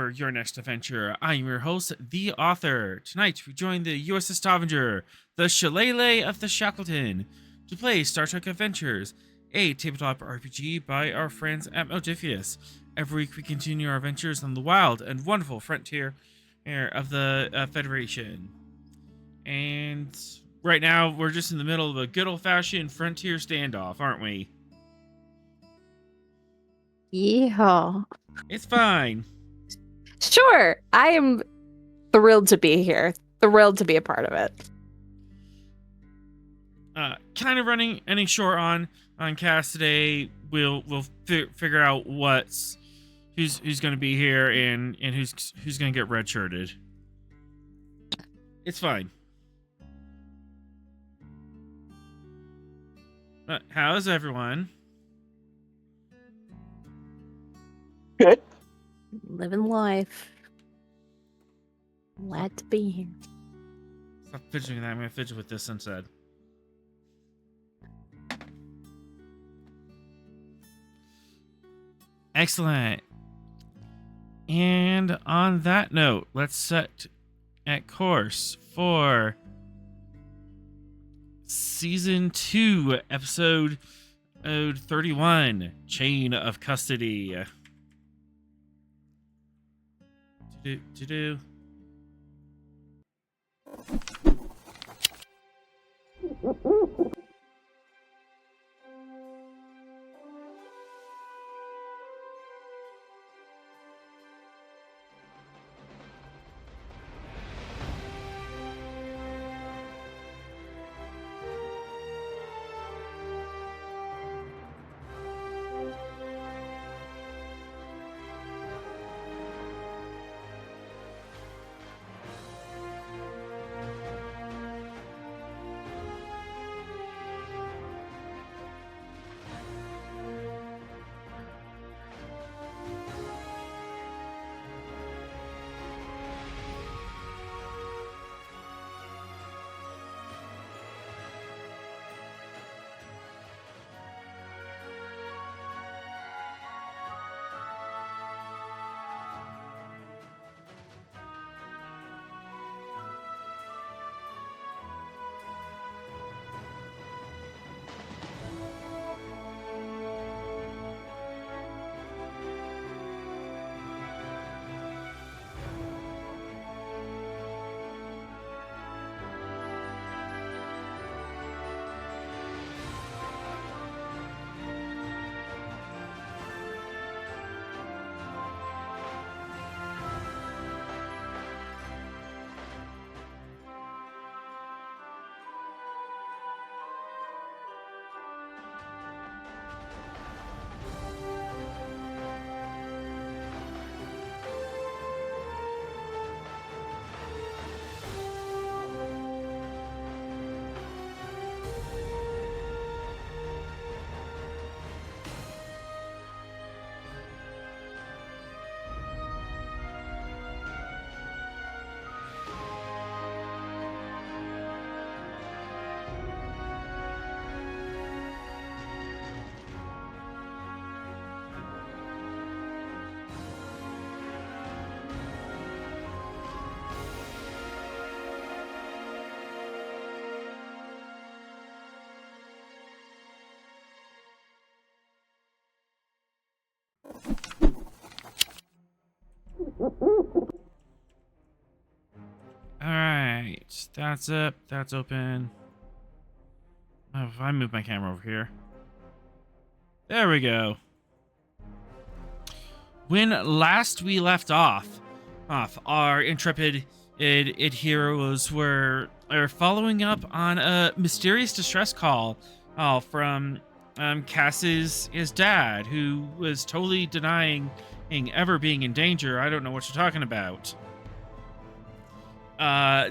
for your next adventure. I am your host, the author. Tonight, we join the USS Stavanger, the Shillelagh of the Shackleton, to play Star Trek Adventures, a tabletop RPG by our friends at Modifius. Every week, we continue our adventures on the wild and wonderful frontier of the Federation. And right now, we're just in the middle of a good old-fashioned frontier standoff, aren't we? Yeehaw. It's fine. Sure. I am thrilled to be here. Thrilled to be a part of it. Kind of running any short on cast today. We'll figure out who's going to be here and who's going to get redshirted. It's fine. How's everyone? Good. Living life. Glad to be here. Stop fidgeting with that. I'm going to fidget with this instead. Excellent. And on that note, let's set at course for Season 2, Episode 31, Chain of Custody. To-do. Alright, that's up, that's open. Oh, if I move my camera over here. There we go. When last we left off, our intrepid heroes were following up on a mysterious distress call from Cass's dad, who was totally denying ever being in danger. I don't know what you're talking about.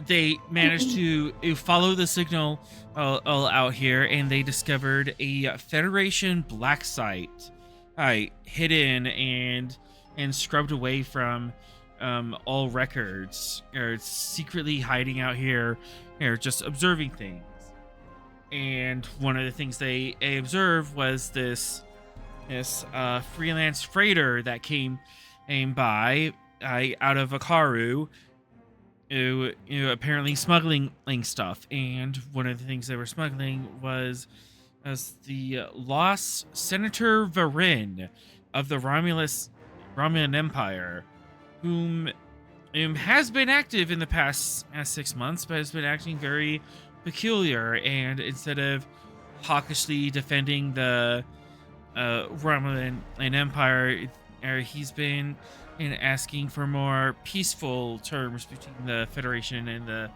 They managed to follow the signal out here, and they discovered a Federation blacksite hidden and scrubbed away from all records, or secretly hiding out here, just observing things. And one of the things they observed was this freelance freighter that came by out of Akaru, apparently smuggling stuff, and one of the things they were smuggling was as the lost Senator Varin of the Romulan Empire, whom has been active in the past 6 months, but has been acting very peculiar. And instead of hawkishly defending the Romulan Empire, he's been asking for more peaceful terms between the Federation and the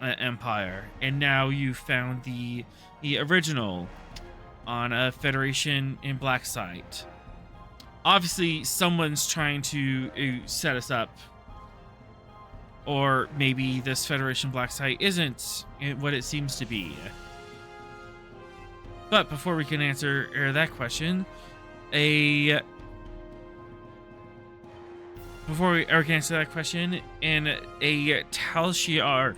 Empire. And now you found the original on a Federation in blacksite. Obviously, someone's trying to set us up. Or maybe this Federation blacksite isn't what it seems to be. But before we can answer that question, in a Talshiar,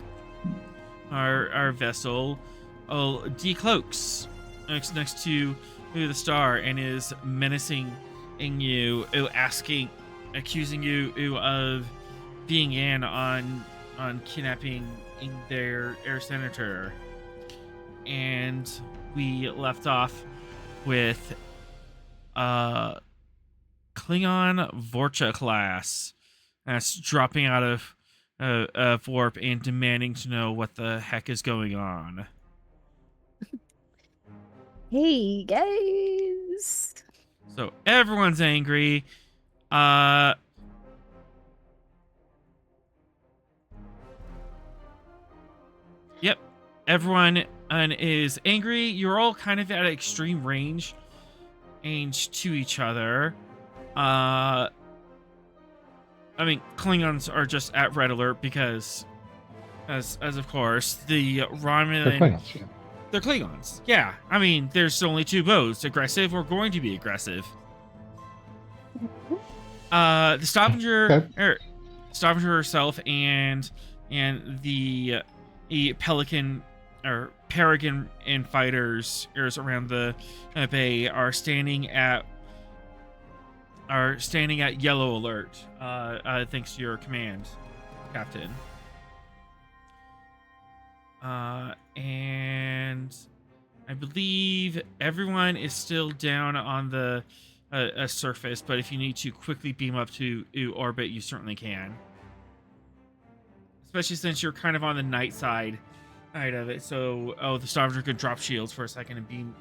our vessel, decloaks next to the star and is menacing you, accusing you of being in on kidnapping their air senator. And we left off with Klingon Vorcha class that's dropping out of warp and demanding to know what the heck is going on. Hey guys. So everyone's angry. Yep, everyone is angry. You're all kind of at extreme range to each other. I mean, Klingons are just at red alert because, as of course, the Romulan... They're Klingons. Yeah, I mean, there's only two modes: aggressive or going to be aggressive. The Stavanger, Stavanger herself, and the Pelican or Peregrine and fighters around the bay are standing at yellow alert. Thanks to your command, Captain. And I believe everyone is still down on the surface, but if you need to quickly beam up to orbit, you certainly can. Especially since you're kind of on the night side of it, so the Stavanger could drop shields for a second and beam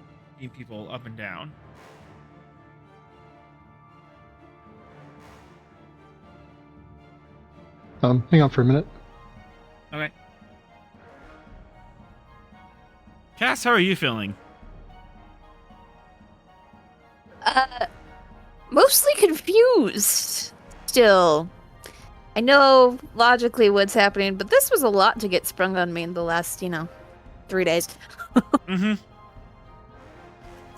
people up and down. Hang on for a minute. Okay. Cass, how are you feeling? Mostly confused. Still. I know logically what's happening, but this was a lot to get sprung on me in the last, 3 days. Mm-hmm.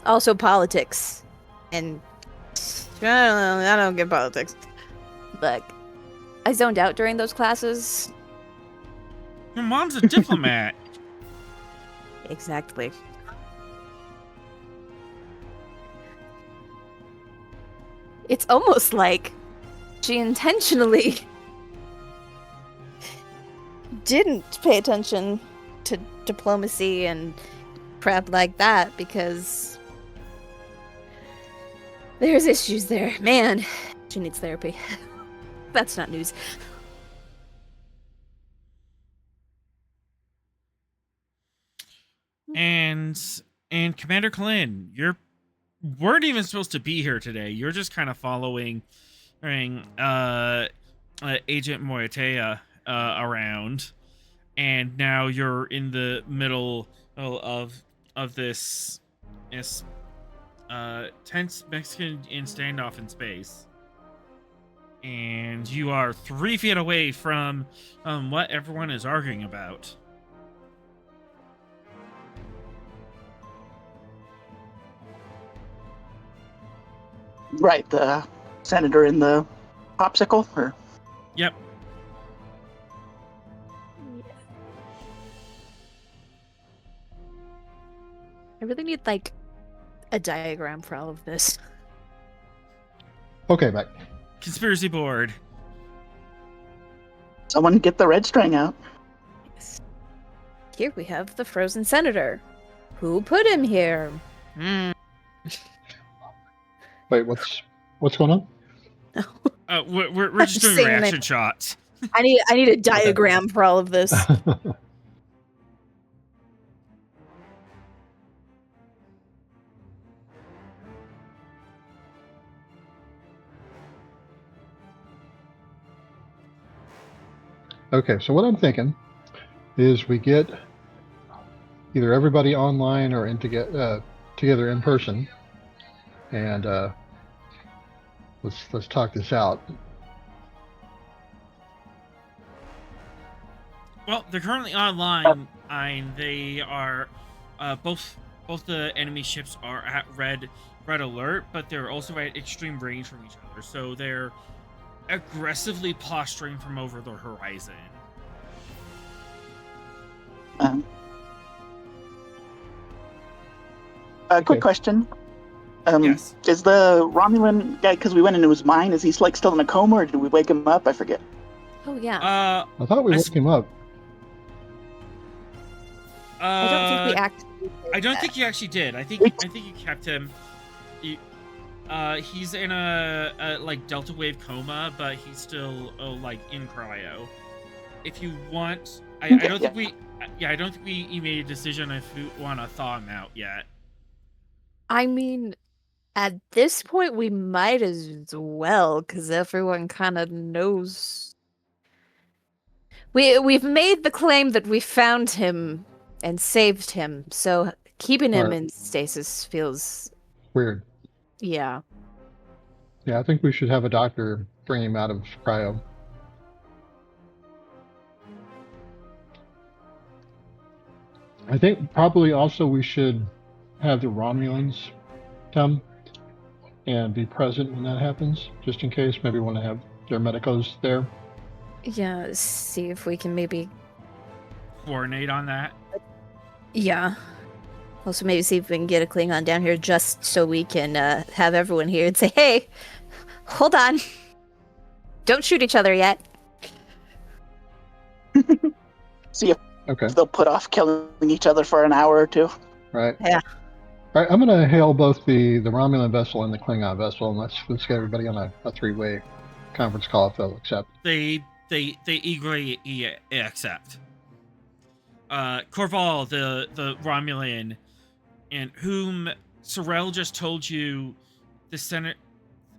Also politics. And I don't get politics. But I zoned out during those classes. Your mom's a diplomat. Exactly. It's almost like she intentionally didn't pay attention to diplomacy and crap like that because there's issues there. Man, she needs therapy. That's not news. And Commander Kalin, you weren't even supposed to be here today. You're just kind of following Agent Moetea around, and now you're in the middle of this tense Mexican standoff in space, and you are 3 feet away from what everyone is arguing about. Right, the senator in the popsicle, or Yep. I really need like a diagram for all of this. Okay, back. Conspiracy board. Someone get the red string out. Yes. Here we have the frozen senator. Who put him here? Hmm. Wait, what's going on? We're just doing Saying reaction shots. I need a diagram for all of this. Okay, so what I'm thinking is we get either everybody online or together in person, and let's talk this out. Well, they're currently online, and they are both the enemy ships are at red alert, but they're also at extreme range from each other. So they're aggressively posturing from over the horizon. Quick question. Yes. Is the Romulan guy, because we went into his mind, is he like still in a coma, or did we wake him up? I forget. Oh yeah. I thought we woke him up. I don't think we actually. I don't think you actually did. I think you kept him. He's in a like delta wave coma, but he's still like in cryo. If you want, I don't think we. Yeah, I don't think we made a decision if we want to thaw him out yet. I mean, at this point, we might as well, because everyone kind of knows. We've made the claim that we found him and saved him, so keeping him in stasis feels Weird. Yeah. Yeah, I think we should have a doctor bring him out of cryo. I think probably also we should have the Romulans come and be present when that happens, just in case. Maybe want to have their medicos there. Yeah, see if we can maybe Coordinate on that. Yeah. Also, maybe see if we can get a Klingon down here just so we can have everyone here and say, hey, hold on. Don't shoot each other yet. See if they'll put off killing each other for an hour or two. Right. Yeah. All right, I'm going to hail both the Romulan vessel and the Klingon vessel, and let's get everybody on a three-way conference call if they'll accept. They eagerly accept. Corval, the Romulan, and whom Sorrel just told you, the Senator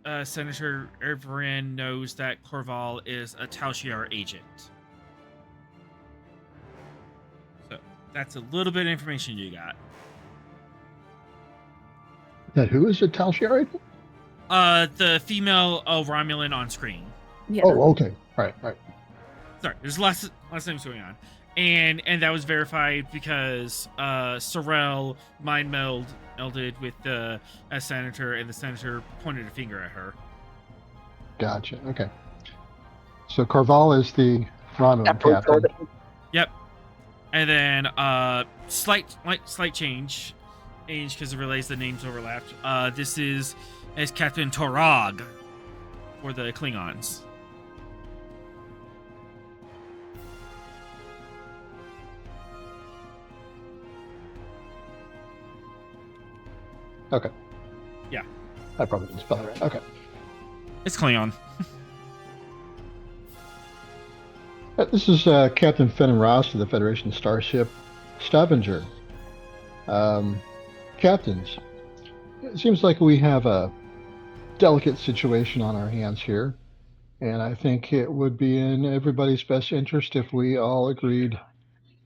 Everin knows that Corval is a Tal Shiar agent. So that's a little bit of information you got. That who is a Tal Shiar agent? The female Romulan on screen. Yeah. Oh, okay. Right. Sorry, there's less things going on. And that was verified because Sorrel mind melded with the senator, and the senator pointed a finger at her. Gotcha. Okay. So Corval is the Romulan captain. Yep. And then slight change because it relays the names overlapped. This is as Captain Torag for the Klingons. Okay. Yeah. I probably didn't spell it right. Okay. It's Klingon. This is Captain Fenn Ross of the Federation starship Stavanger. Captains, it seems like we have a delicate situation on our hands here, and I think it would be in everybody's best interest if we all agreed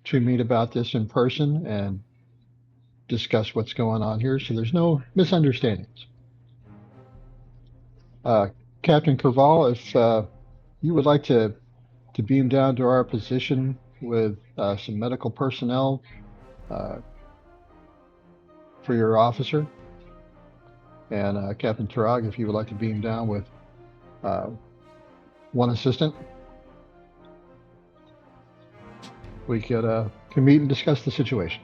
to meet about this in person and discuss what's going on here so there's no misunderstandings. Captain Corval, if you would like to beam down to our position with some medical personnel for your officer, and Captain Turag, if you would like to beam down with one assistant, we could meet and discuss the situation.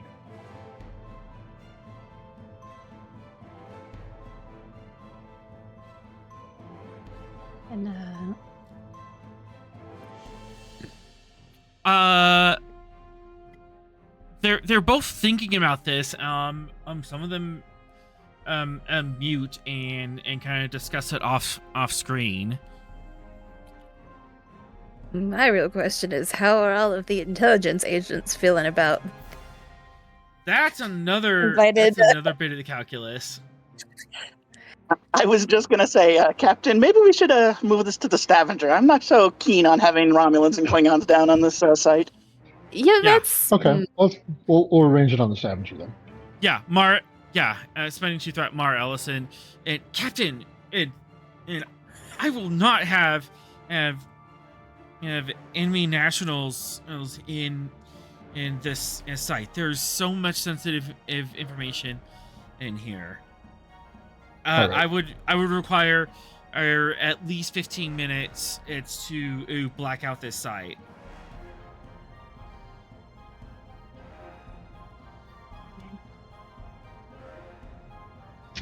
And They're both thinking about this. Some of them mute and kind of discuss it off screen. My real question is, how are all of the intelligence agents feeling about That's another Invited. That's another bit of the calculus. I was just gonna say, Captain, maybe we should move this to the Stavanger. I'm not so keen on having Romulans and Klingons down on this site. Yeah, that's Okay, we'll arrange it on the Stavanger then. Yeah, spending to threat Mar Ellison and Captain, and I will not have enemy nationals in this site. There's so much sensitive information in here. Right. I would require at least 15 minutes. It's to black out this site.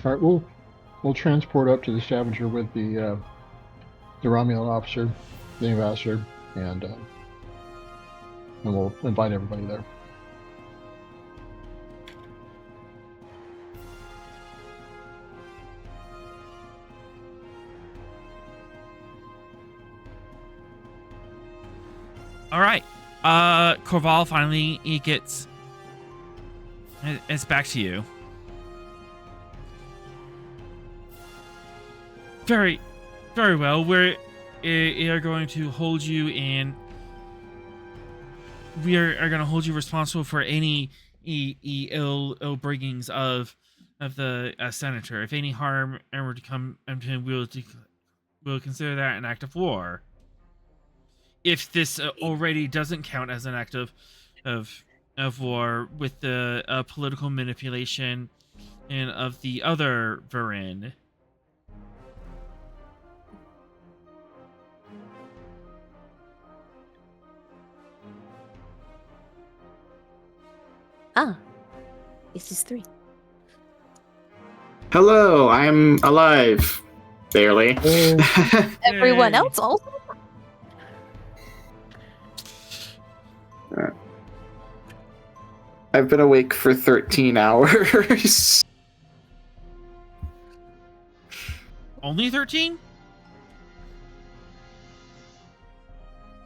All right, we'll transport up to the Stavanger with the Romulan officer, the ambassador, and we'll invite everybody there. All right. Corval finally it's back to you. Very, very well. We are going to hold you and we are going to hold you responsible for any ill bringings of the senator. If any harm ever to come to him, we'll consider that an act of war. If this already doesn't count as an act of war with the political manipulation and of the other Varin. this is 3. Hello, I'm alive. Barely. Everyone Yay. else also. I've been awake for 13 hours. Only 13?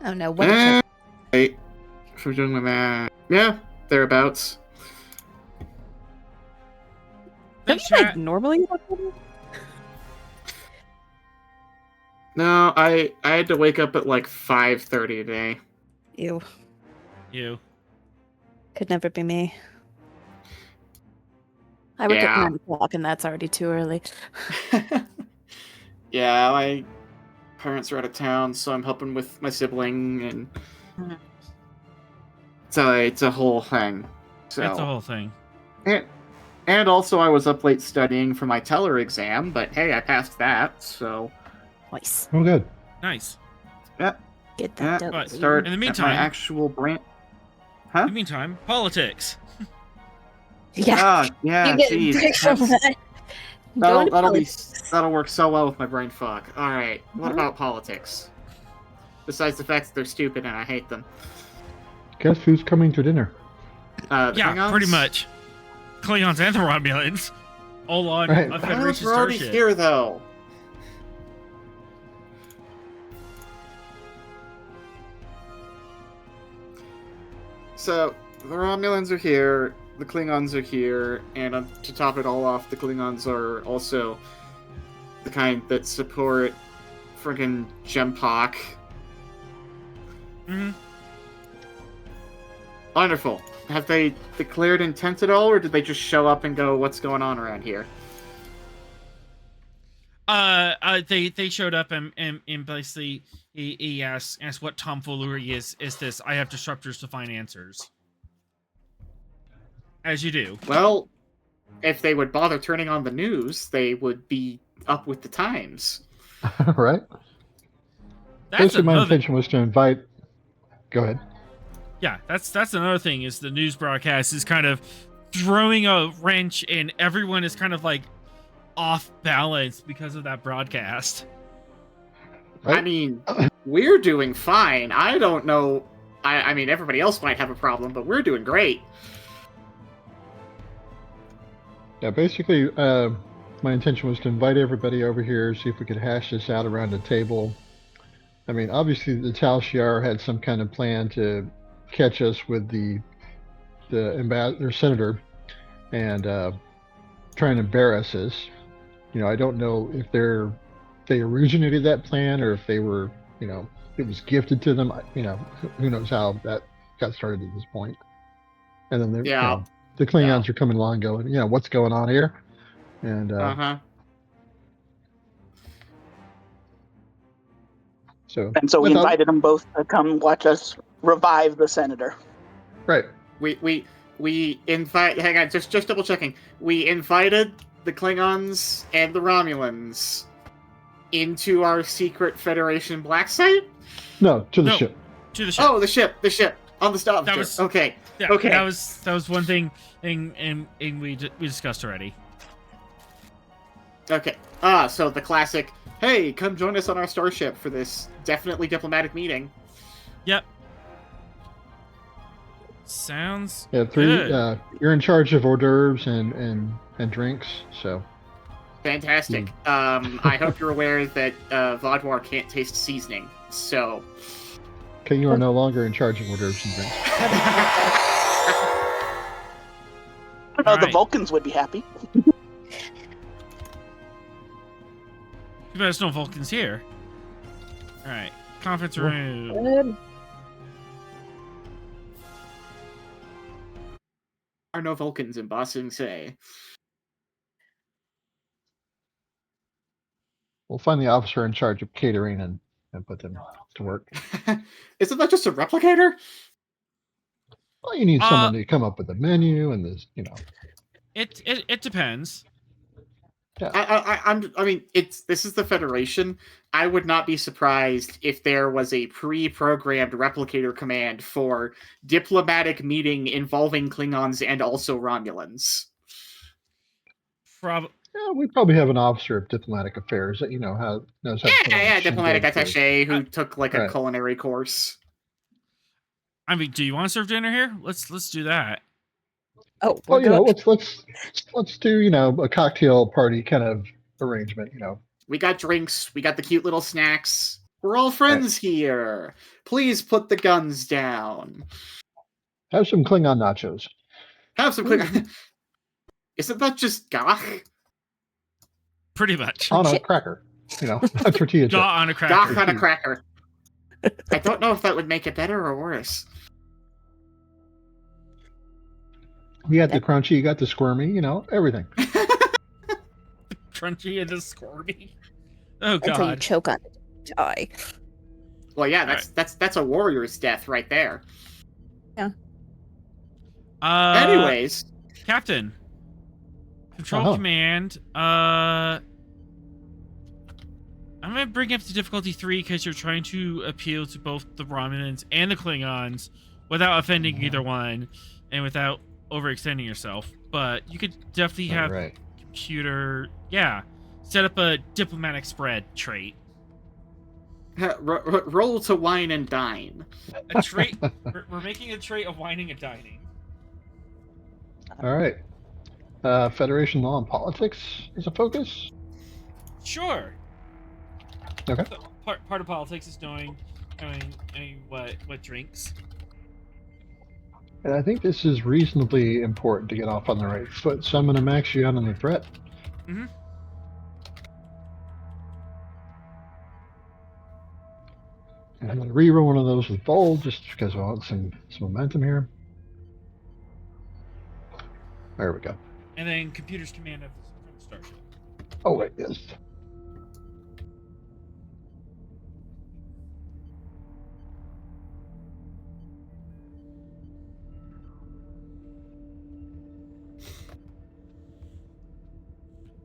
Oh no, what? a Wait, if we're doing the math, yeah, thereabouts. Don't Thanks, you like chat. normally? No, I had to wake up at like 5:30 today. Ew, You. could never be me. I wake Yeah. up 9 o'clock and that's already too early. Yeah, my parents are out of town, so I'm helping with my sibling, and Mhm. it's a whole thing. So That's the whole thing. and also I was up late studying for my teller exam, but hey, I passed that, so Nice. Oh, good. Nice. Get yeah, that dope. But start in the at meantime- my actual brand. In the meantime, politics. Yeah. Ah, yeah, you get jeez. break from That's- that. Going to politics. That'll work so well with my brain fog. All right, what Mhm. about politics? Besides the fact that they're stupid and I hate them. Guess who's coming to dinner? The Yeah, Klingons? pretty much. Klingons and the Romulans. All on Right. a Klingons Federation were already starship. here, though. So the Romulans are here, the Klingons are here, and to top it all off, the Klingons are also the kind that support friggin' Gempak. Mhm. Wonderful. Have they declared intent at all, or did they just show up and go, "What's going on around here"? They showed up and basically he asked what tomfoolery is this? I have disruptors to find answers. As you do. Well, if they would bother turning on the news, they would be up with the times. Right? That's Basically, my another. intention was to invite. Go ahead. Yeah, that's another thing is the news broadcast is kind of throwing a wrench and everyone is kind of like off balance because of that broadcast. Right? I mean, we're doing fine. I don't know I mean, everybody else might have a problem, but we're doing great. Yeah, basically, my intention was to invite everybody over here, see if we could hash this out around the table. I mean, obviously, the Tal Shiar had some kind of plan to catch us with the ambassador senator and trying to embarrass us. I don't know if they originated that plan or if they were, it was gifted to them. Who knows how that got started at this point. And then the Klingons are coming along going, what's going on here? And so we invited them both to come watch us revive the senator. Right. We invite. Hang on, just double checking. We invited the Klingons and the Romulans into our secret Federation blacksite. No, to the ship. To the ship. Oh, the ship on the Stavanger. Okay. Yeah, okay. That was one thing we discussed already. Okay. So the classic. Hey, come join us on our starship for this definitely diplomatic meeting. Yep. Sounds good. You're in charge of hors d'oeuvres and drinks, so. Fantastic. I hope you're aware that Vodwar can't taste seasoning, so. Okay, you are no longer in charge of hors d'oeuvres and drinks. The Vulcans would be happy. There's no Vulcans here. All right, conference room. Are no Vulcans in Ba Sing Se. We'll find the officer in charge of catering and put them to work. Isn't that just a replicator? Well, you need someone to come up with a menu and this, It depends. Yeah. This is the Federation. I would not be surprised if there was a pre-programmed replicator command for diplomatic meeting involving Klingons and also Romulans. We probably have an officer of diplomatic affairs that knows how. Diplomatic attaché who took a culinary course. I mean, do you want to serve dinner here? Let's do that. Oh, well, let's do a cocktail party kind of arrangement. We got drinks. We got the cute little snacks. We're all friends here. Please put the guns down. Have some Klingon nachos. Have some Klingon. Isn't that just gach? Pretty much. On a cracker. A tortilla chip. Gach on a cracker. Gach on a cracker. I don't know if that would make it better or worse. You got the crunchy, you got the squirmy, everything. Crunchy and the squirmy. Oh god. Until you choke on it, die. Well, yeah, that's a warrior's death right there. Yeah. Anyways, Captain. Control command. I'm gonna bring up to difficulty 3 because you're trying to appeal to both the Romulans and the Klingons without offending either one and without overextending yourself. But you could definitely have computer, set up a diplomatic spread trait. Roll to wine and dine. A trait. We're making a trait of whining and dining. All right. Federation law and politics is a focus. Sure. Okay. So part of politics is knowing what drinks. And I think this is reasonably important to get off on the right foot, so I'm going to max you out on the threat. Mm-hmm. And I'm going to reroll one of those with bold, just because I want some momentum here. There we go. And then computer's command of the starship. Oh, wait, yes.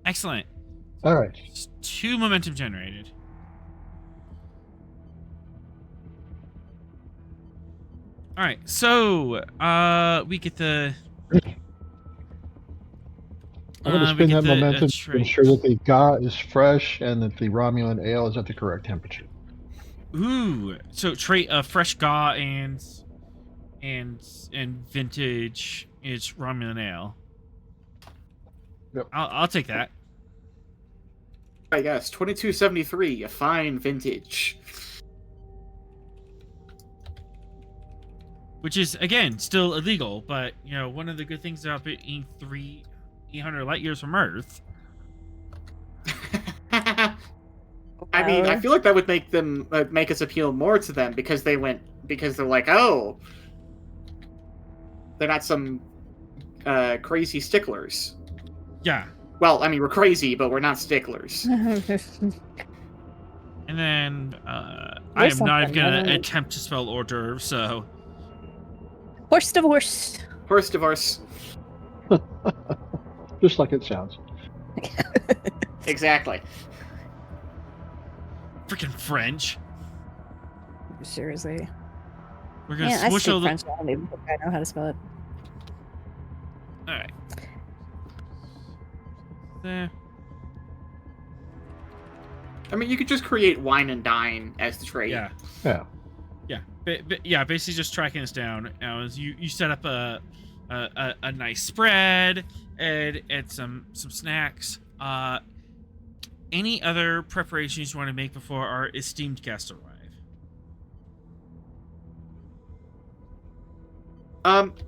Excellent. All right. Just 2 momentum generated. All right, so we get the. I'm going to spend that momentum to ensure that the GA is fresh and that the Romulan ale is at the correct temperature. Ooh, so trait of fresh GA and and vintage is Romulan ale. Yep. I'll take that. I guess 2273, a fine vintage. Which is again still illegal, but one of the good things about being 800 light years from Earth. I mean, I feel like that would make them make us appeal more to them because they're like, oh, they're not some crazy sticklers. Yeah. Well, I mean, we're crazy, but we're not sticklers. And then I am not even gonna attempt to spell hors d'oeuvre, so Horse divorce. Horse divorce. Just like it sounds. Exactly. freaking French. Seriously. We're gonna Yeah, I switch speak all the. French. I don't even think I know how to spell it. All right. There. I mean, you could just create wine and dine as the trade. Yeah. Yeah. Yeah. Basically, just tracking this down. As you set up a nice spread and some snacks. Any other preparations you want to make before our esteemed guests arrive?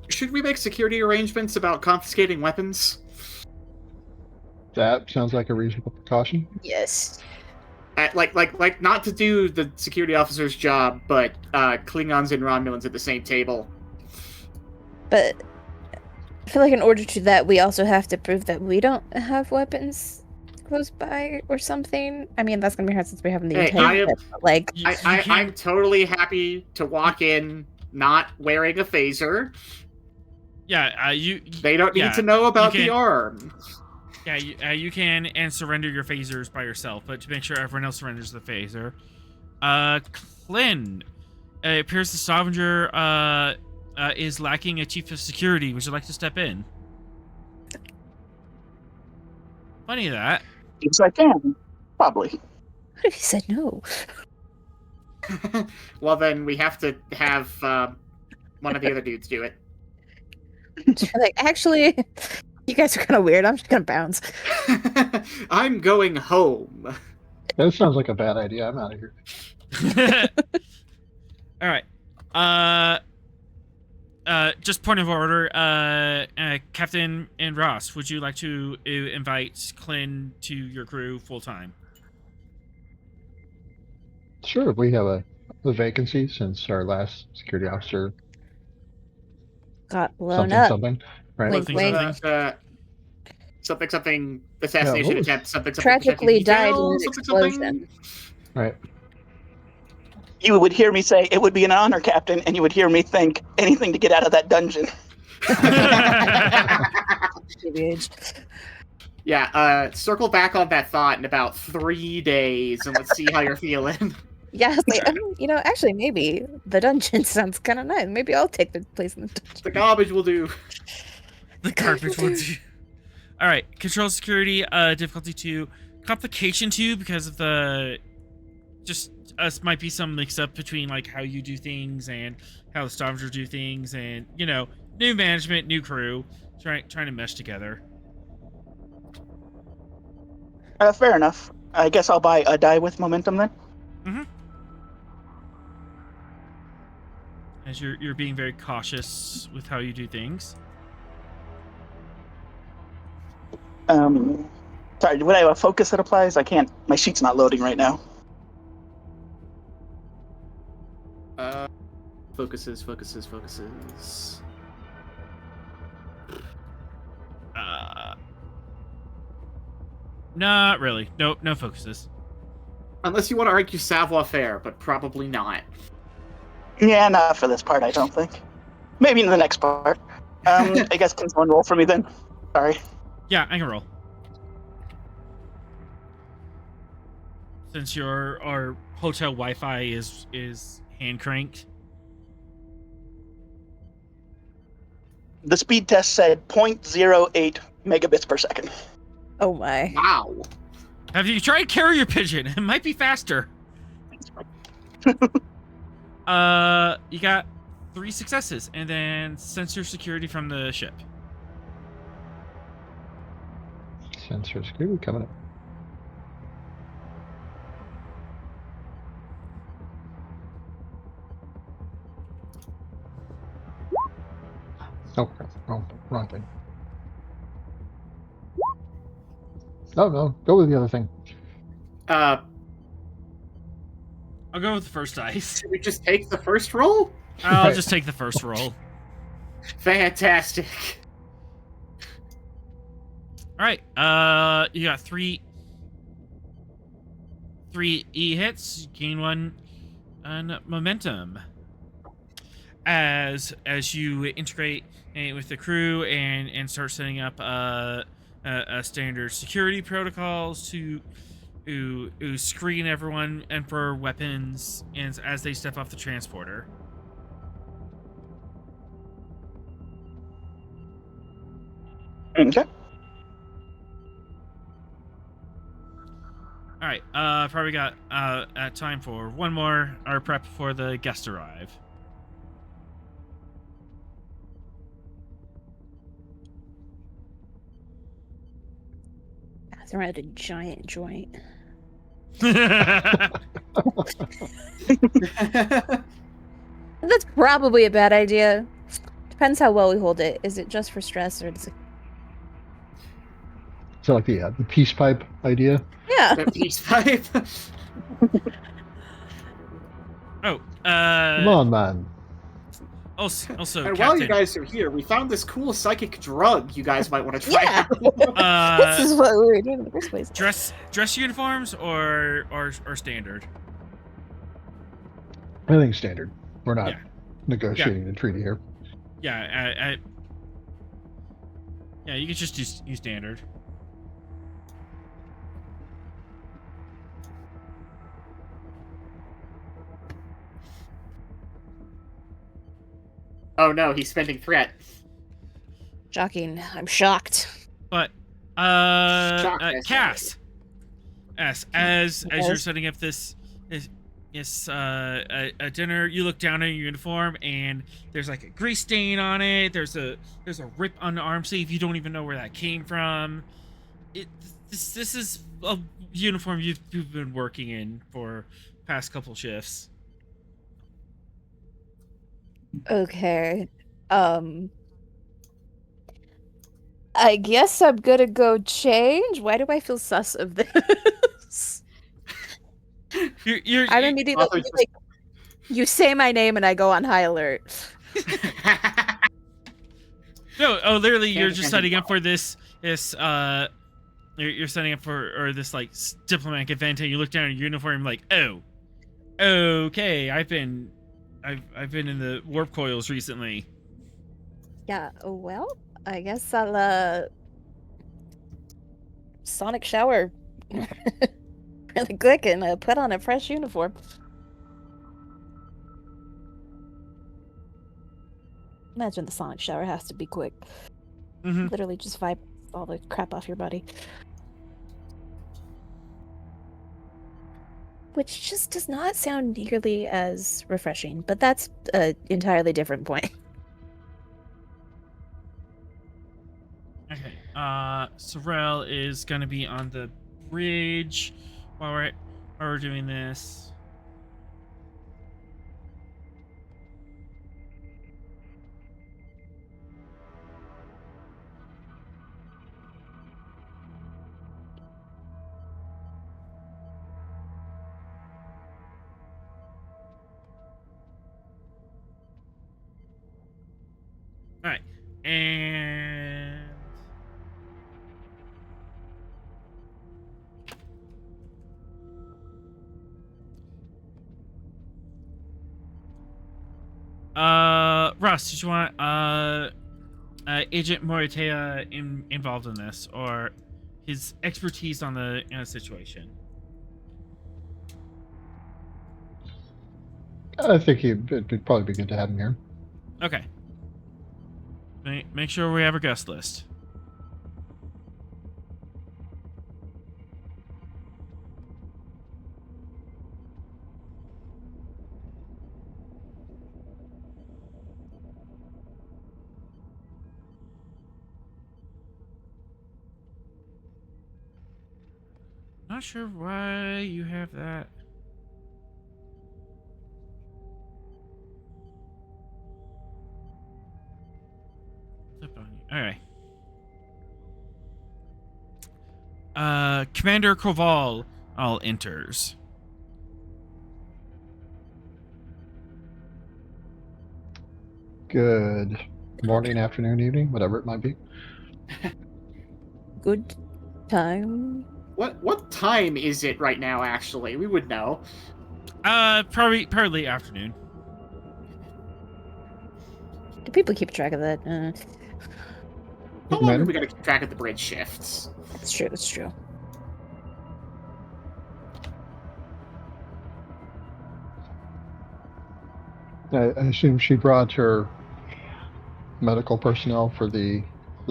Should we make security arrangements about confiscating weapons? That sounds like a reasonable precaution. Yes. Like not to do the security officer's job, but Klingons and Romulans at the same table. But I feel like in order to that, we also have to prove that we don't have weapons close by or something. I mean, that's gonna be hard since we have the Hey, intent. But like, I'm totally happy to walk in not wearing a phaser. Yeah. They don't need to know about the arm. Yeah, you can and surrender your phasers by yourself, but to make sure everyone else surrenders the phaser. Clint, it appears the Stavanger is lacking a chief of security. Would you like to step in? Funny that. Yes, I can. Probably. what if he said no? Well, then we have to have one of the other dudes do it. Like, actually, you guys are kind of weird. I'm just gonna bounce. I'm going home. That sounds like a bad idea. I'm out of here. All right. Just point of order. Captain and Ross, would you like to invite Clint to your crew full time? Sure, we have a vacancy since our last security officer Got blown up. something, right? Wink, wink. Something assassination what was- attempt. Something Tragically died in detail, an explosion. Right. You would hear me say, "It would be an honor, Captain," and you would hear me think, anything to get out of that dungeon. Yeah, circle back on that thought in about 3 days and let's see how you're feeling. Yeah, I was like, actually, maybe the dungeon sounds kind of nice. Maybe I'll take the place in the dungeon. The garbage will do. The garbage ones. All right. Control security. Difficulty 2. Complication 2 because of the just us might be some mix up between like how you do things and how the Stavanger do things, and new management, new crew, trying to mesh together. Fair enough. I guess I'll buy a die with momentum then. Mm-hmm. As you're being very cautious with how you do things. Sorry, would I have a focus that applies? I can't. My sheet's not loading right now. Focuses. Not really. Nope, no focuses. Unless you want to argue savoir-faire, but probably not. Yeah, not for this part, I don't think. Maybe in the next part. I guess can someone roll for me then? Sorry. Yeah, I can roll. Since our hotel Wi-Fi is hand cranked. The speed test said 0.08 megabits per second. Oh my. Wow. Have you tried carrier pigeon? It might be faster. You got 3 successes, and then sensor security from the ship. Sensor security coming up. Oh, crap. Wrong thing. No, go with the other thing. I'll go with the first dice. Should we just take the first roll? I'll Right. just take the first roll. Fantastic. All right. You got three E hits. You gain 1 on momentum. As you integrate with the crew and start setting up a standard security protocols to screen everyone and for weapons and as they step off the transporter. Okay. All right. Probably got time for one more our prep before the guests arrive. Throw out a giant joint. That's probably a bad idea. Depends how well we hold it. Is it just for stress or does it? So like the peace pipe idea. Yeah. The peace pipe. Oh, Come on, man. Also, And Captain, while you guys are here, we found this cool psychic drug you guys might want to try Yeah. out. This is what we were doing in the first place. dress uniforms or standard. I think standard. We're not Yeah. negotiating the treaty here. Yeah, yeah, you can just use standard. Oh no, he's spending threat. Shocking. I'm shocked. But Shocked, I Cass, yes, as you're Yes. setting up a dinner, you look down at your uniform and there's like a grease stain on it. There's a rip on the arm sleeve. You don't even know where that came from. This is a uniform you've been working in for past couple shifts. Okay. I guess I'm gonna go change. Why do I feel sus of this? I'm immediately Author just- like, you say my name and I go on high alert. No, literally, you're Can't just imagine setting up for this. You're setting up for this like diplomatic event, and you look down at your uniform, like, oh, okay, I've been in the warp coils recently. Yeah, well, I guess I'll sonic shower really quick and put on a fresh uniform. Imagine the sonic shower has to be quick. Mm-hmm. Literally just vibrates all the crap off your body. Which just does not sound nearly as refreshing, but that's an entirely different point. Okay. Sorrel is gonna be on the bridge while we're doing this. All right, and Russ, did you want Agent Moritea involved in this, or his expertise on the situation? I think it'd probably be good to have him here. Okay. Make sure we have a guest list. not sure why you have that. Flip on you. All right. Commander Koval all enters. Good morning, afternoon, evening, whatever it might be. Good time. What time is it right now? Actually, we would know. Probably afternoon. Do people keep track of that? How long Commander? are we gonna keep track of the bridge shifts? It's true. It's true. I assume she brought her medical personnel for the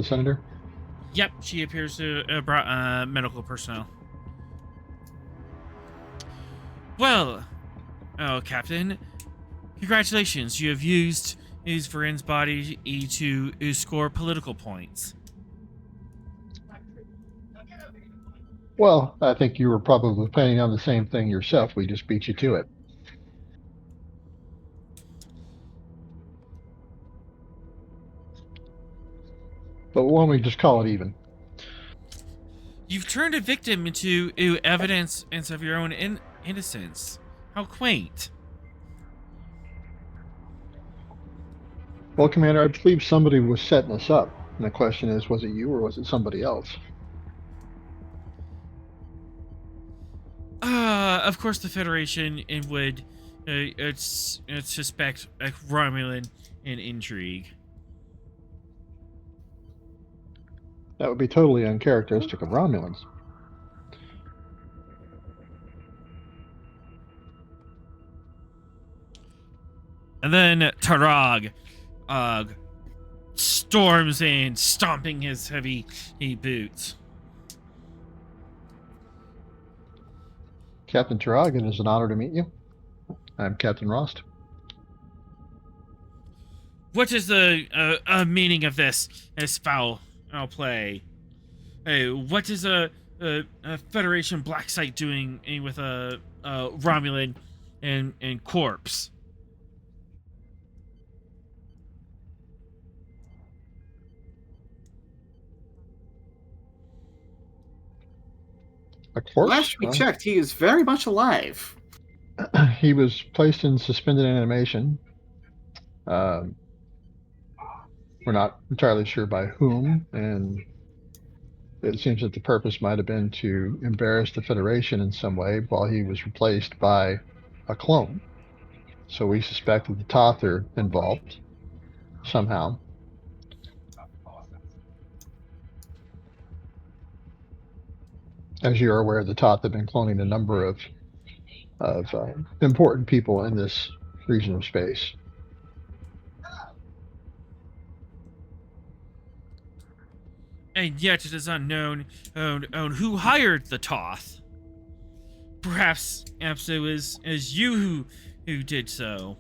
senator. Yep, she appears to have brought medical personnel. Well, Captain, congratulations. You have used Varin's body to score political points. Well, I think you were probably planning on the same thing yourself. We just beat you to it. But why don't we just call it even? You've turned a victim into evidence of your own innocence. How quaint. Well, Commander, I believe somebody was setting us up. And the question is, was it you or was it somebody else? Of course, the Federation would suspect Romulan in intrigue. That would be totally uncharacteristic of Romulans. And then Tarag storms in, stomping his heavy boots. Captain Tarag, it is an honor to meet you. I'm Captain Rost. What is the meaning of this foul play? What is a Federation blacksite doing with a Romulan and corpse? A corpse? Last we Well, checked, he is very much alive. he was placed in suspended animation. We're not entirely sure by whom, and it seems that the purpose might have been to embarrass the Federation in some way while he was replaced by a clone. So we suspect that the Toth are involved somehow. As you are aware, the Toth have been cloning a number of important people in this region of space. And yet it is unknown who hired the Toth. Perhaps it was you who did so.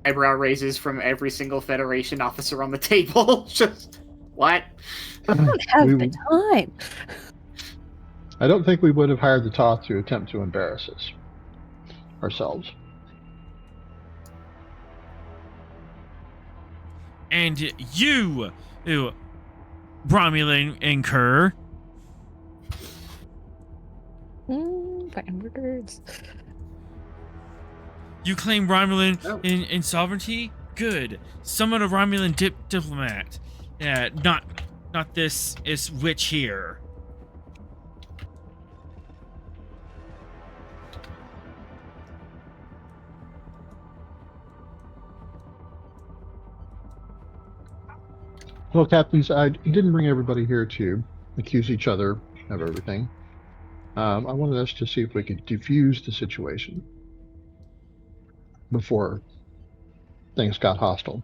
Eyebrow raises from every single Federation officer on the table. Just what? I don't have We- the time. I don't think we would have hired the Toth to attempt to embarrass us ourselves. And you, Romulan and Kerr, Fine words. you claim Romulan Oh. in sovereignty? Good. Summon a Romulan diplomat. Yeah, not this is witch here. Well, captains, I didn't bring everybody here to accuse each other of everything. I wanted us to see if we could defuse the situation before things got hostile.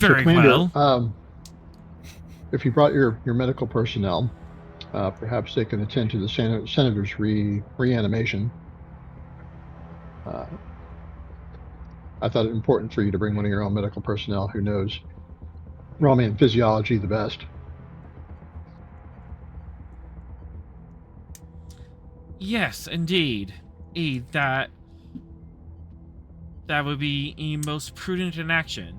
Very Commander, well. if you brought your medical personnel, Perhaps they can attend to the senator's reanimation. I thought it important for you to bring one of your own medical personnel who knows Roman physiology the best. Yes, indeed. That would be most prudent in action.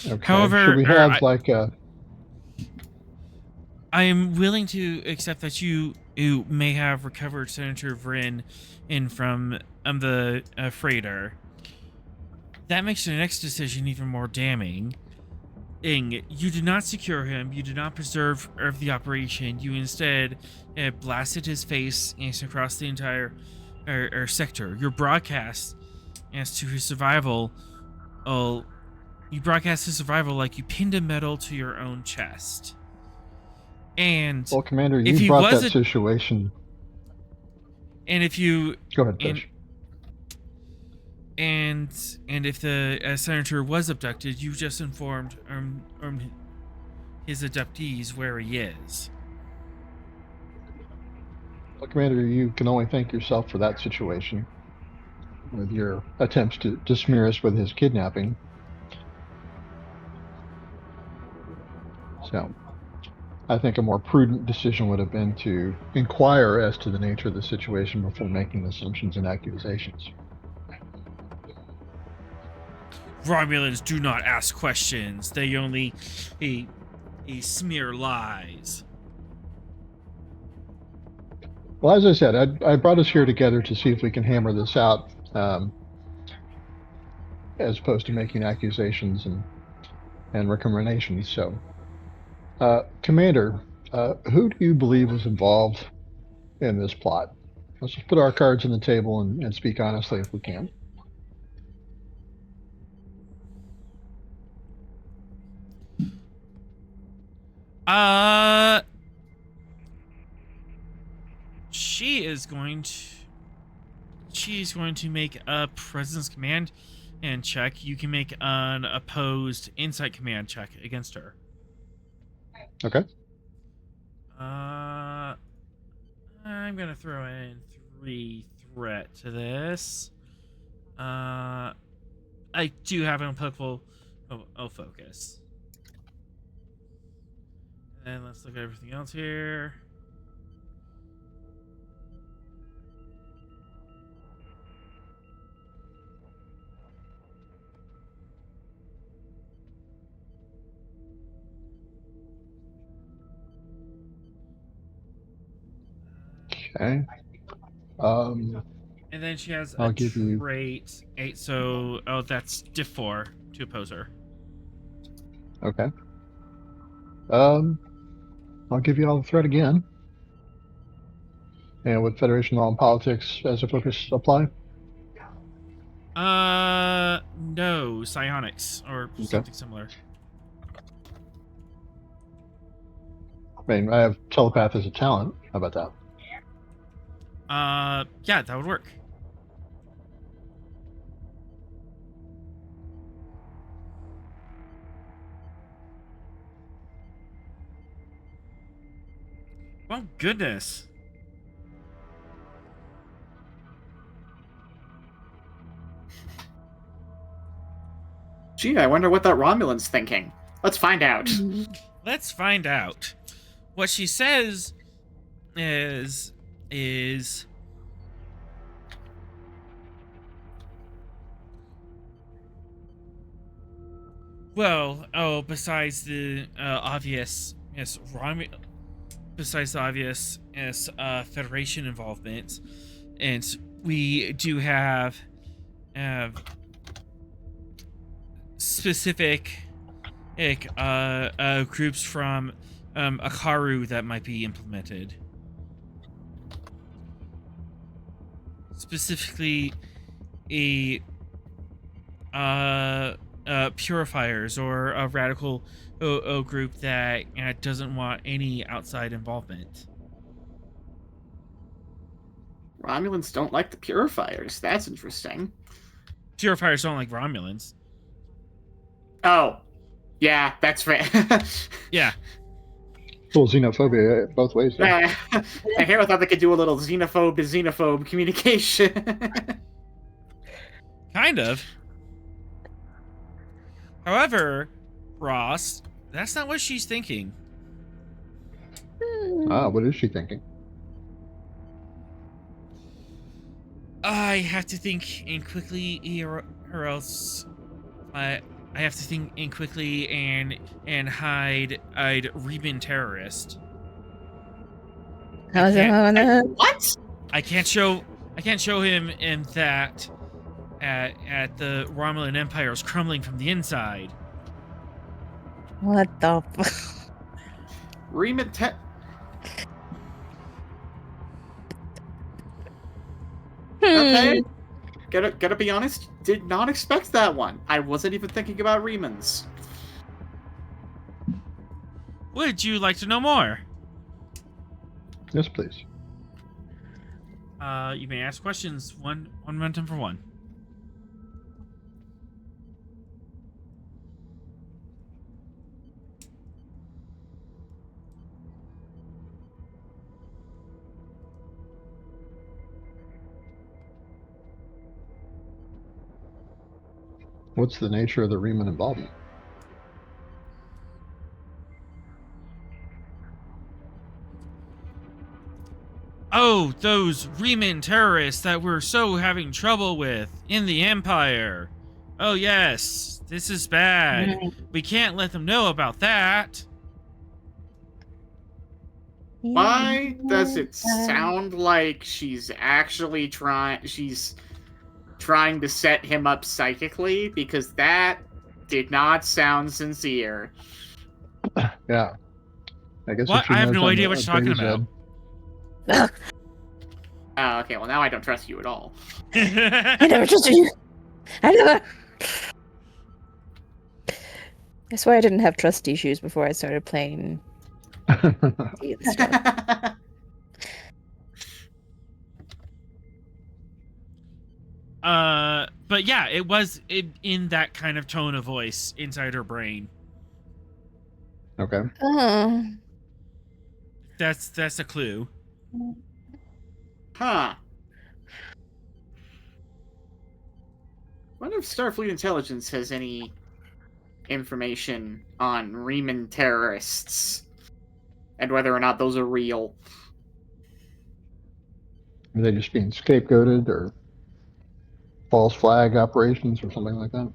Okay. However, should we have like a? I am willing to accept that you may have recovered Senator Vryn in from the freighter. That makes the next decision even more damning. You did not secure him. You did not preserve the operation. You instead blasted his face across the entire sector. Your broadcast as to his survival. You broadcast his survival like you pinned a medal to your own chest. And Well, Commander, if you he brought was that situation. And if you Go ahead, Fish. And if the senator was abducted, you just informed his abductees where he is. Well, Commander, you can only thank yourself for that situation, with your attempts to smear us with his kidnapping. So, I think a more prudent decision would have been to inquire as to the nature of the situation before making assumptions and accusations. Romulans do not ask questions. They only smear lies. Well, as I said, I brought us here together to see if we can hammer this out, as opposed to making accusations and recriminations. So, Commander, who do you believe was involved in this plot? Let's just put our cards on the table and speak honestly if we can. She's going to make a presence command and check. You can make an opposed insight command check against her. Okay. I'm gonna throw in 3 threat to this. I do have an applicable focus. And let's look at everything else here. Okay. And then she has I'll a give you- trait 8, so that's diff 4 to oppose her. Okay. I'll give you all the threat again. And would Federation law and politics as a focus apply? No, psionics or something similar. I mean, I have telepath as a talent. How about that? Yeah, that would work. Well, goodness. Gee, I wonder what that Romulan's thinking. Let's find out. Let's find out. What she says is well, besides the obvious, yes, besides the obvious, yes, Federation involvement, and we do have specific groups from Akaru that might be implemented. Specifically, purifiers or a radical group that doesn't want any outside involvement. Romulans don't like the Purifiers. That's interesting. Purifiers don't like Romulans. Oh, yeah, that's fair. Yeah. Full xenophobia both ways. There. I hear I thought they could do a little xenophobe communication. Kind of. However, Ross, that's not what she's thinking. What is she thinking? I have to think in quickly, or else I have to think in quickly and hide Reuben terrorist. How's it going? What? I can't show him in that at the Romulan Empire is crumbling from the inside. What the? Okay. Gotta be honest, did not expect that one. I wasn't even thinking about Remans. Would you like to know more? Yes, please. You may ask questions one momentum for one. What's the nature of the Riemann involvement? Oh, those Riemann terrorists that we're so having trouble with in the Empire. Oh yes, this is bad. We can't let them know about that. Why does it sound like she's actually trying to set him up psychically? Because that did not sound sincere. Yeah. I guess. What? I have no idea what you're talking about. Oh, okay, well now I don't trust you at all. I never trusted you. I never. I swear I didn't have trust issues before I started playing. D&D and stuff. But yeah, it was in that kind of tone of voice inside her brain. Okay. Oh. That's a clue. Huh. Wonder if Starfleet Intelligence has any information on Riemann terrorists and whether or not those are real. Are they just being scapegoated or false flag operations or something like that?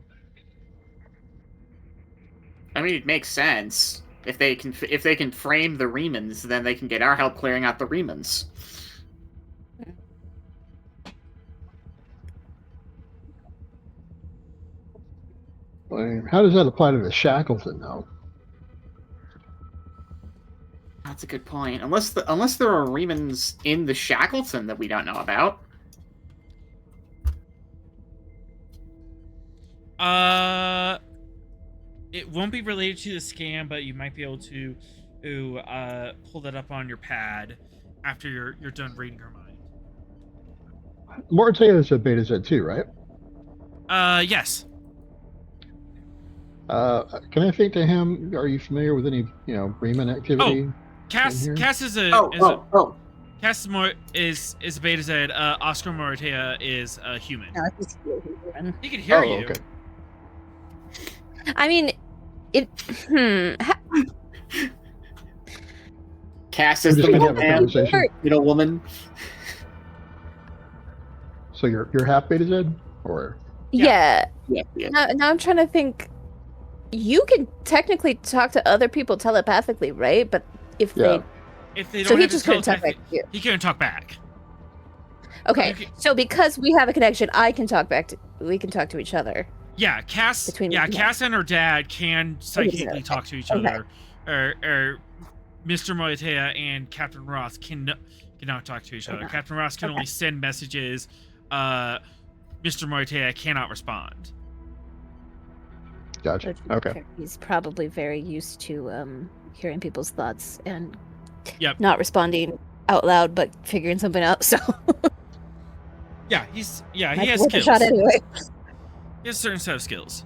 I mean, it makes sense. If they can frame the Riemans, then they can get our help clearing out the Riemans. How does that apply to the Shackleton, though? That's a good point. Unless there are Riemans in the Shackleton that we don't know about. It won't be related to the scam, but you might be able to pull that up on your pad after you're done reading her mind. Mortea is a Beta Z2, right? Yes. Can I speak to him? Are you familiar with any, Riemann activity? Cass is Cass is a Beta Z. Oscar Mortea is a human. He can hear you. Okay. I mean, it. Cass is We're the just gonna middle have a man, conversation. middle woman. So you're half Beta Z, or? Yeah. Yeah. Now I'm trying to think. You can technically talk to other people telepathically, right? But if Yeah. they don't so he have just to couldn't talk telepathy, back to you. he couldn't talk back. Okay, Okay. so because we have a connection, we can talk to each other. Yeah, Cass. Cass and her dad can psychically talk to each other. Or Mr. Mortea and Captain Ross cannot talk to each other. Captain Ross can only send messages. Mr. Mortea cannot respond. Gotcha. Okay. He's probably very used to hearing people's thoughts and Yep. not responding out loud, but figuring something out. So Yeah, he Might has be worth a skills. shot anyway. He has a certain set of skills.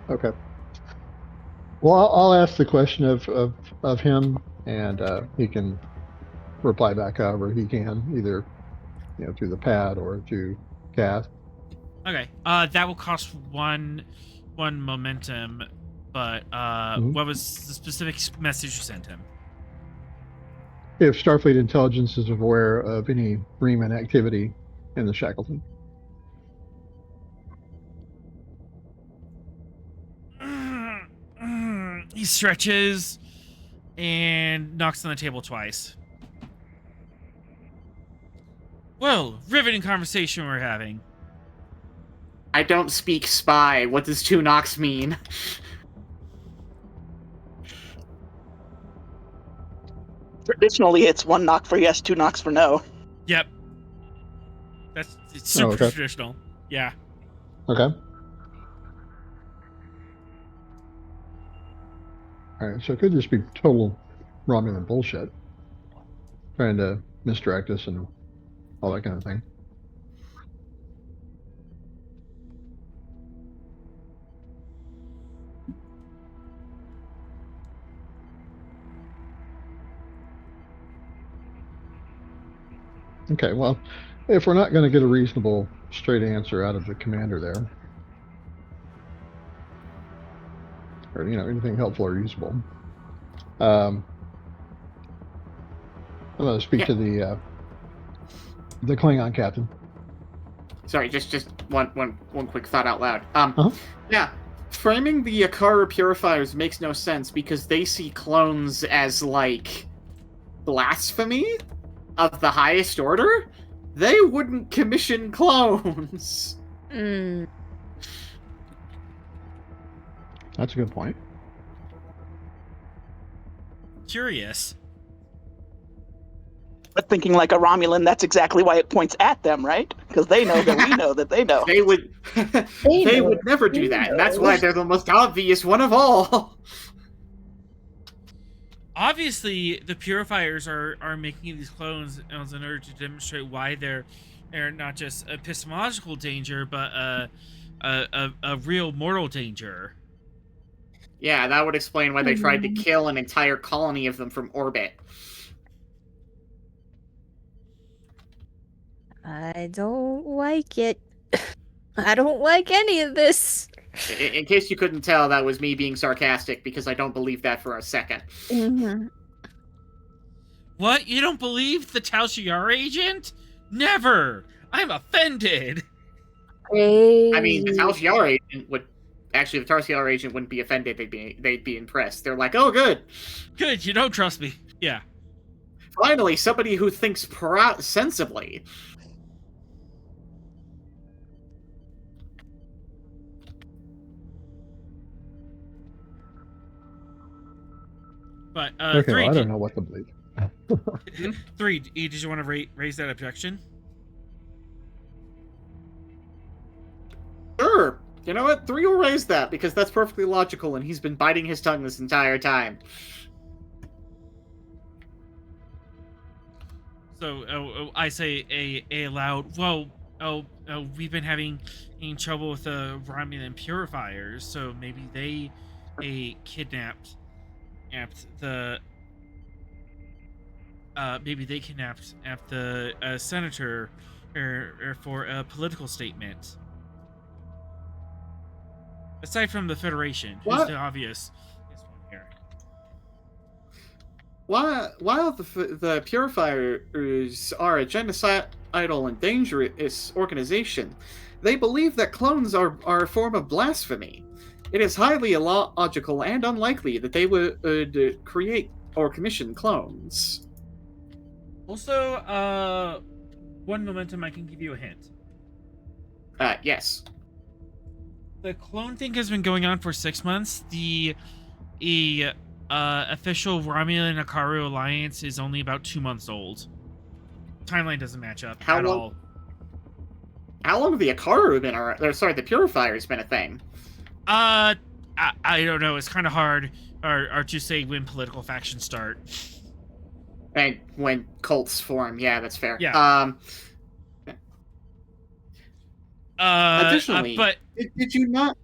Okay. Well, I'll ask the question of him, and he can reply back however he can, either through the pad or through cast. Okay. That will cost one momentum. But Mhm. what was the specific message you sent him? If Starfleet intelligence is aware of any Freeman activity in the Shackleton. He stretches and knocks on the table twice. Well, riveting conversation we're having. I don't speak spy. What does 2 knocks mean? Traditionally, it's 1 knock for yes, 2 knocks for no. Yep. It's super okay. traditional. Yeah. Okay. All right. So it could just be total Romulan bullshit, trying to misdirect us and all that kind of thing. Okay, well, if we're not going to get a reasonable, straight answer out of the commander there, or anything helpful or usable, I'm going to speak to the Klingon captain. Sorry, just one quick thought out loud. Uh-huh. Yeah, framing the Akara purifiers makes no sense because they see clones as like blasphemy of the highest order. They wouldn't commission clones. Mm. That's a good point. Curious. But thinking like a Romulan, that's exactly why it points at them, right? Because they know that we know that they know. They would they would never do They that, and that's know. why they're the most obvious one of all. Obviously, the purifiers are making these clones in order to demonstrate why they're not just a epistemological danger, but a real mortal danger. Yeah, that would explain why they tried to kill an entire colony of them from orbit. I don't like it. I don't like any of this. In case you couldn't tell, that was me being sarcastic because I don't believe that for a second. Mm-hmm. What? You don't believe the Tal Shiar agent? Never! I'm offended! I mean, the Tal Shiar agent would... Actually, the Tal Shiar agent wouldn't be offended. They'd be impressed. They're like, oh, good. Good, you don't trust me. Yeah. Finally, somebody who thinks sensibly. But, Okay, three, well, I don't know what to believe. Three, did you want to raise that objection? Sure. You know what? 3 will raise that, because that's perfectly logical, and he's been biting his tongue this entire time. So, I say a loud, well, we've been having trouble with the Romulan purifiers, so maybe they kidnapped the senator or for a political statement. Aside from the Federation, who's the obvious one here? While the Purifiers are a genocidal and dangerous organization, they believe that clones are a form of blasphemy. It is highly illogical and unlikely that they would create or commission clones. Also, one momentum, I can give you a hint. Yes. The clone thing has been going on for 6 months. The official Romulan Akaru alliance is only about 2 months old. Timeline doesn't match up at all. How long have the Akaru been the Purifiers been a thing? I don't know. It's kind of hard or to say when political factions start. And when cults form, yeah, that's fair. Yeah. Additionally, but did you not?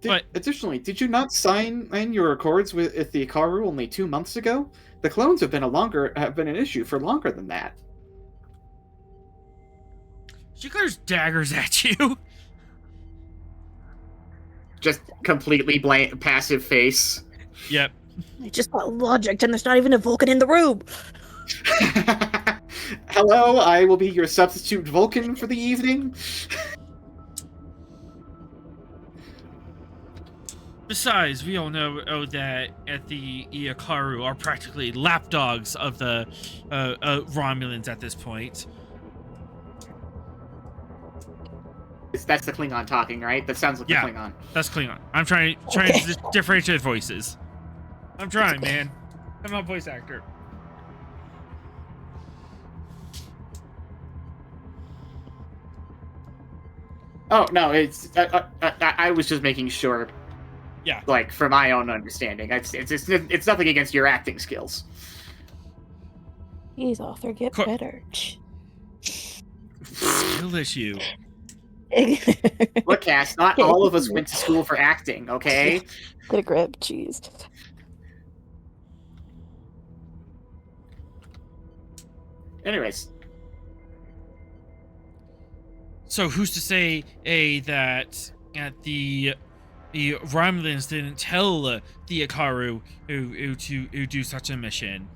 But- Additionally, did you not sign your accords with the Ikaru only 2 months ago? The clones have been an issue for longer than that. she glares daggers at you. Just completely blank, passive face. Yep. I just got logic, and there's not even a Vulcan in the room. Hello, I will be your substitute Vulcan for the evening. Besides, we all know that at the Iakaru are practically lapdogs of the Romulans at this point. That's the Klingon talking, right? That sounds like Yeah. the Klingon. That's Klingon. I'm trying to differentiate voices. I'm trying, man. I'm not a voice actor. Oh no, it's I was just making sure. Yeah. Like for my own understanding, it's nothing against your acting skills. Please, author, get Co- better. Skill issue. Look, Cass, not all of us went to school for acting, okay? Get a grip, jeez. Anyways, So who's to say that the Romulans didn't tell the Ikaru who do such a mission?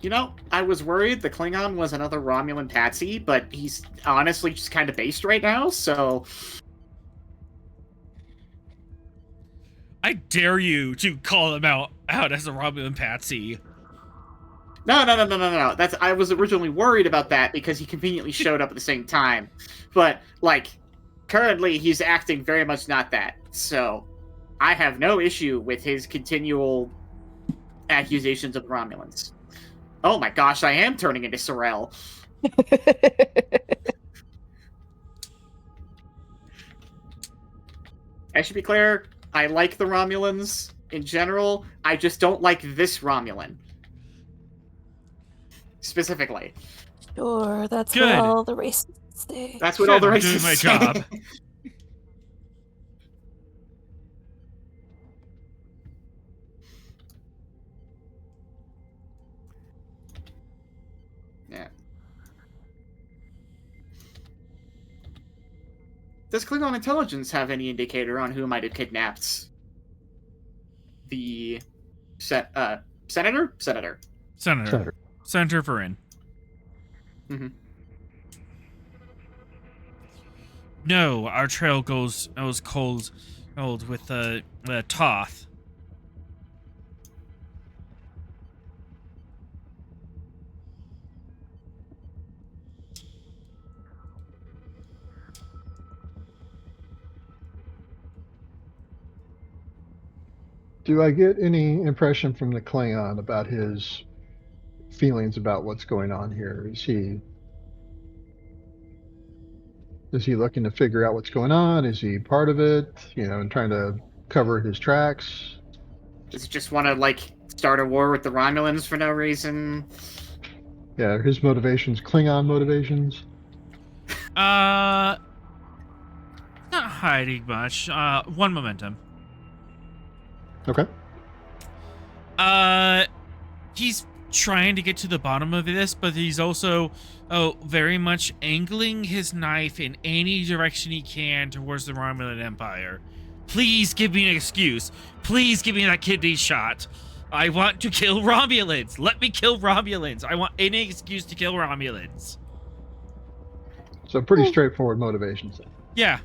you know, I was worried the Klingon was another Romulan patsy, but he's honestly just kind of based right now, so... I dare you to call him out as a Romulan patsy. No. I was originally worried about that because he conveniently showed up at the same time. But, like, currently he's acting very much not that. So, I have no issue with his continual accusations of Romulans. Oh my gosh, I am turning into Sorel. I should be clear, I like the Romulans in general. I just don't like this Romulan. Specifically. Sure, that's Good. what all the racists say. That's what all the Good, I'm racists doing my say. job. Yeah. Does Klingon intelligence have any indicator on who might have kidnapped the senator? Senator. Senator Varin. Mhm. No, our trail goes cold with Toth. Do I get any impression from the Klingon about his feelings about what's going on here? Is he looking to figure out what's going on? Is he part of it? And trying to cover his tracks? Does he just want to, like, start a war with the Romulans for no reason? Yeah, his motivations, Klingon motivations. Not hiding much. One momentum. Okay. He's trying to get to the bottom of this, but he's also very much angling his knife in any direction he can towards the Romulan Empire. Please give me an excuse. Please give me that kidney shot. I want to kill Romulans. Let me kill Romulans. I want any excuse to kill Romulans. So pretty straightforward motivations then. Yeah.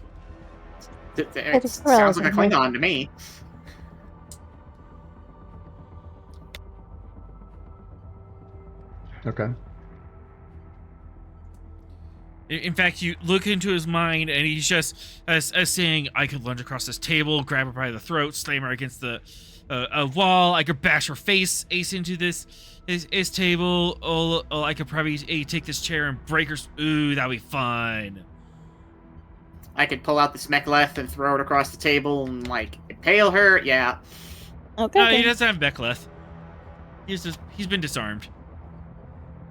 It sounds like a Klingon to me. Okay. In fact, you look into his mind, and he's just as saying, "I could lunge across this table, grab her by the throat, slam her against the a wall. I could bash her face ace into his table. Or I could probably take this chair and break her. Ooh, that'd be fun. I could pull out this mek'leth and throw it across the table and, like, impale her. Yeah. Okay. He then. doesn't have Beckleth. He's been disarmed.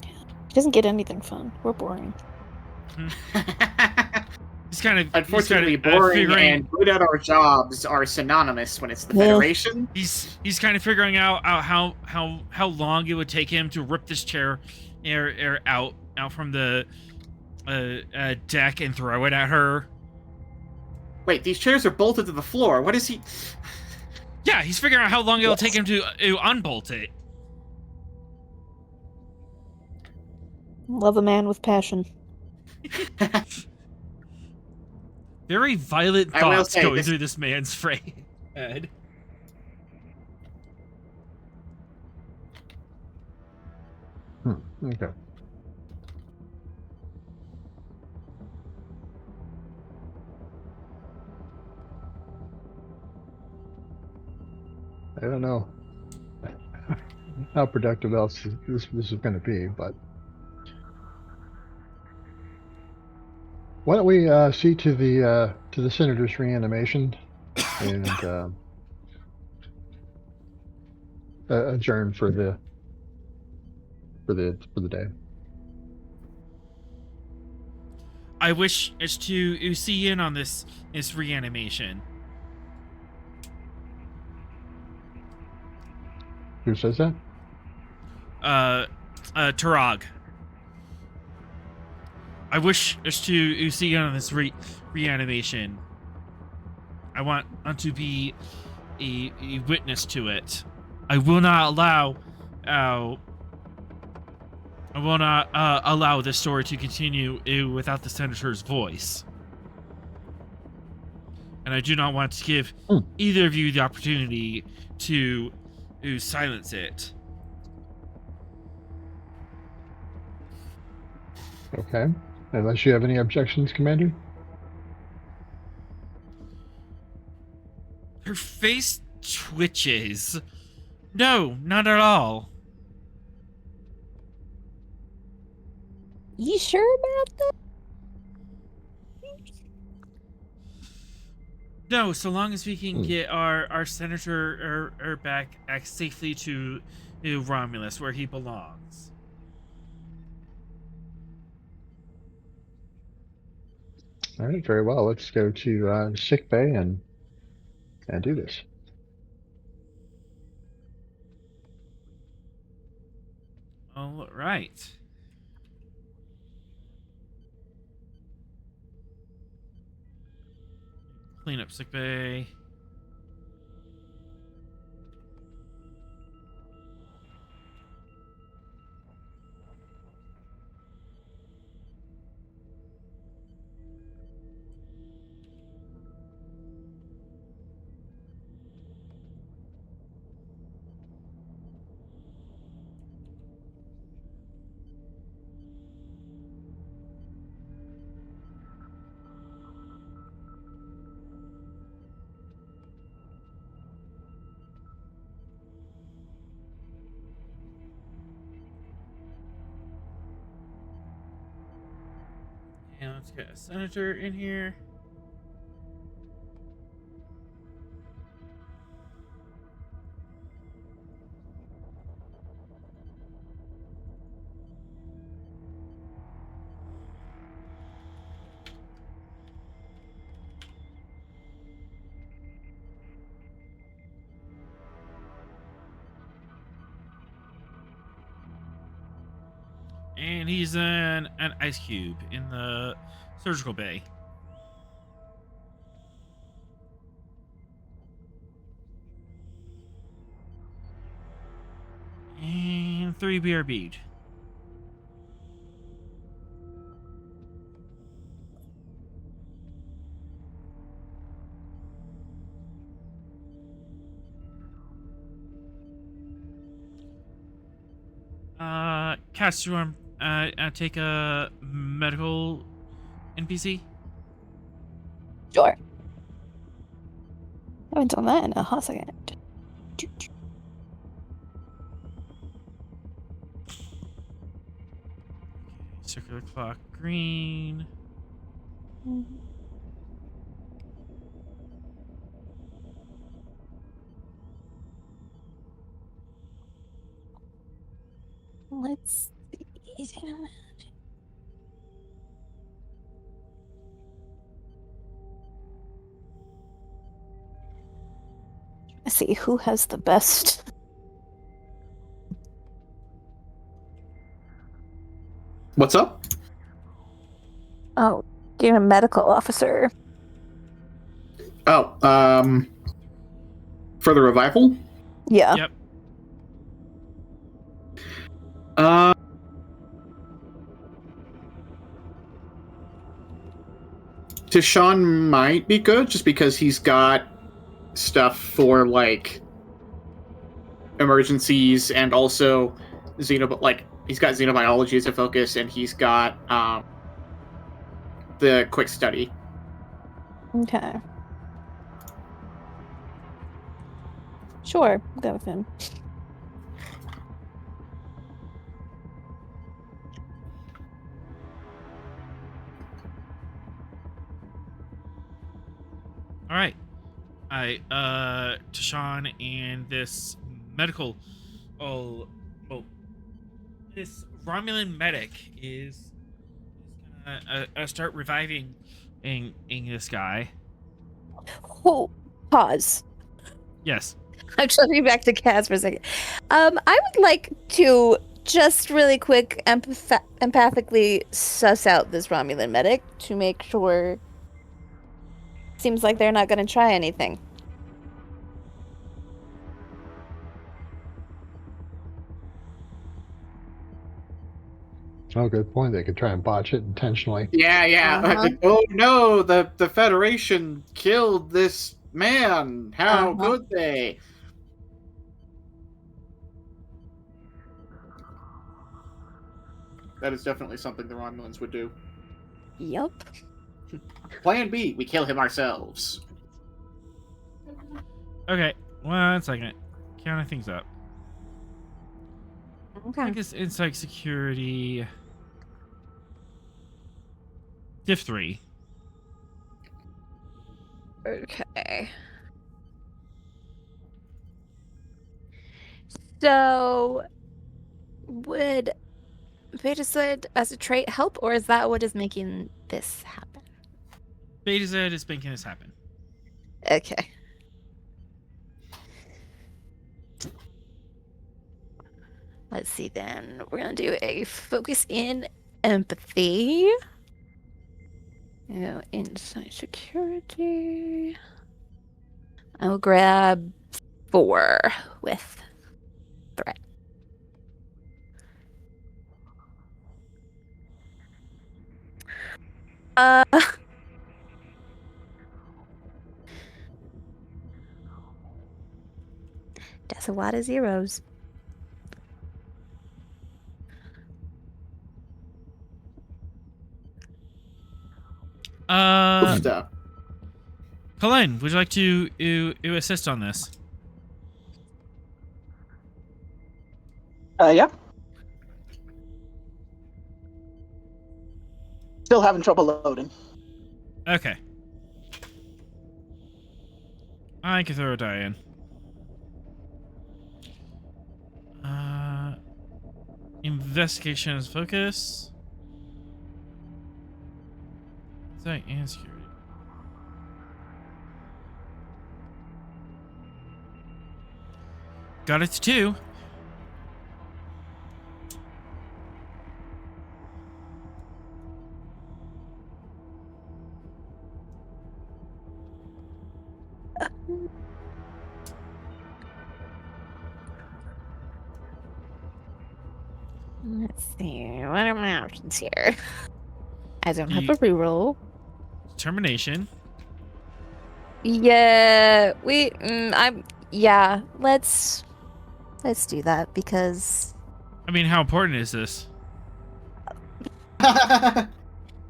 He doesn't get anything fun. We're boring. Unfortunately, he's boring figuring, and good at our jobs are synonymous when it's the Yeah. Federation. He's kind of figuring out how long it would take him to rip this chair out from the deck and throw it at her. Wait, these chairs are bolted to the floor. What is he? Yeah, he's figuring out how long it'll take him to unbolt it. Love a man with passion. Very violent I will thoughts say going this- through this man's head. Okay. I don't know how productive else this is going to be, but why don't we see to the senator's reanimation and adjourn for the day. I wish us to see in on this reanimation. Who says that? Tarag. I wish us to see in on this reanimation. I want to be a witness to it. I will not allow allow this story to continue without the senator's voice. And I do not want to give either of you the opportunity to silence it. Okay. Unless you have any objections, Commander? Her face twitches. No, not at all. You sure about that? No, so long as we can get our senator back safely to Romulus, where he belongs. All right, very well. Let's go to sick bay and do this. All right. Clean up sick bay. And let's get a senator in here. And he's an ice cube in the surgical bay. And 3 BRB'd. Cass, you want take a medical NPC? Sure. Haven't done that in a hot second. Circular clock green. Let's see. Let's see who has the best. What's up? Oh, you're a medical officer. Oh, for the revival? Yeah. Yep. Tishawn might be good just because he's got stuff for like emergencies and also he's got xenobiology as a focus and he's got the quick study. Okay. Sure, go with him. All right. Tashawn and this medical, this Romulan medic is gonna start reviving in this guy. Oh, pause. Yes. I'm jumping back to Kaz for a second. I would like to just really quick empathically suss out this Romulan medic to make sure. Seems like they're not going to try anything. Oh, good point. They could try and botch it intentionally. Yeah. Uh-huh. Oh no, the Federation killed this man. How Uh-huh. could they? That is definitely something the Romulans would do. Yep. Plan B, we kill him ourselves. Okay. 1 second. Counting things up. I Okay. think it's insight security. Diff 3. Okay. So, would Beta as a trait help, or is that what is making this happen? Beta Z is making this happen. Okay. Let's see then. We're going to do a focus in empathy. Insight security. I'll grab 4 with threat. That's a lot of zeros. Stuff. Colin, would you like to assist on this? Yeah. Still having trouble loading. Okay. I can throw a die in. Investigation as focus. Insight and security. Got it to 2. Let's see. What are my options here? I don't have You- a reroll. Determination. Yeah, yeah. Let's do that because I mean, how important is this? you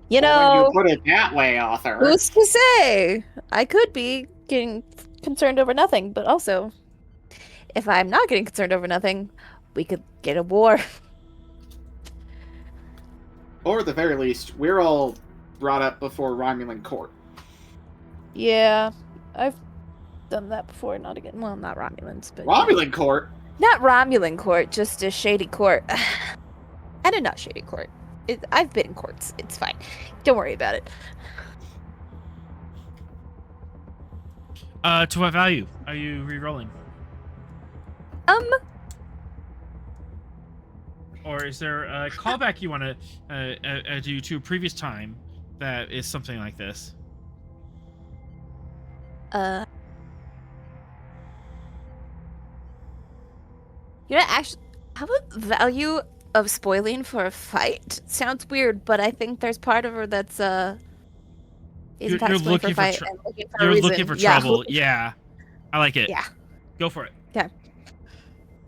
When know you put it that way, author. who's to say? I could be getting concerned over nothing, but also, if I'm not getting concerned over nothing, we could get a war. Or at the very least, we're all brought up before Romulan court. Yeah, I've done that before. Not again. Well, not Romulans, but Romulan court? Not Romulan court, just a shady court. kind of not shady court. I've been in courts. It's fine. Don't worry about it. To what value are you re-rolling? Or is there a callback you want to do to a previous time that is something like this? Actually, how about value of spoiling for a fight? Sounds weird, but I think there's part of her that's You're spoiling for a looking for fight and looking for a you're reason. looking for Yeah. trouble. Yeah, I like it. Yeah. Go for it.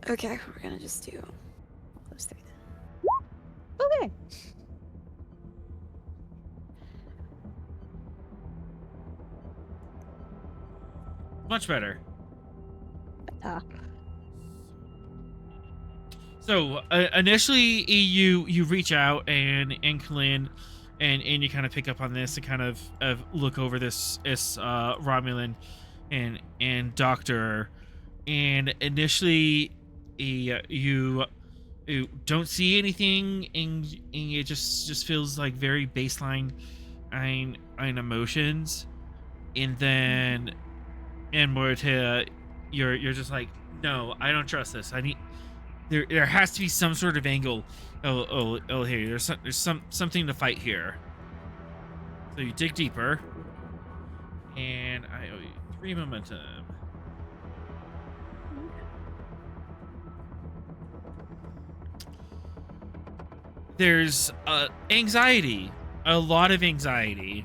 Okay, we're gonna just do those three. Okay. Much better. Ah. So initially, you reach out and Kalin, and you kind of pick up on this and kind of look over this Romulan and Doctor, and initially, you don't see anything, and it just feels like very baseline, and emotions, and then Morita, you're just like, no, I don't trust this. I need. There has to be some sort of angle. Here. There's something to fight here. So you dig deeper, and I owe you 3 momentum. There's anxiety, a lot of anxiety.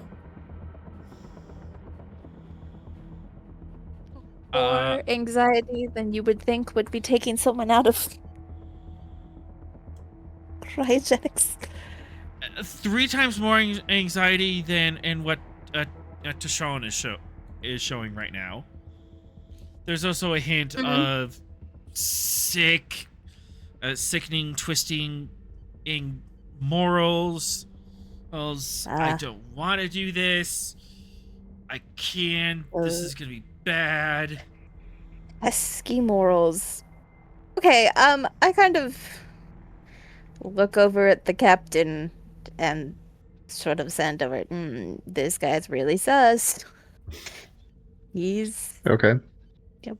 More anxiety than you would think would be taking someone out of cryogenics. 3 times more anxiety than what Tashawn is showing right now. There's also a hint of sickening, twisting in morals. I don't want to do this. I can't. This is gonna be bad. Pesky morals. Okay, I kind of look over at the captain and sort of send over, this guy's really sus. He's... Okay. Yep.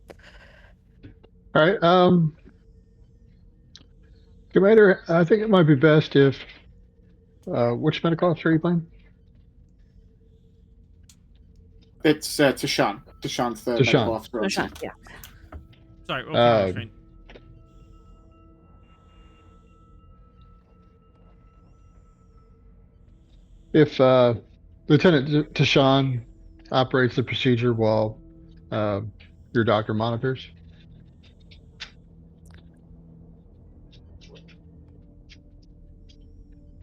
All right. Commander, I think it might be best if which medical officer are you playing? It's Tashawn. Tashawn's the Tashawn. medical officer. on scene. Yeah. Sorry. Okay. If Lieutenant Tashawn operates the procedure while your doctor monitors.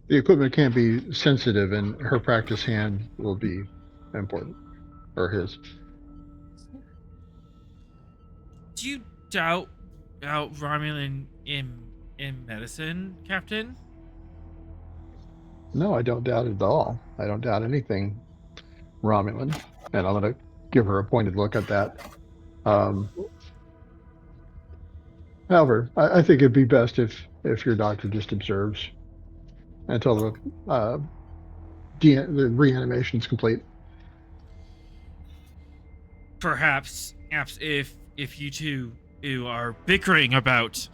The equipment can be sensitive, and her practice hand will be important, or his. Do you doubt Romulan in medicine, Captain? No, I don't doubt it at all. I don't doubt anything Romulan, and I'm going to give her a pointed look at that. However, I think it'd be best if your doctor just observes until the reanimation is complete. Perhaps if you two are bickering about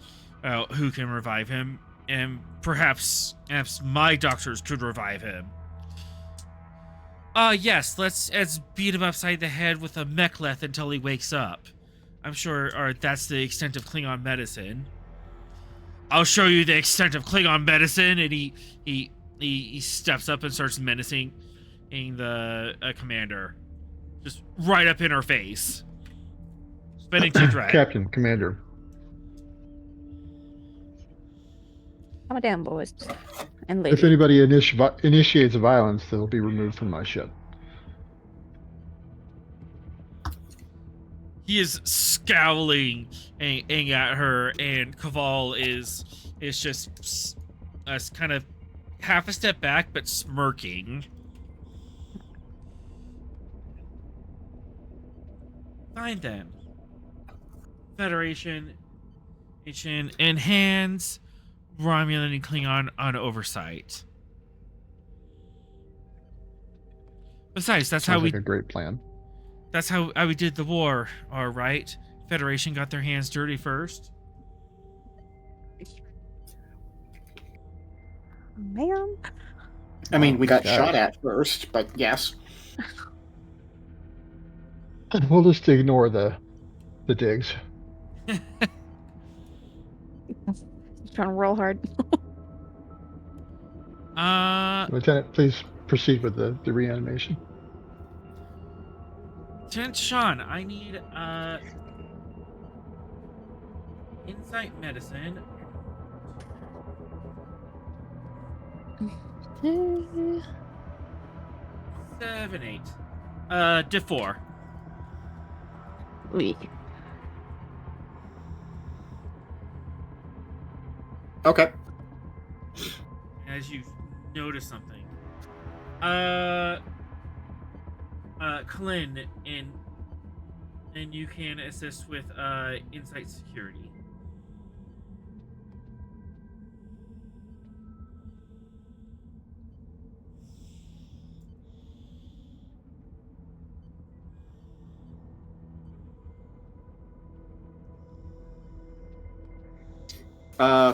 who can revive him, and perhaps my doctors could revive him. Yes, let's beat him upside the head with a mek'leth until he wakes up. I'm sure that's the extent of Klingon medicine. I'll show you the extent of Klingon medicine, and he steps up and starts menacing the commander, just right up in her face. Spinning to drag. Captain, Commander. Calm down, boys. And lady. If anybody initiates violence, they'll be removed from my ship. He is scowling at her, and Kaval is just kind of half a step back, but smirking. Fine then. Federation in hands. Romulan and Klingon on oversight. Besides, that's Sounds how like we a great plan. that's how we did the war, all right? Federation got their hands dirty first. Ma'am. I mean, we got Yeah. shot at first, but yes. We'll just ignore the digs. Trying to roll hard. Lieutenant, please proceed with the reanimation. Lieutenant Sean, I need insight medicine. 7, 8. Diff 4. Oui. Okay. As you notice something. Clint, and you can assist with insight security.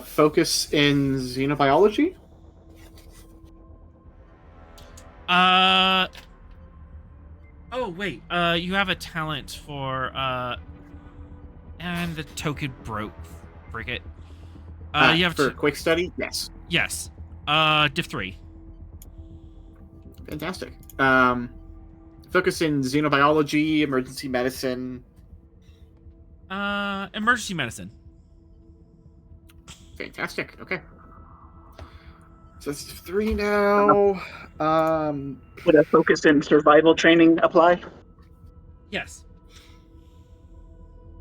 Focus in xenobiology? Oh wait. You have a talent for and the token broke. Break it. You have for quick study? Yes. Yes. Diff 3. Fantastic. Focus in xenobiology, emergency medicine. Emergency medicine. Fantastic. Okay. So that's 3 now. Would a focus in survival training apply? Yes.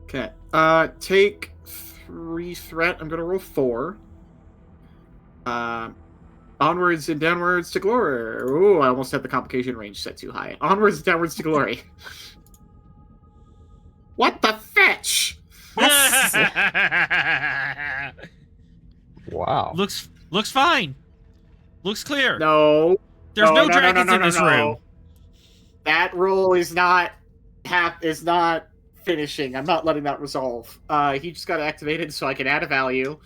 Okay. Take 3 threat. I'm gonna roll 4. Onwards and downwards to glory. Ooh, I almost had the complication range set too high. Onwards and downwards to glory. What the fetch? Wow. Looks fine. Looks clear. No. There's no dragons in this room. That roll is not finishing. I'm not letting that resolve. He just got activated, so I can add a value.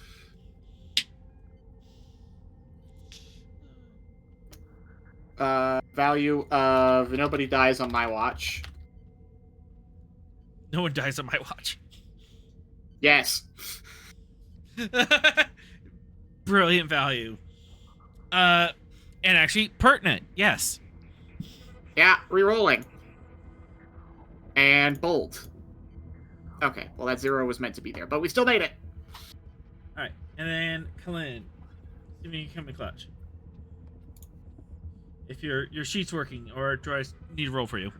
Value of nobody dies on my watch. No one dies on my watch. Yes. Brilliant value. And actually pertinent. Yes. Yeah, re-rolling. And bold. Okay, well that 0 was meant to be there, but we still made it. All right, and then Kalin, give me a clutch. If your sheet's working, or do I need to roll for you?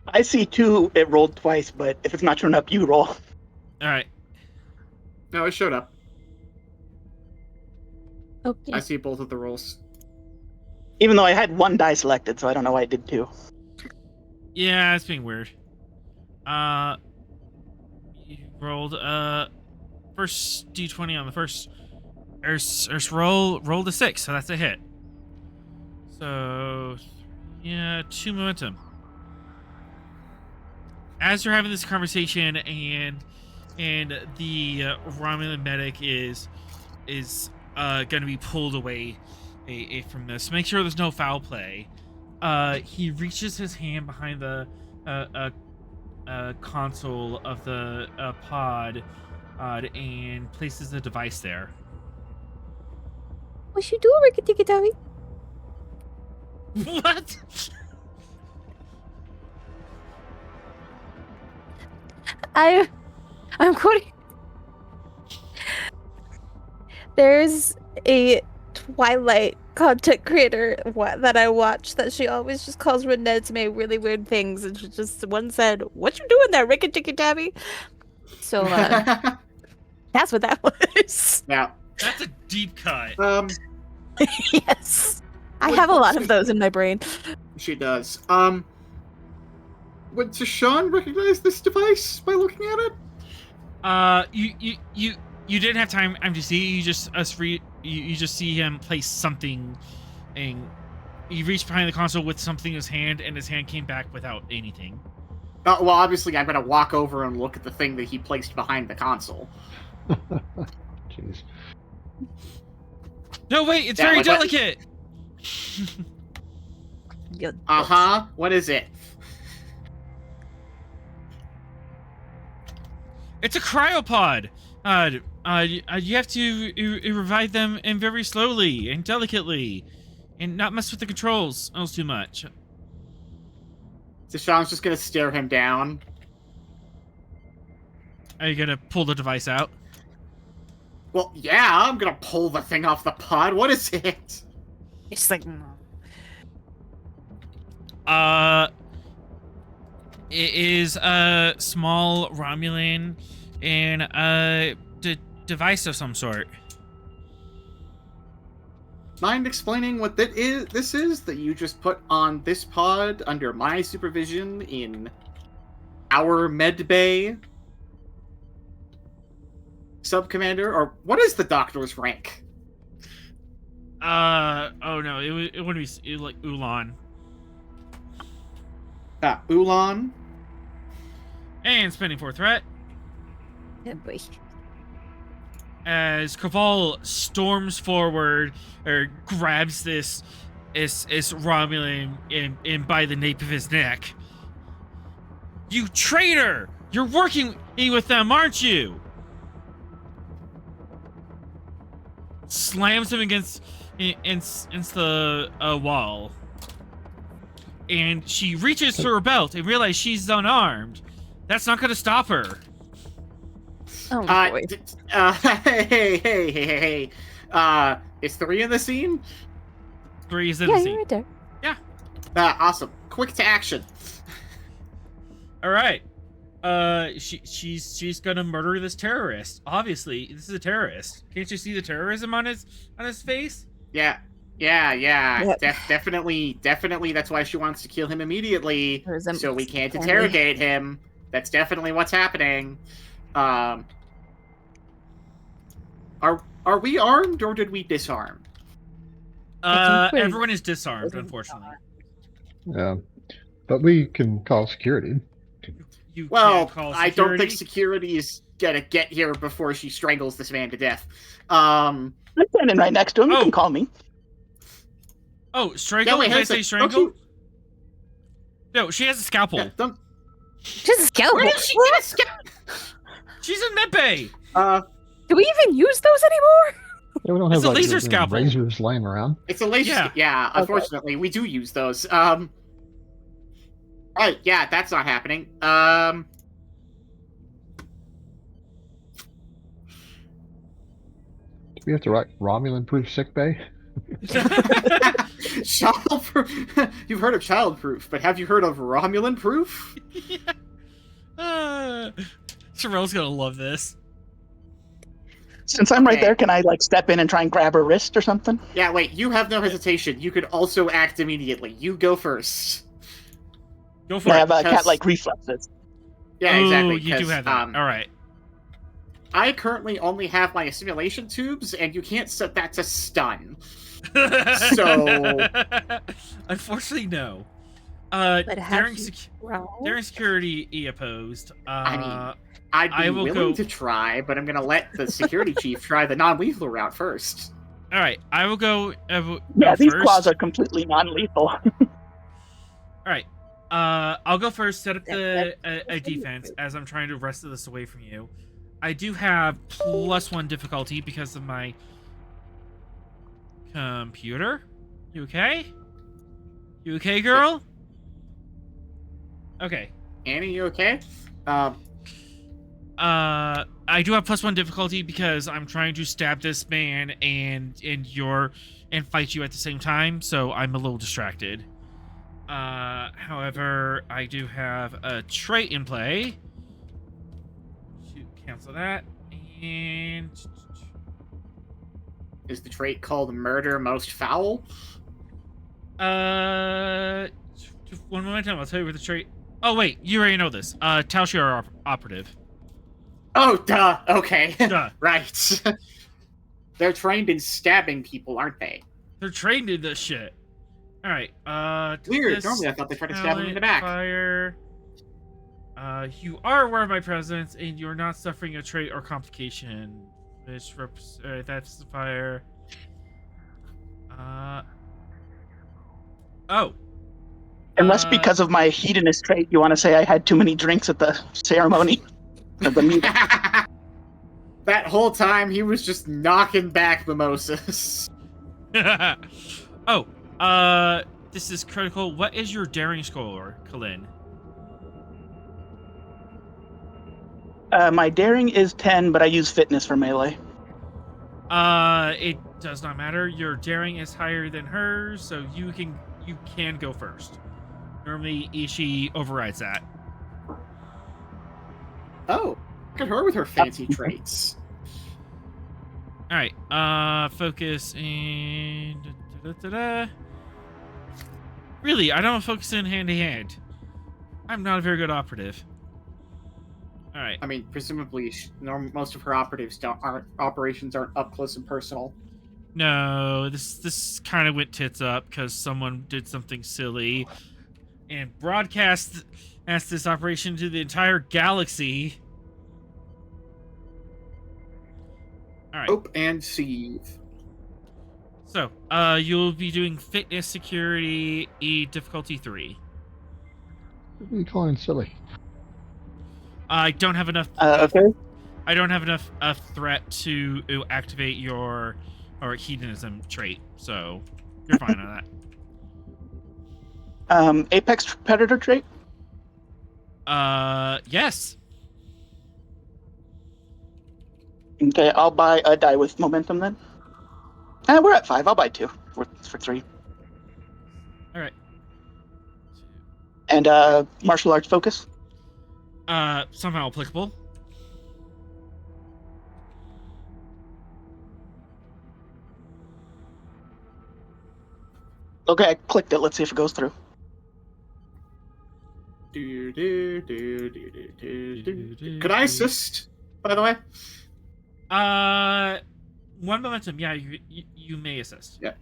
I see 2. It rolled twice, but if it's not showing up, you roll. All right. No, it showed up. Okay. I see both of the rolls. Even though I had 1 die selected, so I don't know why I did 2. Yeah, it's being weird. You rolled first d20 on the first rolled a 6, so that's a hit. So yeah, 2 momentum. As you're having this conversation, and the Romulan medic is going to be pulled away from this. Make sure there's no foul play. He reaches his hand behind the console of the pod and places the device there. What you doing, Ricky Tikki Tavi? What? I'm quoting. There's a Twilight content creator that I watch that she always just calls Renesmee really weird things, and she just one said, "What you doing there, Ricky Tikki Tavi?" So that's what that was. Yeah. That's a deep cut. Yes, I have a lot of those in my brain. She does. Would Tashawn recognize this device by looking at it? You didn't have time to see. You just you just see him place something, and he reached behind the console with something in his hand, and his hand came back without anything. Well, obviously, I'm gonna walk over and look at the thing that he placed behind the console. Jeez. No, wait, it's Yeah, very like what? delicate. What is it? It's a cryopod. You have to revive them and very slowly and delicately, and not mess with the controls too much. So Sean's just gonna stare him down. Are you gonna pull the device out? Well, yeah, I'm gonna pull the thing off the pod. What is it? It's like, It is a small Romulan and a device of some sort. Mind explaining what this is that you just put on this pod under my supervision in our med bay? Sub-commander? Or what is the doctor's rank? Oh no, it wouldn't be like Ulan. Ulan? And spending 4 threat. Oh boy. As Caval storms forward, or grabs this Romulan and by the nape of his neck. You traitor! You're working with them, aren't you? Slams him against the wall. And she reaches for her belt and realizes she's unarmed. That's not going to stop her. Oh boy. Hey. Is 3 in the scene? 3 is in Yeah, the you're scene. right there. Awesome. Quick to action. All right. She's gonna murder this terrorist. Obviously, this is a terrorist. Can't you see the terrorism on his face? Yeah. Yep. Definitely. That's why she wants to kill him immediately, Terrorism so we can't family. interrogate him. That's definitely what's happening. Are we armed or did we disarm? I think we're- Everyone is disarmed, unfortunately. Yeah. But we can call security. You Well, can't call I don't think security. security is gonna get here before she strangles this man to death. I'm standing right next to him. You Oh. can call me. Oh, strangle? Yeah, wait, Did I hang on a say sec. strangle? Don't No, she has a scalpel. Yeah, don't. Just a scalpel. Where did she get a scalpel? She's in medbay. do we even use those anymore? Yeah, we don't It's have a like laser scalpel. razors laying around. It's a laser. Yeah. Yeah, unfortunately, we do use those. Right, yeah, that's not happening. Do we have to write Romulan-proof sick bay? Childproof. You've heard of childproof, but have you heard of Romulan proof? Sherelle's gonna love this. Since I'm right Okay. there, can I like step in and try and grab her wrist or something? Yeah, wait, you have no hesitation. You could also act immediately. You go first. Go for I it. have because- cat-like reflexes. Yeah, Ooh, exactly. you do 'cause, have that. All right. I currently only have my assimilation tubes, and you can't set that to stun. So- Unfortunately, no. But have During, you tried? during security, he opposed. I I'd be I will willing go- to try, but I'm gonna let the security chief try the non-lethal route first. All right, I will go. Yeah, these first. claws are completely non-lethal. All right. I'll go first. Set up a defense as I'm trying to wrest this away from you. I do have +1 difficulty because of my computer. You okay? You okay, girl? Okay. Annie, you okay? I do have +1 difficulty because I'm trying to stab this man and fight you at the same time, so I'm a little distracted. However, I do have a trait in play. To cancel that. And Is the trait called Murder Most Foul? just one moment, I'll tell you what the trait. Oh wait, you already know this. Talshir operative. Oh, duh. Okay. Duh. Right. They're trained in stabbing people, aren't they? They're trained in this shit. All right. Weird. Normally, I thought they tried to stab them in the back. Fire. You are aware of my presence, and you're not suffering a trait or complication. Which that's the fire. Oh. Unless because of my hedonist trait, you want to say I had too many drinks at the ceremony of the meeting. That whole time, he was just knocking back mimosas. Oh. This is critical. What is your daring score, Kalin? My daring is 10, but I use fitness for melee. It does not matter. Your daring is higher than hers, so you can go first. Normally, Ishi overrides that. Oh, look at her with her fancy traits. All right. Focus and really, I don't focus in hand to hand. I'm not a very good operative. All right. I mean, presumably, most of her operations aren't up close and personal. No, this kind of went tits up because someone did something silly and broadcast this operation to the entire galaxy. All right. Hope and Sieve. So, you'll be doing fitness security, difficulty 3. What are you calling silly? I don't have enough. Okay. I don't have enough threat to activate your hedonism trait, so you're fine on that. Apex predator trait? Yes. Okay, I'll buy a die with momentum then. We're at 5. I'll buy 2 for 3. All right. And martial arts focus? Somehow applicable. Okay, I clicked it. Let's see if it goes through. Could I assist, by the way? One momentum. Yeah, you may assist. Yeah.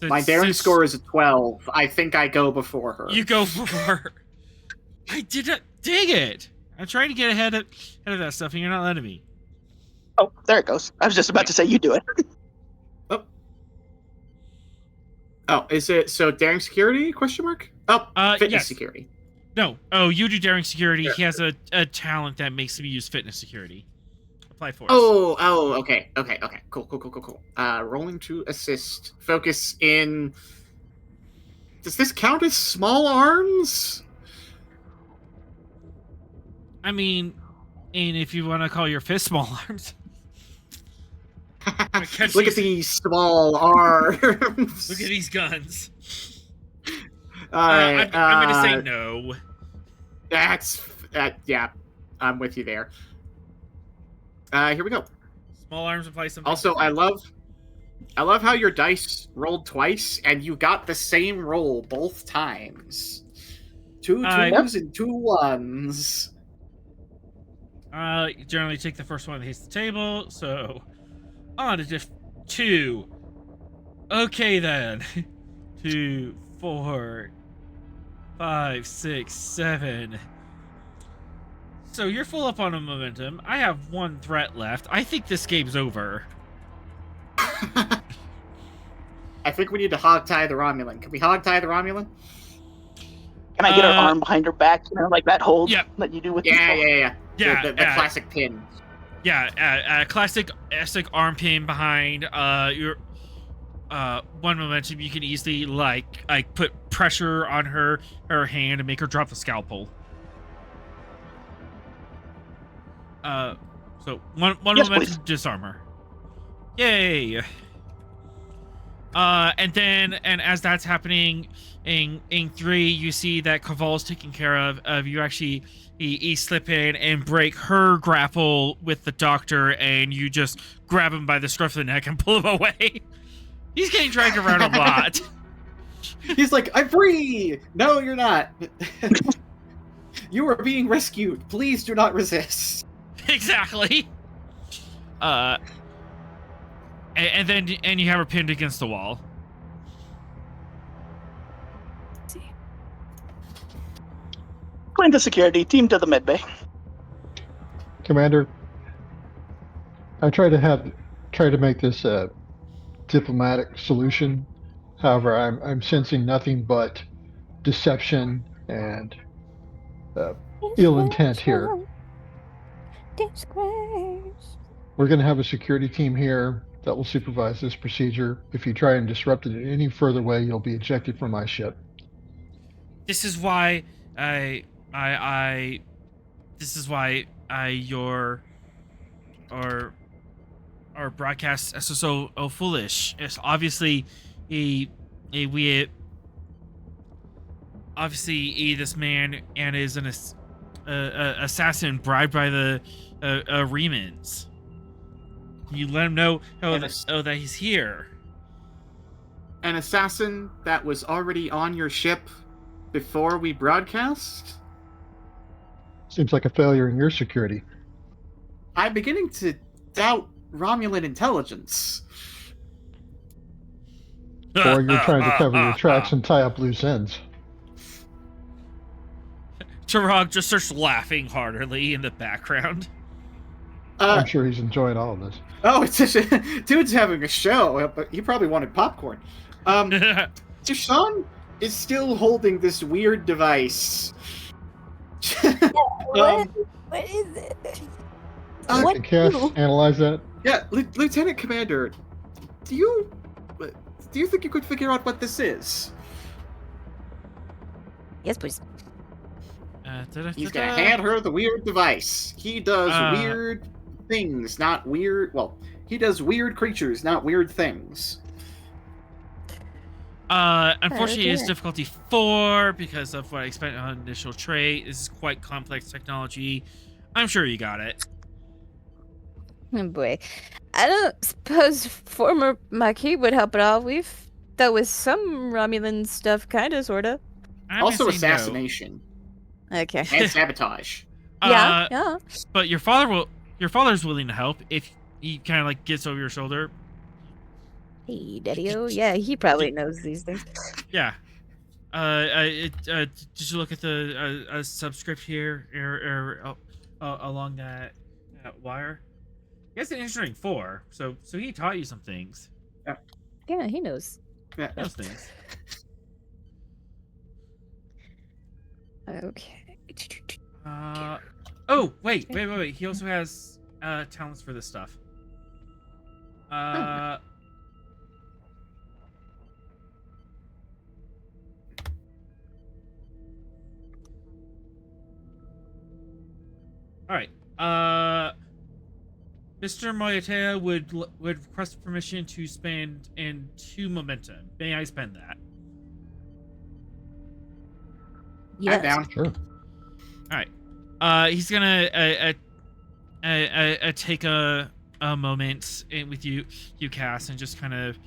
So My daring score is a 12. I think I go before her. You go before her. I did not. Dang it! I'm trying to get ahead of that stuff, and you're not letting me. Oh, there it goes. I was just about to say you do it. Oh, is it so daring security? Question mark. Oh, fitness yes. security. No. Oh, you do daring security. Yeah. He has a talent that makes him use fitness security. Apply force. Oh, okay. Cool. Rolling to assist. Focus in. Does this count as small arms? I mean, and if you want to call your fist small arms. Look at these small arms. Look at these guns. Alright, I'm gonna say no. Yeah, I'm with you there. Here we go. Small arms apply something. Also, I love how your dice rolled twice and you got the same roll both times. 2 2s and 2 1s. You generally take the first one that hits the table, so on to 2. Okay then. 2, 4, 5, 6, 7. So you're full up on a momentum. I have 1 threat left. I think this game's over. I think we need to hog-tie the Romulan. Can we hog-tie the Romulan? Can I get her arm behind her back? You know, like that hold that you do with people? Yeah. The classic pin. Yeah, classic arm pin behind your 1 momentum. You can easily like put pressure on her hand and make her drop the scalpel. So one Yes, momentum please. to disarm her. Yay! And as that's happening in 3, you see that Caval's taken care of. You actually he slip in and break her grapple with the doctor, and you just grab him by the scruff of the neck and pull him away. He's getting dragged around a lot. He's like, I'm free! No, you're not. You are being rescued. Please do not resist. Exactly. And then you have her pinned against the wall. Clean the security. Team to the medbay. Commander, I try to make this a diplomatic solution. However, I'm sensing nothing but deception and ill intent here. Disgrace. We're going to have a security team here that will supervise this procedure. If you try and disrupt it in any further way, you'll be ejected from my ship. This is why your broadcasts are so foolish. It's obviously this man and is an assassin bribed by the Remans. You let him know that he's here. An assassin that was already on your ship before we broadcast? Seems like a failure in your security. I'm beginning to doubt Romulan intelligence. Or you're trying to cover your tracks and tie up loose ends. Turog just starts laughing heartily in the background. I'm sure he's enjoying all of this. Oh, it's just, dude's having a show, but he probably wanted popcorn. Deshaun is still holding this weird device. What is it? Can Cass analyze that? Yeah, Lieutenant Commander, do you think you could figure out what this is? Yes, please. He's gonna hand her the weird device. He does weird things, not weird. Well, he does weird creatures, not weird things. Unfortunately, it's difficulty 4 because of what I expect on initial trait. This is quite complex technology. I'm sure you got it. Oh boy. I don't suppose former Maquis would help at all. We've dealt with some Romulan stuff, kinda, sorta. Also assassination. Okay. And sabotage. Yeah. But your father's willing to help if he kind of like gets over your shoulder. Hey, Daddy-o. Yeah, he probably knows these things. Yeah. Did you look at the subscript here along that wire? He has an engineering 4, so he taught you some things. Yeah, he knows. Yeah. Those things. Okay. Oh, wait. He also has talents for this stuff. All right. Mr. Moyatea would request permission to spend in 2 momentum. May I spend that? I'm down. Sure. All right. He's gonna take a moment with you, Cass, and just kind of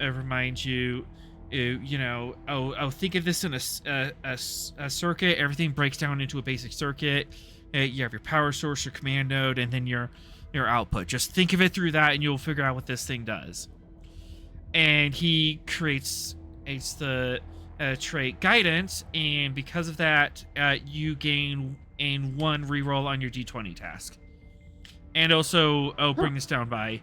remind you. Think of this in a circuit. Everything breaks down into a basic circuit. You have your power source, your command node, and then your output. Just think of it through that, and you'll figure out what this thing does. And he creates the trait guidance, and because of that, you gain 1 reroll on your D20 task. And also, I'll bring this down by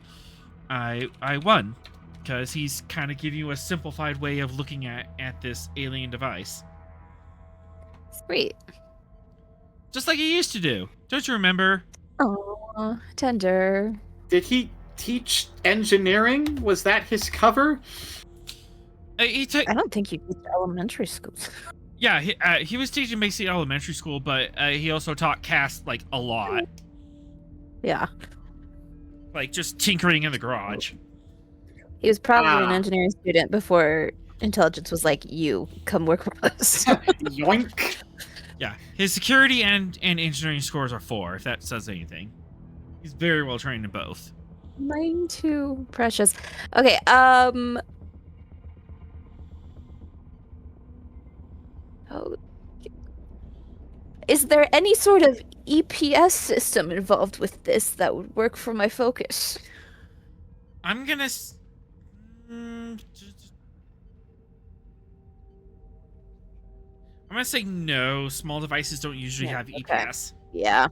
I1, because he's kind of giving you a simplified way of looking at this alien device. Sweet. Just like he used to do. Don't you remember? Oh, tender. Did he teach engineering? Was that his cover? I don't think you teach elementary schools. Yeah, he was teaching basic elementary school, but he also taught Cass like a lot. Yeah. Like just tinkering in the garage. He was probably an engineering student before intelligence was like, you come work with us. Yoink. Yeah, his security and engineering scores are 4, if that says anything. He's very well trained in both. Mine too. Precious. Okay, Is there any sort of EPS system involved with this that would work for my focus? I'm gonna. I'm gonna say no. Small devices don't usually Yeah, have okay. EPS. Yeah.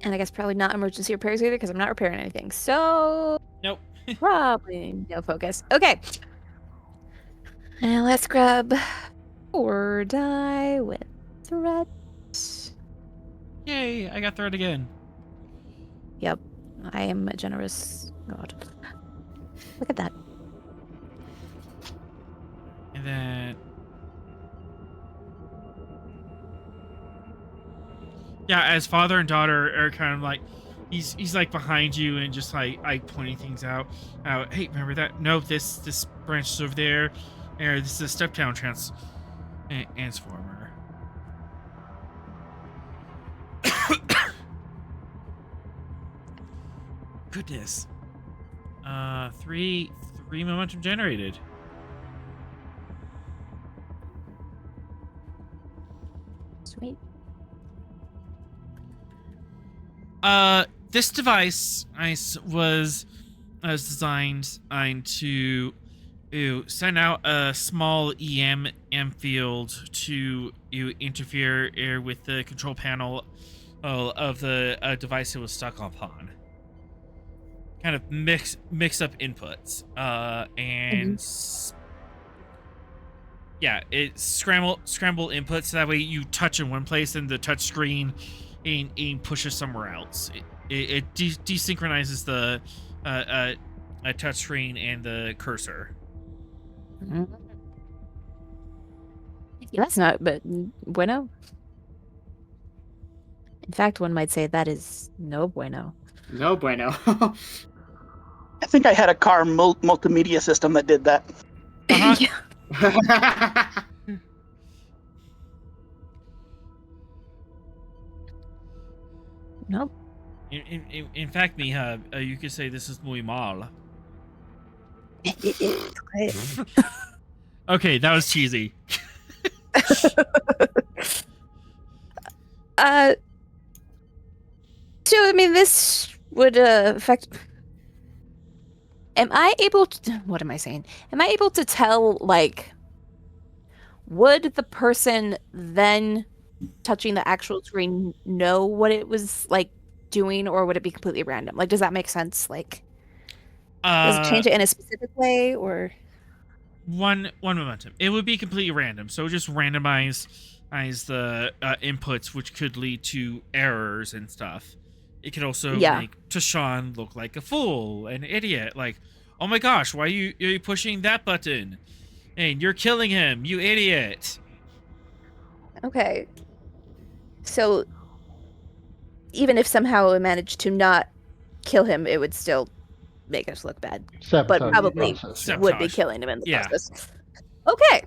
And I guess probably not emergency repairs either, because I'm not repairing anything. So Nope. probably no focus. Okay. And let's grab 4 die with threat. Yay! I got threat again. Yep. I am a generous god. Look at that. And then. Yeah, as father and daughter are kind of like, he's like behind you and just like pointing things out. Hey, remember that? No, this branch is over there. Or this is a step down transformer. Goodness. Three momentum generated. Sweet. This device was designed to send out a small EM field to interfere with the control panel of the device it was stuck upon. Kind of mix up inputs, yeah, it scramble inputs so that way you touch in one place and the touch screen and pushes somewhere else. It desynchronizes the touch screen and the cursor. Yeah, that's not, but bueno. In fact, one might say that is no bueno. No bueno. I think I had a car multimedia system that did that. Uh-huh. Yeah. Nope. In fact, Mija, you could say this is muy mal. Okay, that was cheesy. So I mean, this would affect. Am I able to? What am I saying? Am I able to tell, like, would the person then touching the actual screen know what it was like doing, or would it be completely random? Like, does that make sense? Like, does it change it in a specific way, or One momentum. It would be completely random, so just randomize the inputs, which could lead to errors and stuff. It could also make Tashawn look like a fool, an idiot. Like, oh my gosh, why are you pushing that button? And you're killing him, you idiot. okay? So even if somehow it managed to not kill him, it would still make us look bad. Sabotage But the probably process, yeah. would be Sabotage. killing him in the Yeah. process. Okay.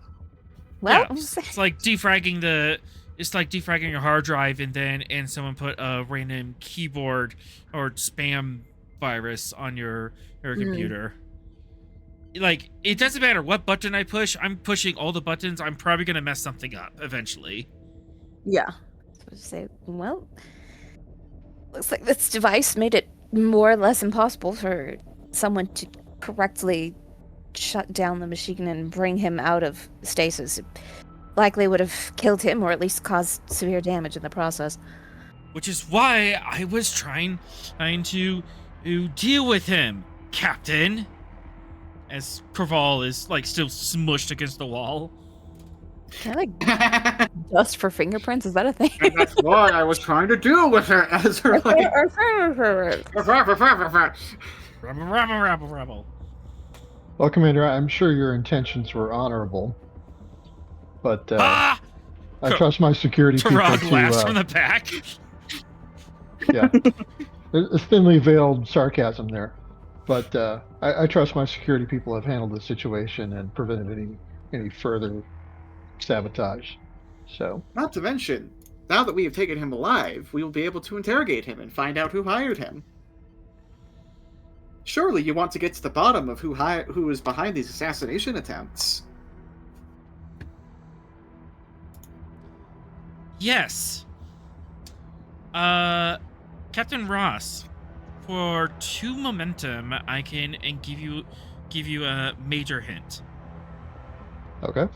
Well, Yeah, it's like defragging your hard drive and someone put a random keyboard or spam virus on your computer. Like, it doesn't matter what button I push. I'm pushing all the buttons. I'm probably gonna mess something up eventually. yeah. So say, well, looks like this device made it more or less impossible for someone to correctly shut down the machine and bring him out of stasis. It likely would have killed him, or at least caused severe damage in the process. Which is why I was trying to deal with him, Captain. As Craval is like still smushed against the wall. Can I like dust for fingerprints? Is that a thing? And that's why I was trying to deal with her as her like. Rabble. Well, Commander, I'm sure your intentions were honorable, but Ah! I trust my security people Tarog laughs to. from the back. Yeah, there's thinly veiled sarcasm there, but I trust my security people have handled the situation and prevented any further sabotage. So, Not to mention, now that we have taken him alive, we will be able to interrogate him and find out who hired him. Surely you want to get to the bottom of who is behind these assassination attempts. Yes. Captain Ross, for 2 momentum, I can and give you a major hint. Okay.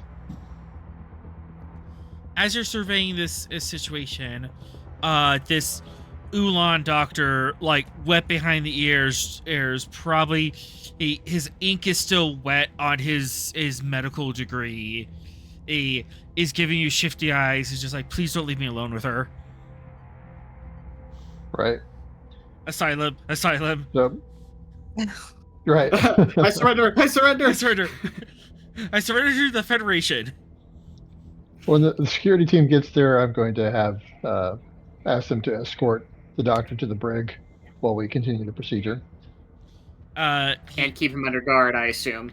As you're surveying this situation, this Ulan doctor, like, wet behind the ears, probably his ink is still wet on his medical degree. He is giving you shifty eyes. He's just like, please don't leave me alone with her. Right. Asylum. So, right. I surrender. I surrender. I surrender. I surrender to the Federation. When the security team gets there, I'm going to have ask them to escort the doctor to the brig while we continue the procedure. And keep him under guard, I assume.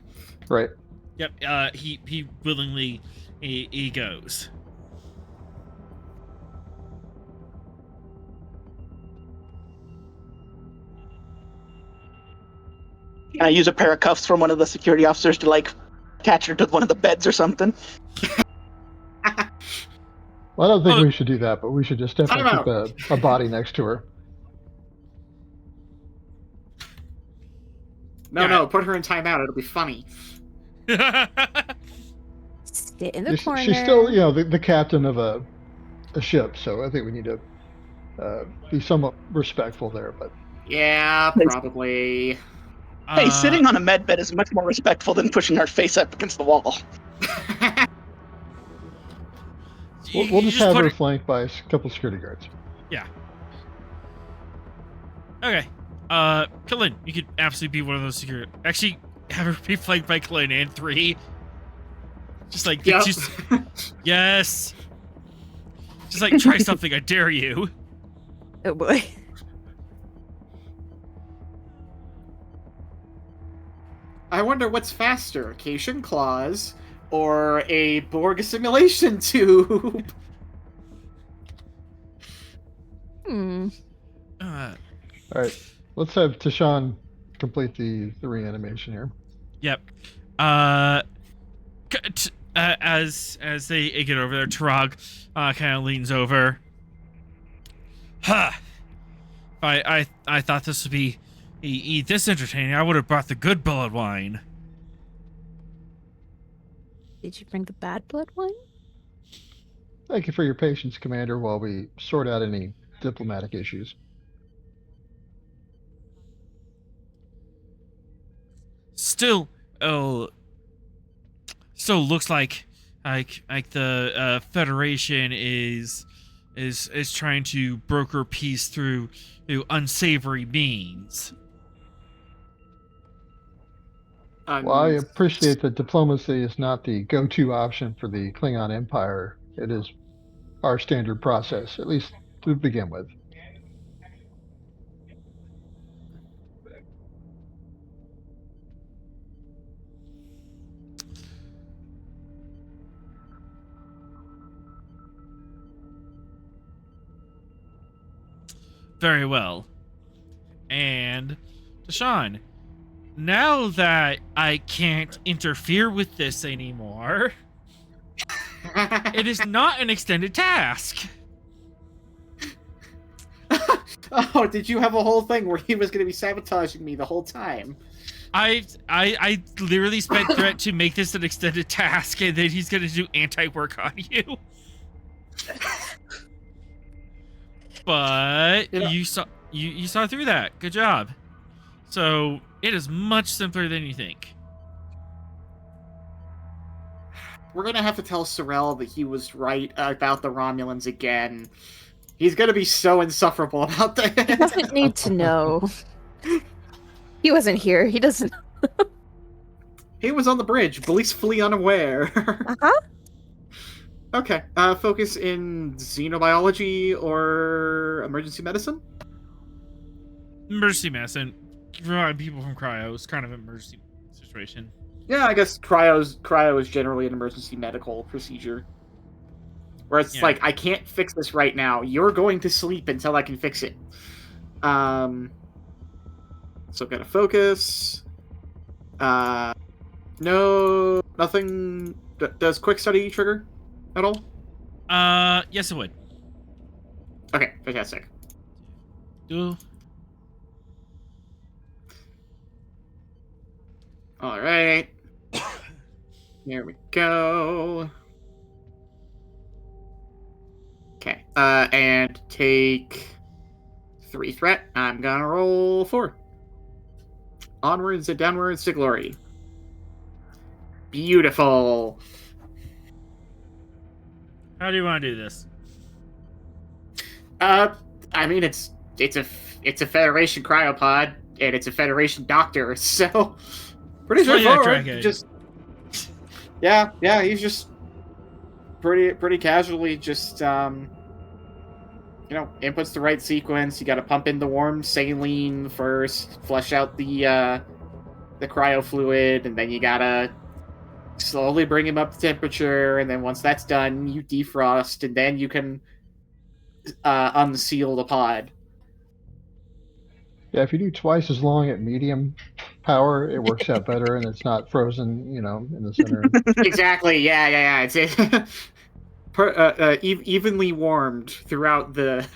Right. Yep. He willingly he goes. Can I use a pair of cuffs from one of the security officers to, like, attach her to one of the beds or something? Well, I don't think we should do that, but we should just definitely keep a body next to her. No, put her in timeout. It'll be funny. Sit in the corner. She's still, the captain of a ship, so I think we need to be somewhat respectful there. But yeah, probably. Hey, sitting on a med bed is much more respectful than pushing her face up against the wall. we'll just have her flanked by a couple security guards. Yeah. Okay. Kalin, you could absolutely be one of those security. Actually, have her be flanked by Kalin and 3. Just like, yep. Yes. Just like, try something, I dare you. Oh boy. I wonder what's faster, Cation claws or a Borg assimilation tube? Hmm. All right, let's have Tashawn complete the reanimation here. Yep. As they get over there, Turag kind of leans over. Ha! I thought this would be this entertaining. I would have brought the good blood wine. Did you bring the bad blood wine? Thank you for your patience, Commander, while we sort out any diplomatic issues. Still looks like the Federation is trying to broker peace through unsavory means. Well, I appreciate that diplomacy is not the go-to option for the Klingon Empire. It is our standard process, at least to begin with. Very well. And Deshaun, now that I can't interfere with this anymore, it is not an extended task. Oh, did you have a whole thing where he was going to be sabotaging me the whole time? I literally spent threat to make this an extended task, and then he's going to do anti-work on you. But you saw through that. Good job. So it is much simpler than you think. We're gonna have to tell Sorel that he was right about the Romulans again. He's gonna be so insufferable about that. He doesn't need to know. He wasn't here. He doesn't. He was on the bridge, blissfully unaware. Uh-huh. Okay. Focus in xenobiology or emergency medicine? Emergency medicine. Reviving people from cryo is kind of an emergency situation. Yeah, I guess cryo is generally an emergency medical procedure. Where it's like, I can't fix this right now. You're going to sleep until I can fix it. So I'm gonna focus. No, nothing. Does quick study trigger at all? Yes, it would. Okay, fantastic. Do. All right. Here we go. Okay. And take 3 threat. I'm gonna roll 4. Onwards and downwards to glory. Beautiful. How do you want to do this? I mean it's a Federation cryopod and it's a Federation doctor, so pretty Play that straightforward. dragon. Just yeah, he's just pretty casually just inputs the right sequence. You got to pump in the warm saline first, flush out the cryo fluid, and then you gotta slowly bring him up to temperature. And then once that's done, you defrost, and then you can unseal the pod. Yeah, if you do twice as long at medium power, it works out better, and it's not frozen, in the center. Exactly. Yeah. It's evenly warmed throughout the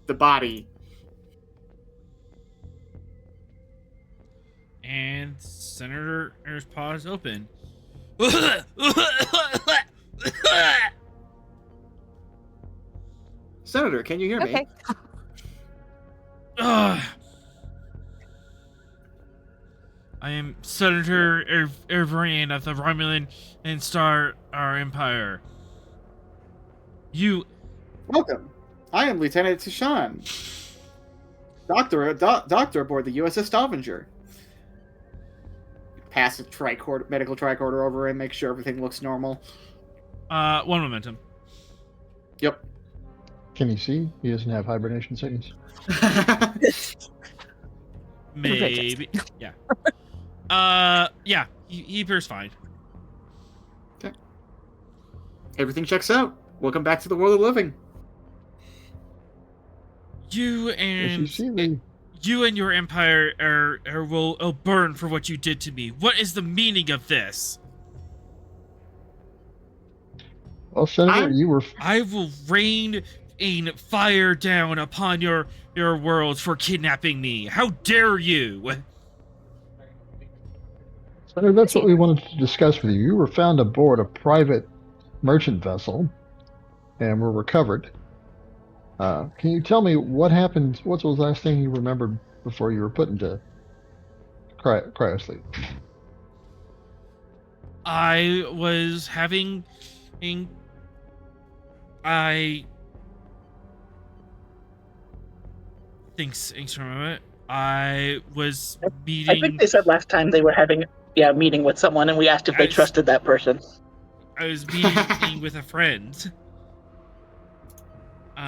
body. And Senator's paw is open. Senator, can you hear me? Okay. I am Senator Ervarian of the Romulan and Star our Empire. You. Welcome. I am Lieutenant Tishan, doctor aboard the USS Stavanger. Pass a medical tricorder over and make sure everything looks normal. One momentum. Yep. Can he see? He doesn't have hibernation sickness. Maybe. Yeah. Yeah. He appears fine. Okay. Everything checks out. Welcome back to the world of living. You and If you see the you and your empire will burn for what you did to me. What is the meaning of this? Well, Senator, you were I will rain fire down upon your world for kidnapping me. How dare you? Senator. That's what we wanted to discuss with you. You were found aboard a private merchant vessel, and were recovered. Can you tell me what happened? What was the last thing you remembered before you were put into cryosleep? I was having thanks for a moment. I was meeting. I think they said last time they were having a meeting with someone, and we asked if they trusted that person. I was meeting with a friend.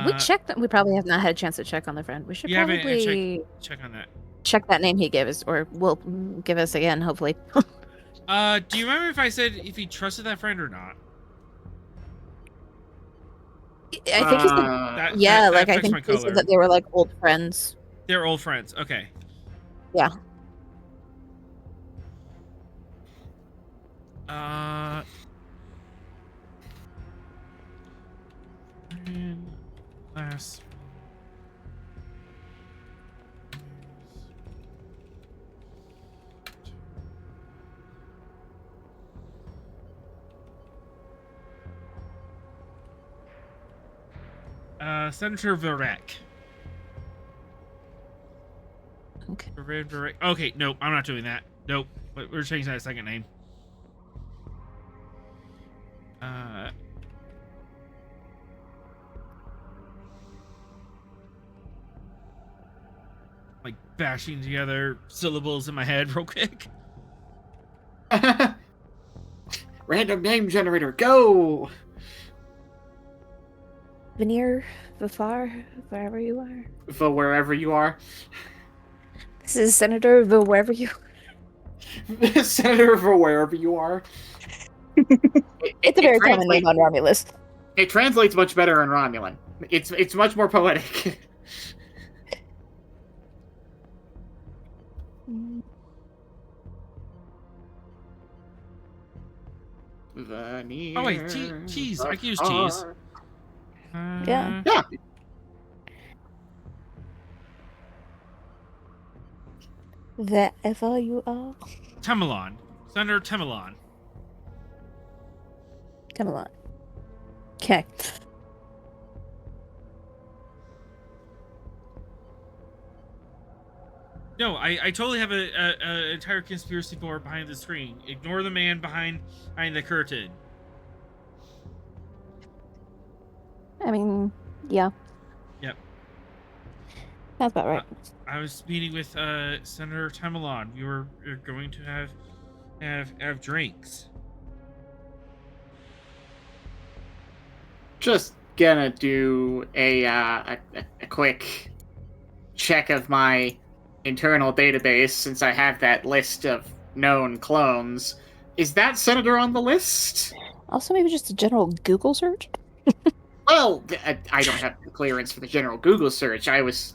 We checked that. We probably have not had a chance to check on the friend. We should probably check on that. check that name he gave us, or will give us again, hopefully. Do you remember if I said if he trusted that friend or not? I think he said, I think he said that they were like old friends. They're old friends. Okay. Yeah. Last. Senator Varek. Okay. Varek. Okay, nope, I'm not doing that. Nope, we're changing that second name. Like bashing together syllables in my head real quick. Random name generator, go! Veneer, Vafar, wherever you are. For wherever you are. This is Senator wherever you. Senator for wherever you are. It's a very common name on Romulus. It translates much better in Romulan. It's much more poetic. Veneer. Oh wait, cheese. I can use cheese. Yeah. Yeah. Wherever you are. Temelon. Senator Temelon. Come along. Okay. No, I totally have a entire conspiracy board behind the screen. Ignore the man behind the curtain. I mean, yeah. Yep. Sounds about right. I was meeting with Senator Temelon. We were going to have drinks. Just gonna do a quick check of my internal database since I have that list of known clones. Is that senator on the list? Also, maybe just a general Google search. Well, I don't have clearance for the general Google search. I was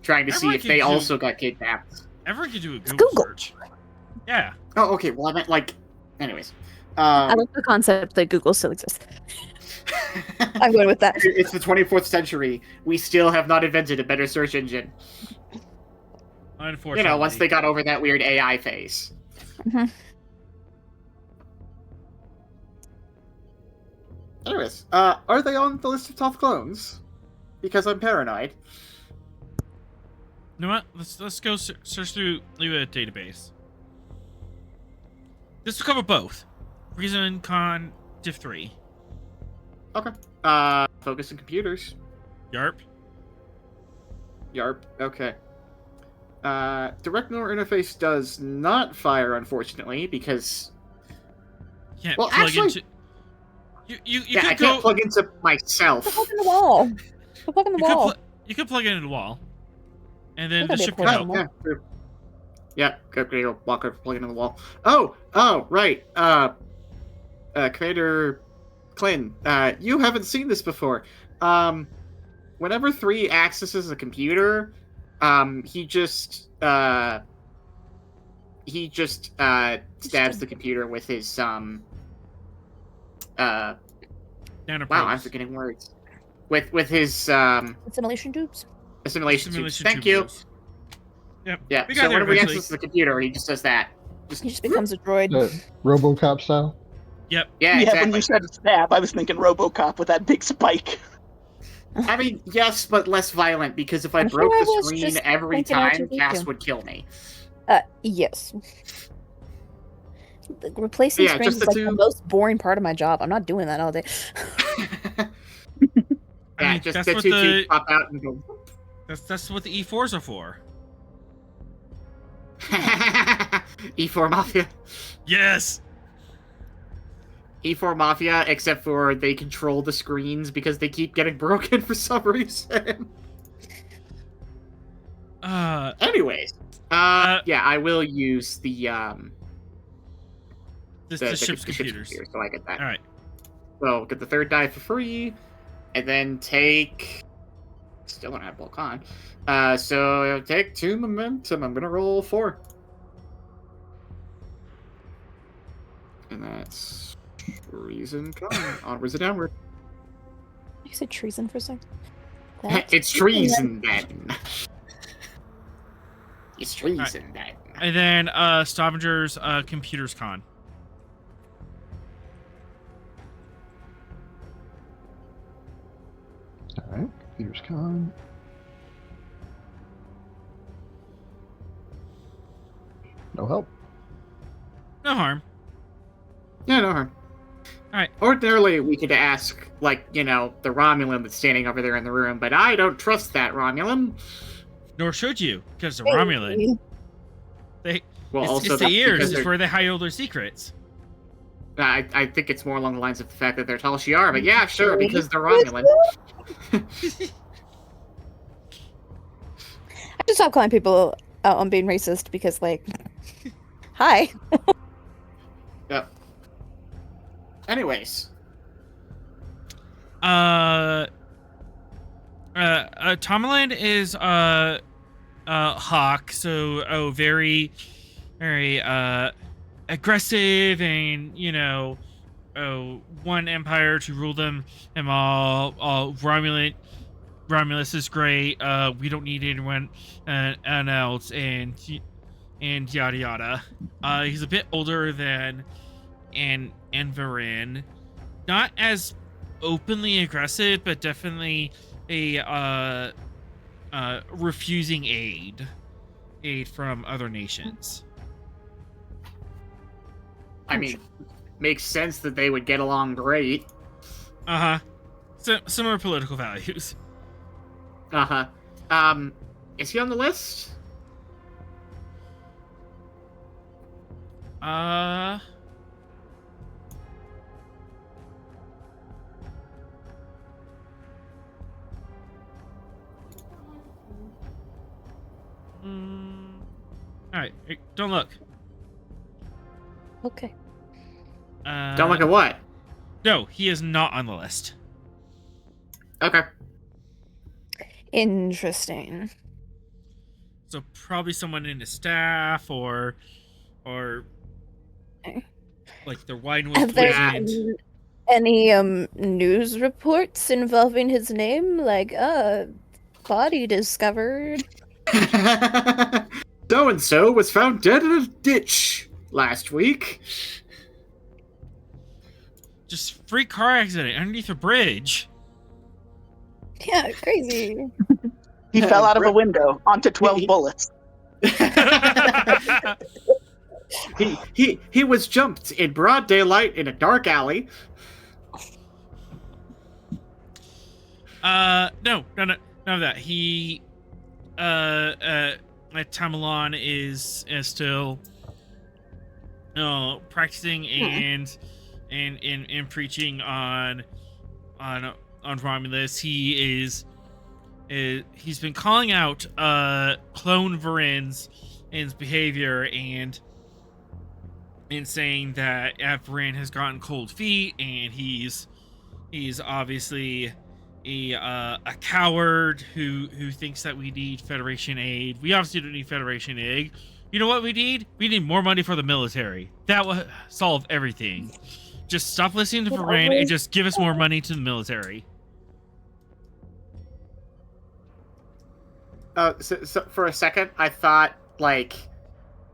trying to see Everyone if they can do- also got kidnapped. Everyone can do a Google Google. search. Yeah. Oh, okay. Well, I meant like. Anyways, I like the concept that Google still exists. I'm going with that. It's the 24th century. We still have not invented a better search engine. Unfortunately. You know, once they got over that weird AI phase. Mhm. Anyways, are they on the list of top clones? Because I'm paranoid. You know what? Let's go search through the database. This will cover both. Reason, con, diff 3. Okay. Focus on computers. Yarp. Yarp. Okay. Direct neural interface does not fire, unfortunately, because Can't Well, plug actually- into. You yeah, I could can't go. plug into myself. The plug in the wall. The plug in the You could, wall. you could plug it into the wall, and then the That'd be ship a can cool help. one. Yeah, true. Yeah, go walk over, plug it in the wall. Oh, right. Commander Clint, you haven't seen this before. Whenever 3 accesses a computer, he just stabs the computer with his wow, I'm forgetting words. With his Assimilation tubes. assimilation tubes. Thank you. Yep. Yeah. We got So there whenever he eventually. accesses the computer, he just does that. He just becomes a droid. RoboCop style. Yep. Yeah, Yeah, exactly. when you said stab, I was thinking RoboCop with that big spike. I mean, yes, but less violent, because if I I'm sure broke I the was screen just every thinking time, R2D2. Cass would kill me. Yes. Replacing Yeah, screens just is the like the two- most boring part of my job. I'm not doing that all day. Yeah, mean, just that's the what two the- tubes pop out and go. That's what the E4s are for. E4 Mafia. Yes. E4 Mafia, except for they control the screens because they keep getting broken for some reason. Anyways, yeah, I will use the ship's computers. computer, so I get that. All right. So get the 3rd die for free, and then take. Still don't have bulk on. So take 2 momentum. I'm gonna roll 4, and that's reason con. Onwards and downward. You said treason for a second. It's treason then. It's treason then. And then Stavanger's computers con. All right, computers con. No help. No harm. Yeah, no harm. Alright. Ordinarily, we could ask, like, you know, the Romulan that's standing over there in the room, but I don't trust that Romulan. Nor should you, because the Romulan. Well, It's also the that's ears. because It's they're- where they hide all their secrets. I think it's more along the lines of the fact that they're Tal Shiar, but yeah, sure, because they're Romulan. I have to stop calling people out on being racist because, like, hi. Yep. Anyways. Tomalin is Hawk, so very aggressive and one empire to rule them all. Romulus is great. We don't need anyone else, and yada yada. He's a bit older than Varin, not as openly aggressive, but definitely a refusing aid from other nations. I mean, makes sense that they would get along great. So similar political values. Is he on the list? Alright, don't look. Okay. Don't look at what? No, he is not on the list. Okay. Interesting. So probably someone in his staff or Okay. like their wine was Have there poisoned. been any news reports involving his name? Like, body discovered. So-and-so was found dead in a ditch last week. Just freak car accident underneath a bridge. Yeah, crazy. He fell out of a window onto 12 bullets. He was jumped in broad daylight in a dark alley. No, none of that. He, Tamalon is still, practicing and preaching on Romulus. He's been calling out clone Varin's behavior and saying that Varin has gotten cold feet, and he's obviously a coward who thinks that we need Federation aid. We obviously don't need Federation aid. You know what we need? We need more money for the military. That will solve everything. Just stop listening to Varin and just give us more money to the military. So for a second, I thought, like,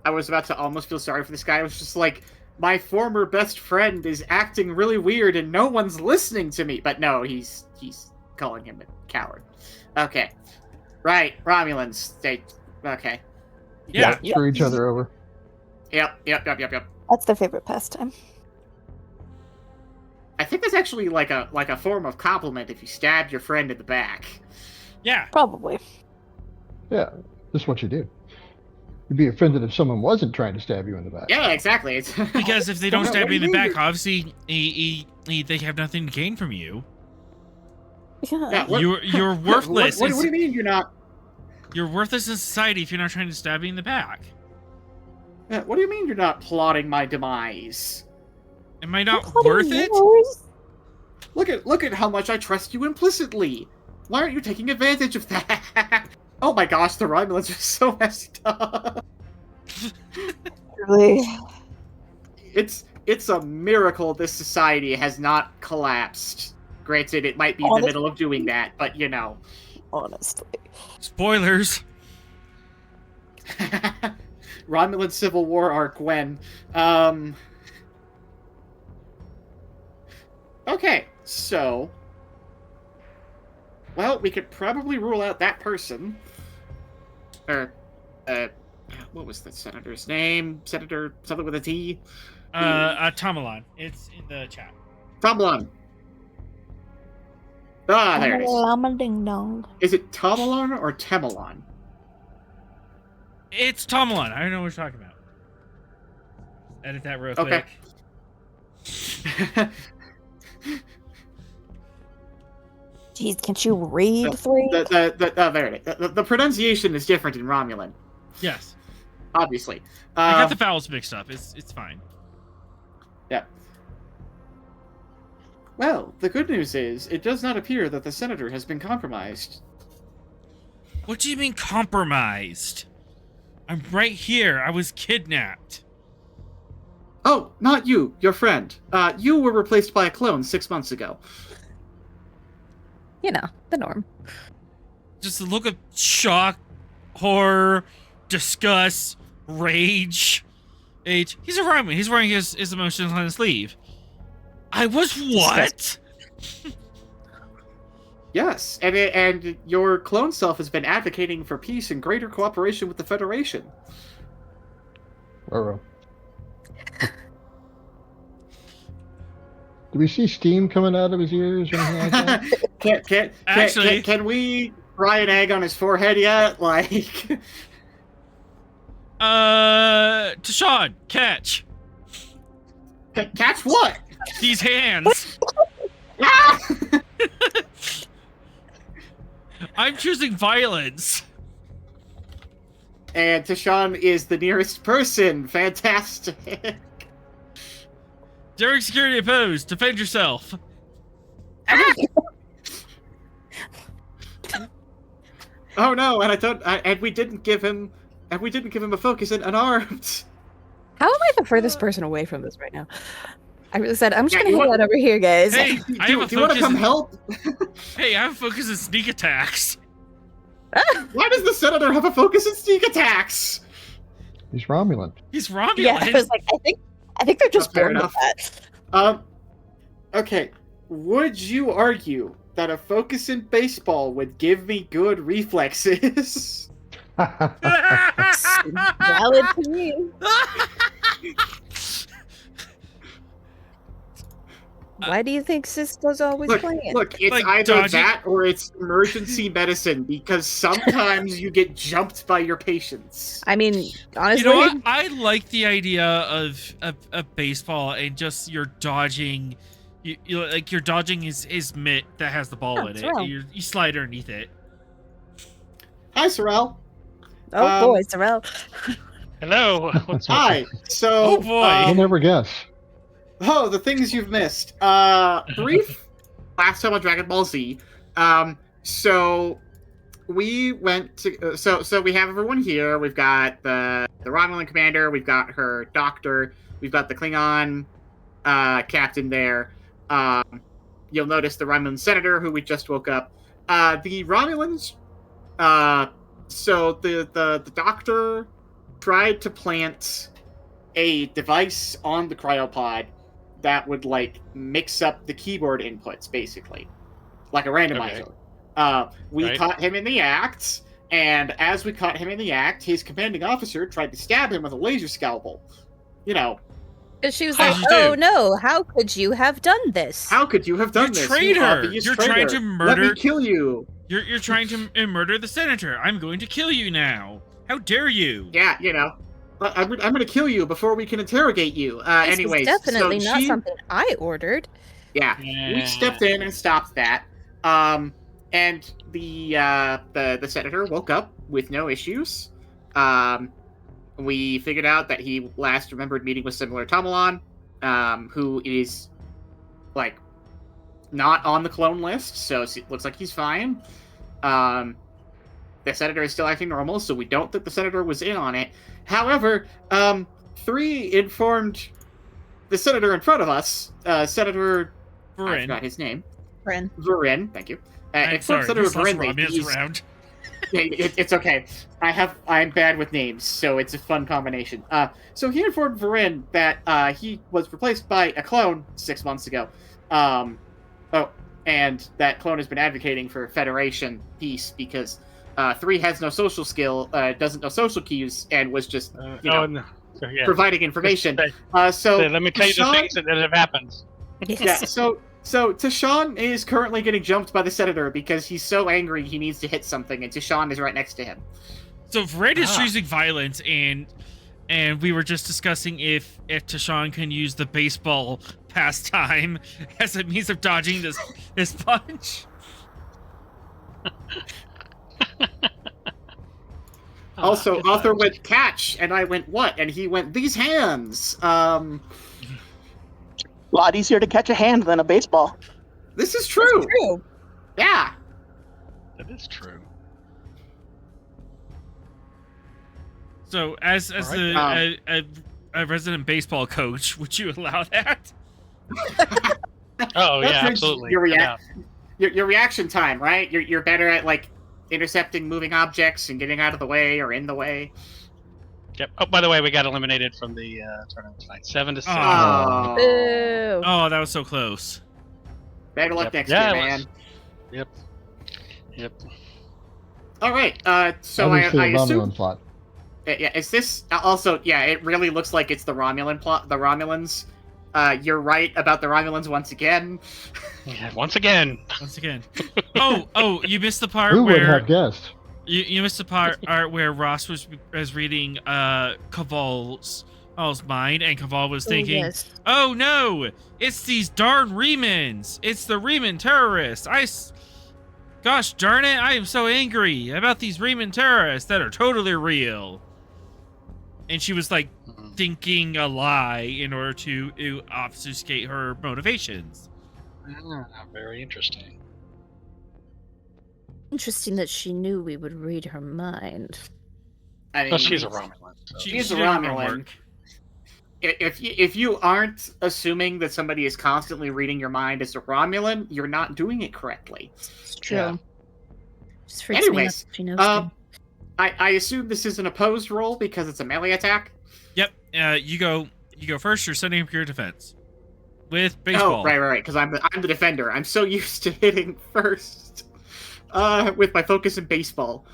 I was about to almost feel sorry for this guy. I was just like, my former best friend is acting really weird and no one's listening to me. But no, he's calling him a coward. Okay. Right, Romulans. Okay. Yeah. Screw each other over. Yep. That's their favorite pastime. I think that's actually like a form of compliment if you stabbed your friend in the back. Yeah. Probably. Yeah, this is what you do. You'd be offended if someone wasn't trying to stab you in the back. Yeah, exactly. Because if they don't What stab do you in the you mean back, obviously they have nothing to gain from you. Yeah. You're worthless. What do you mean you're not? You're worthless in society if you're not trying to stab me in the back. What do you mean you're not plotting my demise? Am I not worth it? Look at how much I trust you implicitly. Why aren't you taking advantage of that? Oh my gosh, the Romulans are so messed up. Really? It's a miracle this society has not collapsed. Granted, it might be in the middle of doing that, but you know. Honestly. Spoilers. Romulan Civil War arc when. Okay, so. Well, we could probably rule out that person. What was the senator's name? Senator something with a T? Tamalon. It's in the chat. Tamalon. Ah, there it is. Llama ding dong. Is it Tamalon or Temalon? It's Tamalon. I don't know what you're talking about. Edit that real quick. Jeez, can't you read three? There it is. The pronunciation is different in Romulan. Yes. Obviously. I got the vowels mixed up. It's fine. Yeah. Well, the good news is, it does not appear that the senator has been compromised. What do you mean compromised? I'm right here. I was kidnapped. Oh, not you, your friend. You were replaced by a clone 6 months ago. You know, the norm. Just a look of shock, horror, disgust, rage. He's a Romulan. He's wearing his emotions on his sleeve. I was what? Yes, and your clone self has been advocating for peace and greater cooperation with the Federation. Ruh-roh. Do we see steam coming out of his ears or anything like that? Actually- can we fry an egg on his forehead yet? Like, Tashawn, catch catch what? these hands. Ah! I'm choosing violence. And Tashawn is the nearest person. Fantastic. During security opposed, defend yourself. Oh no! And we didn't give him a focus and unarmed. How am I the furthest person away from this right now? I really said, I'm just Yeah, gonna you hang want- out over here, guys. Hey, I have a Do you want to focus. come help? Hey, I have a focus in sneak attacks. Why does the senator have a focus in sneak attacks? He's Romulan. He's Romulan. Yeah, I was like, I think they're just Fair born with enough. that. Okay. Would you argue that a focus in baseball would give me good reflexes? Valid to me. Why do you think Cisco's always playing? Look, it's Like either dodging- that or it's emergency medicine because sometimes you get jumped by your patients. I mean, You honestly, know what? I like the idea of baseball and just you're dodging. You're dodging his mitt that has the ball Yeah, in it's it. real. You slide underneath it. Hi, Sorrel. oh boy, Sorrel. Hello. What's up? Hi. So, Oh, boy. You'll never guess. the things you've missed. Brief last time on Dragon Ball Z. So we went to so we have everyone here. We've got the Romulan commander, we've got her doctor, we've got the Klingon captain there. You'll notice the Romulan senator who we just woke up. The Romulans so the doctor tried to plant a device on the cryopod that would like mix up the keyboard inputs, basically, like a randomizer. We Right. caught him in the act, and as we caught him in the act, his commanding officer tried to stab him with a laser scalpel. You know, And she was How like, did you "Oh do? no! How could you have done this?" how could you have done You're this? traitor! You obvious You're traitor. trying to Let murder- me kill you. You're trying to murder the senator. I'm going to kill you now. How dare you? Yeah, you know. I'm going to kill you before we can interrogate you. This Anyways, was definitely so not she- something I ordered. Yeah, we stepped in and stopped that. And the senator woke up with no issues. We figured out that he last remembered meeting with similar Tomalon, who is like not on the clone list, so it looks like he's fine. The senator is still acting normal, so we don't think the senator was in on it. However, 3 informed the senator in front of us, Senator I Varin. forgot his name. Friend. Varin, thank you. I'm Informed sorry. Senator There's lots of Varin that Romulans he's- around. yeah, it's okay. I'm bad with names, so it's a fun combination. So he informed Varin that he was replaced by a clone 6 months ago. And that clone has been advocating for Federation peace because 3 has no social skill, doesn't know social cues, and was just No. So, yeah. providing information. So Let me tell you the Tashawn- things that have happened. Yeah, so Tashawn is currently getting jumped by the senator because he's so angry he needs to hit something, and Tashawn is right next to him. So Varin is Ah. choosing violence, and we were just discussing if Tashawn can use the baseball pastime as a means of dodging this punch. Also, Arthur went catch, and I went what? And he went these hands. A lot easier to catch a hand than a baseball. This is true. True. Yeah. That is true. So as All right. the a resident baseball coach, would you allow that? Oh, yeah, That's absolutely. Your, Yeah. your reaction time, right? You're better at, like, intercepting moving objects and getting out of the way or in the way. Yep. Oh, by the way, we got eliminated from the tournament tonight. 7-6. Aw. Oh. Boo. Oh, that was so close. Better luck Yep. next Yeah, year, it man. was. Yep. All right. So Obviously, I a assume. Romulan plot. Yeah. Is this also? Yeah. It really looks like it's the Romulan plot. The Romulans. You're right about the Romulans once again. Yeah, once again. Once again. Oh, you missed the part Who would where have guessed? you missed the part where Ross was reading Caval's mind, and Caval was thinking, yes. "Oh no, it's these darn Remans! It's the Reman terrorists! Gosh darn it, I am so angry about these Reman terrorists that are totally real." And she was like thinking a lie in order to obfuscate her motivations. Very interesting. Interesting that she knew we would read her mind. I mean, Well, she's a Romulan. So. She's a did her Romulan. homework. If you aren't assuming that somebody is constantly reading your mind as a Romulan, you're not doing it correctly. It's true. Yeah. Just freaks me out Anyways, that she knows um, things. I assume this is an opposed roll because it's a melee attack. Yep. You go first. You're setting up your defense with baseball. Oh, right. Because I'm the defender. I'm so used to hitting first. With my focus in baseball.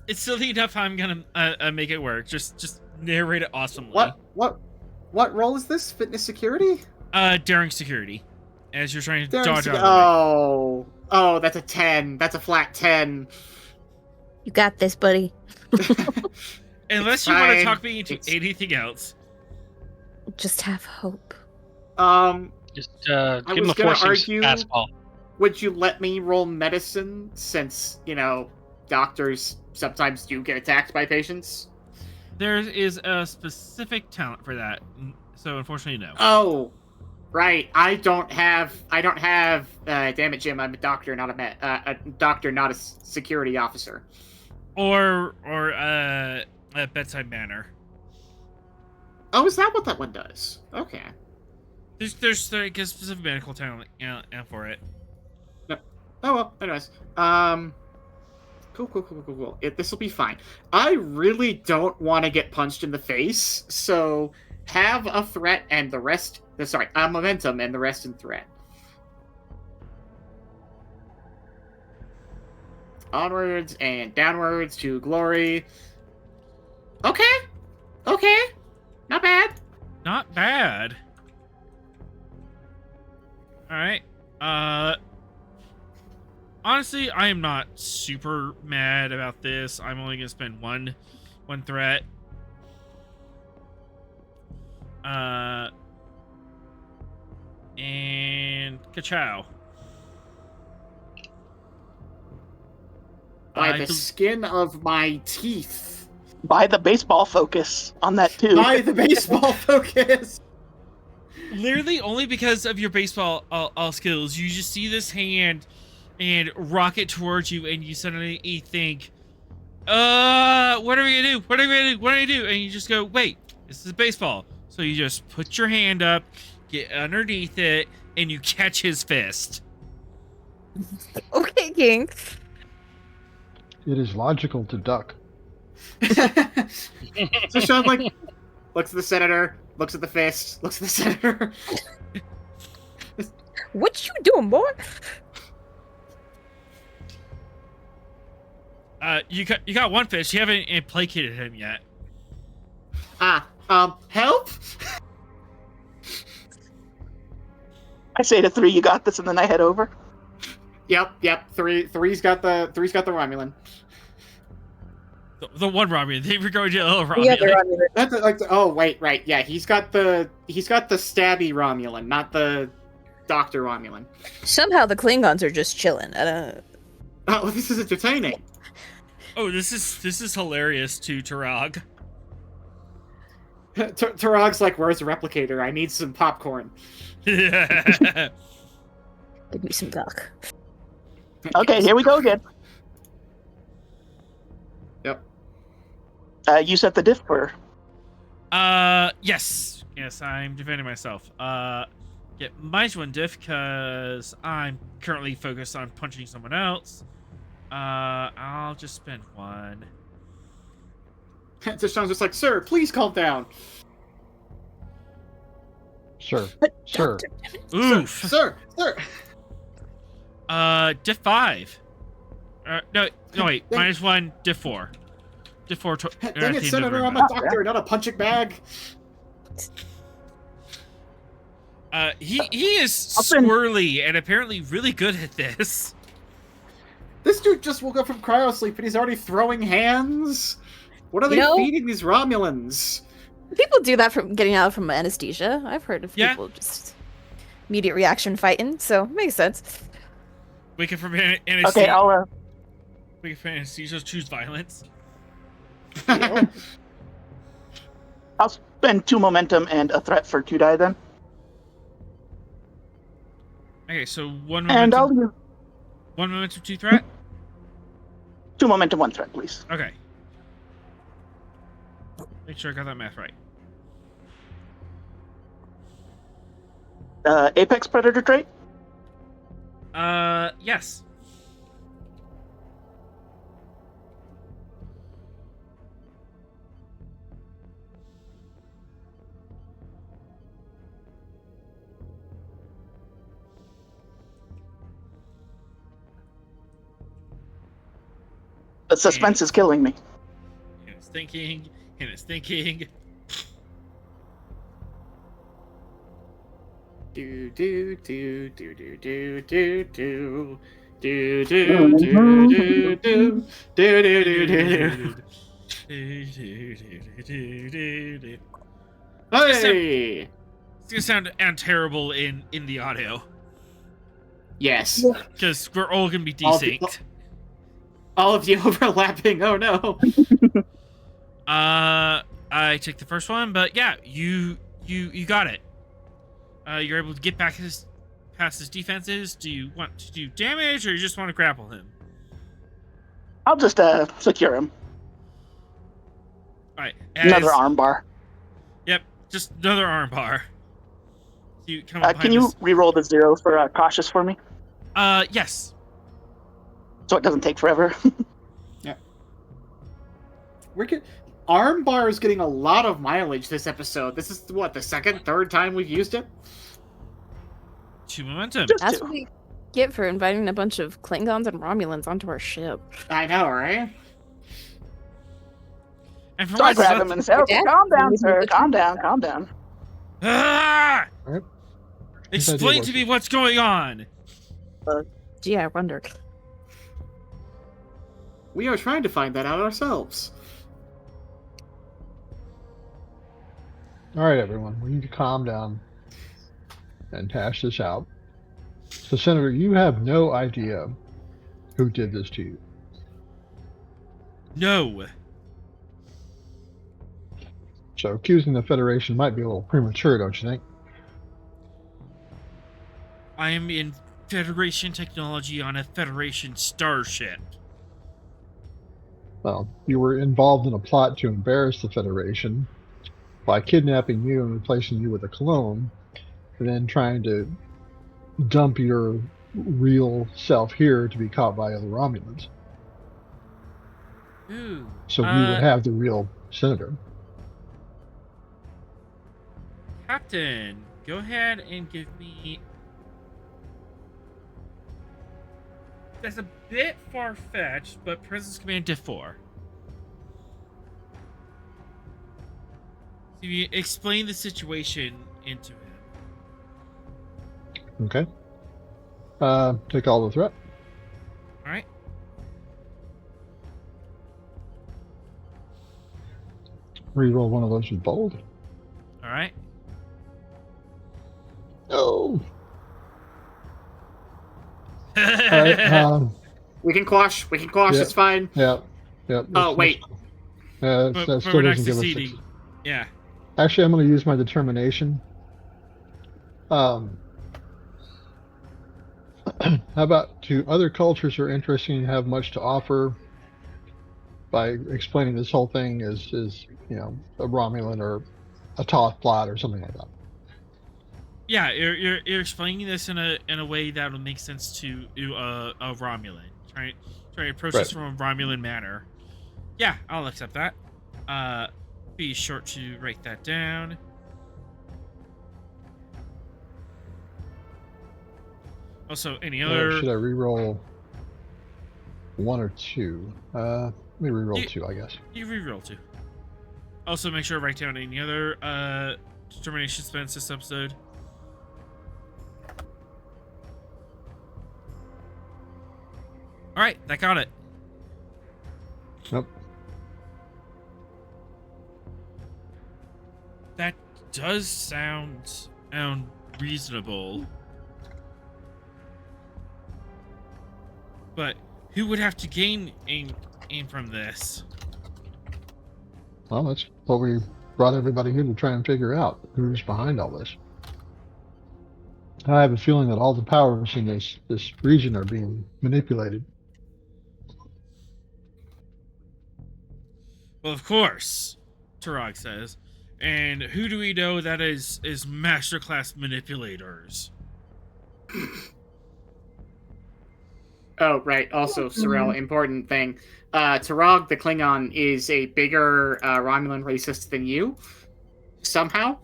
It's silly enough. I'm gonna make it work. Just narrate it awesomely. What role is this? Fitness security? Daring security, as you're trying to dodge out. Oh, that's a 10. That's a flat 10. You got this, buddy. Unless you want to fine. talk me into It's- anything else. Just have hope. Just give him was a gonna forcing argue- fastball. Would you let me roll medicine since, doctors sometimes do get attacked by patients? There is a specific talent for that, so unfortunately, no. Oh, right. I don't have. Damn it, Jim. I'm a doctor, not a doctor, not a security officer. Or a bedside manner. Oh, is that what that one does? Okay. There's like a specific medical talent for it. Oh well. Anyways, cool. This will be fine. I really don't want to get punched in the face, so have a threat and the rest. Sorry, a momentum and the rest in threat. Onwards and downwards to glory. Okay. Not bad. Not bad. All right. Honestly, I am not super mad about this. I'm only gonna spend one threat. And ka-chow. By the skin of my teeth. By the baseball focus on that too. By the baseball focus. Literally only because of your baseball skills, you just see this hand and rocket towards you, and you suddenly think, what are we gonna do? What are we gonna do? And you just go, wait, this is baseball. So you just put your hand up, get underneath it, and you catch his fist. Okay, King. It is logical to duck. So Sean looks at the senator, looks at the fist, looks at the senator. What you doing, boy? You got one fist. You haven't placated him yet. Help? I say to 3, you got this, and then I head over. Yep. Three's got the Romulan. The one Romulan. They were going to the other The other Romulan. Romulan. Oh wait, right. Yeah, he's got the stabby Romulan, not the Dr. Romulan. Somehow the Klingons are just chilling. I don't. Oh, this is entertaining. Oh, this is hilarious to Tarag. Tarag's like, where's the replicator? I need some popcorn. Give me some duck. Okay, here we go again. Yep. You set the diff for. Yes. Yes, I'm defending myself. Get -1 diff because I'm currently focused on punching someone else. I'll just spend 1. Deshaun's just like, sir, please calm down. Sir. Sir. Oof. Sir. Diff 5. No, wait. -1, diff 4. Diff 4. Dang it, Senator, I'm a doctor, not a punching bag. He is squirrely and apparently really good at this. This dude just woke up from cryosleep and he's already throwing hands. What are they feeding these Romulans? People do that from getting out from anesthesia. I've heard of Yeah. people just immediate reaction fighting, so it makes sense. Wake up from anesthesia. Okay, I'll. Wake up from anesthesia. Choose violence. I'll spend 2 momentum and a threat for 2 die then. Okay, so 1 And I'll momentum. use 1 momentum, 2 threat. 2 momentum, 1 threat, please. Okay. Make sure I got that math right. Apex Predator trait? Yes. The suspense is killing me. And it's thinking. And it's thinking. Do do do do do do do do do do do do do do do do. Hey! It's gonna sound terrible in the audio Yes. because we're all gonna be All desynced. All of you overlapping. Oh no. I took the first one, but yeah, you got it. You're able to get back past his defenses. Do you want to do damage, or you just want to grapple him? I'll just secure him. All right. Another armbar. Yep, just another arm bar. You come up Can behind you re-roll the 0 for cautious for me? Yes. So it doesn't take forever. Armbar is getting a lot of mileage this episode. This is what, the second, third time we've used it? 2 momentum. Just That's 2. what we get for inviting a bunch of Klingons and Romulans onto our ship. I know, right? And for So I once, grab him and say, okay, calm down, sir. Calm down, calm down. Ah! Alright. Explain to me what's going on. Gee, I wonder. We are trying to find that out ourselves. All right, everyone, we need to calm down and hash this out. So, Senator, you have no idea who did this to you. No. So, accusing the Federation might be a little premature, don't you think? I am in Federation technology on a Federation starship. Well, you were involved in a plot to embarrass the Federation by kidnapping you and replacing you with a clone, and then trying to dump your real self here to be caught by other Romulans. Ooh. So we would have the real Senator. Captain, go ahead and give me... That's a bit far-fetched, but Presence Command Diff 4. So you explain the situation into him. Okay. Take all the threat. Alright? Reroll one of those with bold. Alright. Oh. Alright, We can quash, Yeah. it's fine. yeah. Oh, wait. but That still we're not doesn't give us succeeding. six. Yeah. Actually, I'm going to use my determination. How about, to other cultures are interesting and have much to offer, by explaining this whole thing is a Romulan or a Toth plot or something like that. Yeah, you're explaining this in a way that will make sense to a Romulan. Trying to approach this from a Romulan manner. Yeah, I'll accept that. Be sure to write that down. Also, any other? Should I re-roll 1 or 2? Let me re-roll 2, I guess. You re-roll 2. Also, make sure to write down any other determination spends this episode. All right, that got it. Nope. That does sound reasonable. But who would have to gain aim from this? Well, that's what we brought everybody here to try and figure out. Who's behind all this? I have a feeling that all the powers in this region are being manipulated. Well, of course, Turok says. And who do we know that is masterclass manipulators? Oh, right. Also, Sorrel, important thing. Tarog, the Klingon, is a bigger Romulan racist than you. Somehow.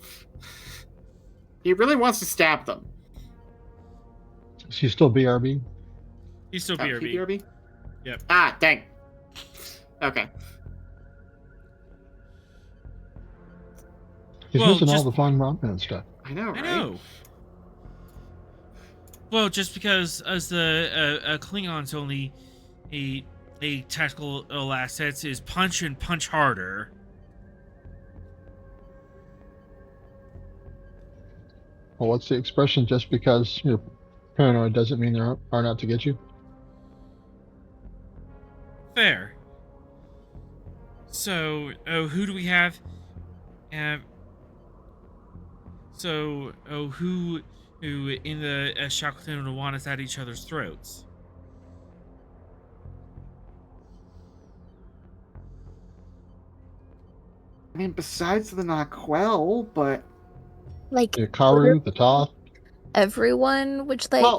He really wants to stab them. Is he still BRB? He's still BRB. BRB? Yep. Ah, dang. Okay. He's Well, missing all just- the fun Romulan stuff. I know, right? I know. Well, just because as the Klingon's only a tactical assets is punch and punch harder. Well, what's the expression? Just because you're paranoid doesn't mean there are not to get you? Fair. So, who do we have? Who in the Shackleton would want us at each other's throats? I mean, besides the Naquel, but... Like The Karu, the Toth. everyone, which like Well,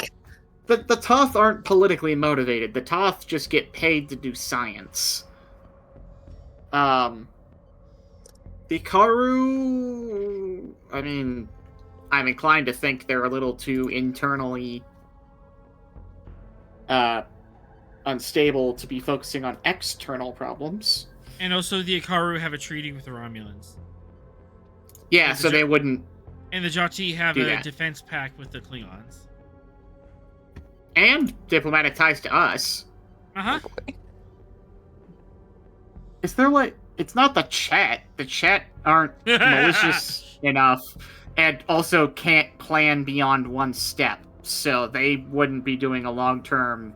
the Toth aren't politically motivated. The Toth just get paid to do science. The Karu... I mean, I'm inclined to think they're a little too internally unstable to be focusing on external problems. And also, the Ikaru have a treaty with the Romulans. Yeah, And so they wouldn't... And the Jati have Do a that. defense pact with the Klingons. And diplomatic ties to us. Uh-huh. Is there like... It's not the Chet. The Chet aren't malicious enough and also can't plan beyond one step. So they wouldn't be doing a long-term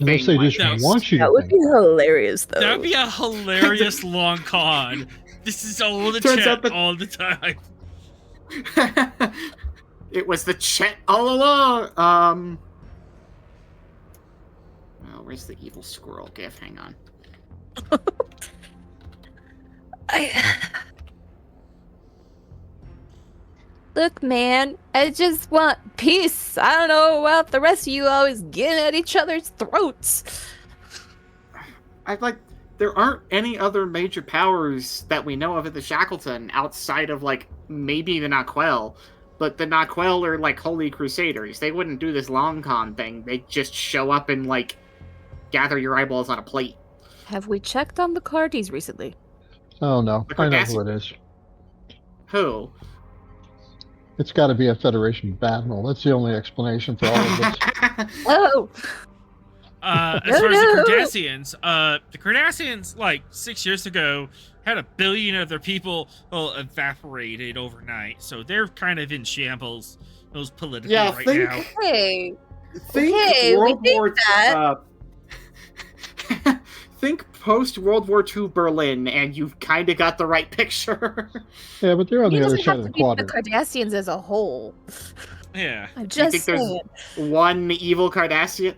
Unless they like just that. want you that to would think. be hilarious though. That'd be a hilarious long con. This is all the Turns chat out that- all the time. It was the Chet all along. Oh, where's the evil squirrel gif? Hang on. Look, man, I just want peace. I don't know about the rest of you always getting at each other's throats. There aren't any other major powers that we know of at the Shackleton outside of, like, maybe the Naquel. But the Naquel are, like, holy crusaders. They wouldn't do this long con thing. They'd just show up and, like, gather your eyeballs on a plate. Have we checked on the Cardis recently? Oh no, The I know Cardassian- who it is. Who? It's got to be a Federation battle. That's the only explanation for all of this. Oh, As No, far as no. the Cardassians, like 6 years ago, had 1 billion of their people evaporated overnight. So they're kind of in shambles, those politically Yeah, right think- now. hey. Think Okay, we World think War that. think post World War II Berlin, and you've kind of got the right picture. Yeah, but they're on It the other doesn't side have of to the be the quadrant. Cardassians as a whole. Yeah. I'm You just think there's saying. one evil Cardassian?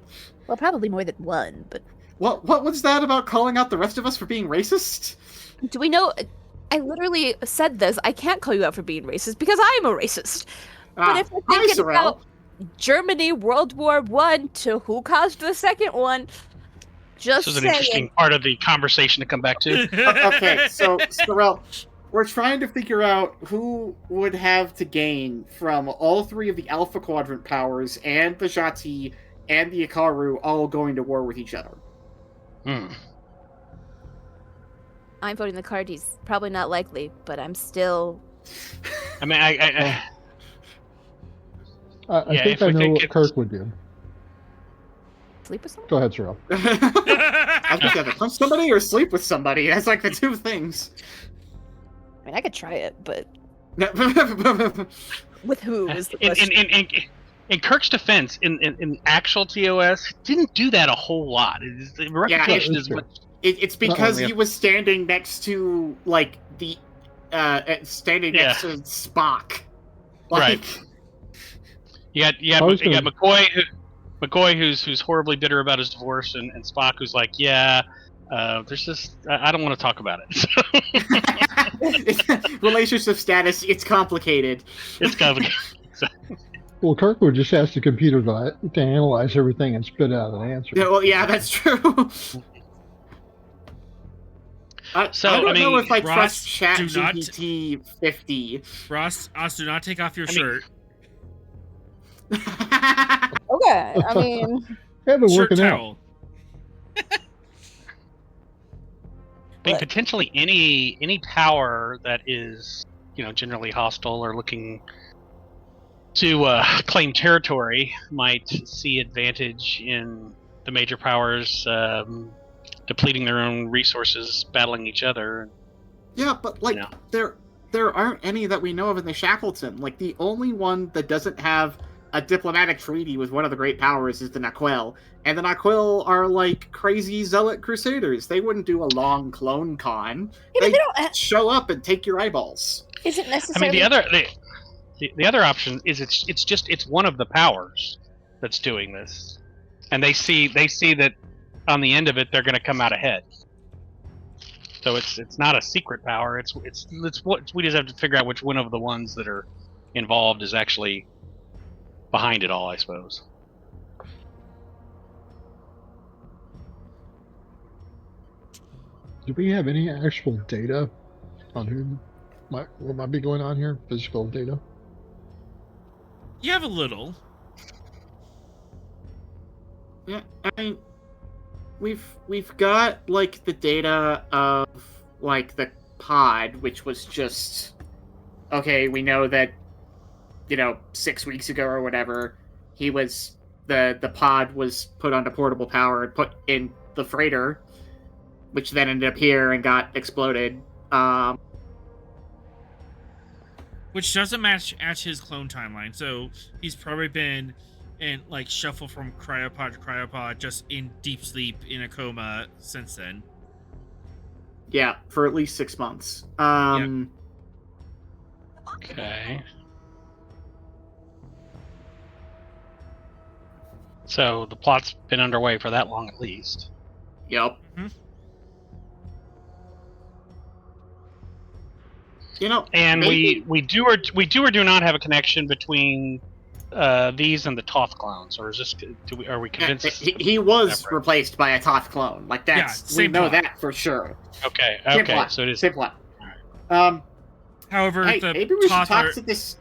Well, probably more than one, but What was that about calling out the rest of us for being racist? Do we know? I literally said this. I can't call you out for being racist because I am a racist. But if we're hi, thinking Sorrel. about Germany, World War I, to who caused the second one, just This is an saying. interesting part of the conversation to come back to. Okay, so Sorrel, we're trying to figure out who would have to gain from all three of the Alpha Quadrant powers and the Jati and the Ikaru all going to war with each other. I'm voting the card. He's probably not likely, but I'm still. I mean, I Yeah, think if I we know think what it's- Kirk would do. Sleep with someone? Go ahead, Cyril. I think either punch somebody or sleep with somebody. That's like the two things. I mean, I could try it, but Yeah, with who is the question? in Kirk's defense, in actual TOS, didn't do that a whole lot. The reputation that's is true. much. it's because Uh-oh, yeah. he was standing next to next to Spock. Right. You got McCoy who's horribly bitter about his divorce, and Spock who's like, yeah, there's just I don't want to talk about it. Relationship status, it's complicated. It's complicated. Well, Kirk would just ask the computer to analyze everything and spit out an answer. Yeah, well, yeah, that's true. I don't know if I Ross, trust do not- ChatGPT 50. Ross, do not take off your shirt. Okay, I mean, They've been Shirt working out. towel. I mean, potentially any power that is, generally hostile or looking to claim territory might see advantage in the major powers depleting their own resources, battling each other. Yeah, but there aren't any that we know of in the Shackleton. Like, the only one that doesn't have a diplomatic treaty with one of the great powers is the Naquel. And the Naquel are like crazy zealot crusaders. They wouldn't do a long clone con. yeah, but they don't. Show up and take your eyeballs. Isn't I necessarily. mean, the other option is it's one of the powers that's doing this, and they see that on the end of it they're going to come out ahead. So it's not a secret power. It's what we just have to figure out which one of the ones that are involved is actually behind it all, I suppose. Do we have any actual data on what might be going on here? Physical data? You have a little. Yeah, I mean, we've got like the data of like the pod, which was just okay. We know that 6 weeks ago or whatever, the pod was put onto portable power and put in the freighter, which then ended up here and got exploded. Which doesn't match his clone timeline. So he's probably been in shuffle from cryopod to cryopod, just in deep sleep in a coma since then. Yeah, for at least 6 months. Okay. So the plot's been underway for that long, at least. Yep. Mm-hmm. And maybe... we do or do not have a connection between these and the Toth clones, or is this? Are we convinced? He was replaced by a Toth clone. Like that's we know plot. that for sure. Okay. Same Okay. plot. So it is. Same plot. However, Hey, the maybe we should Toth talk to this.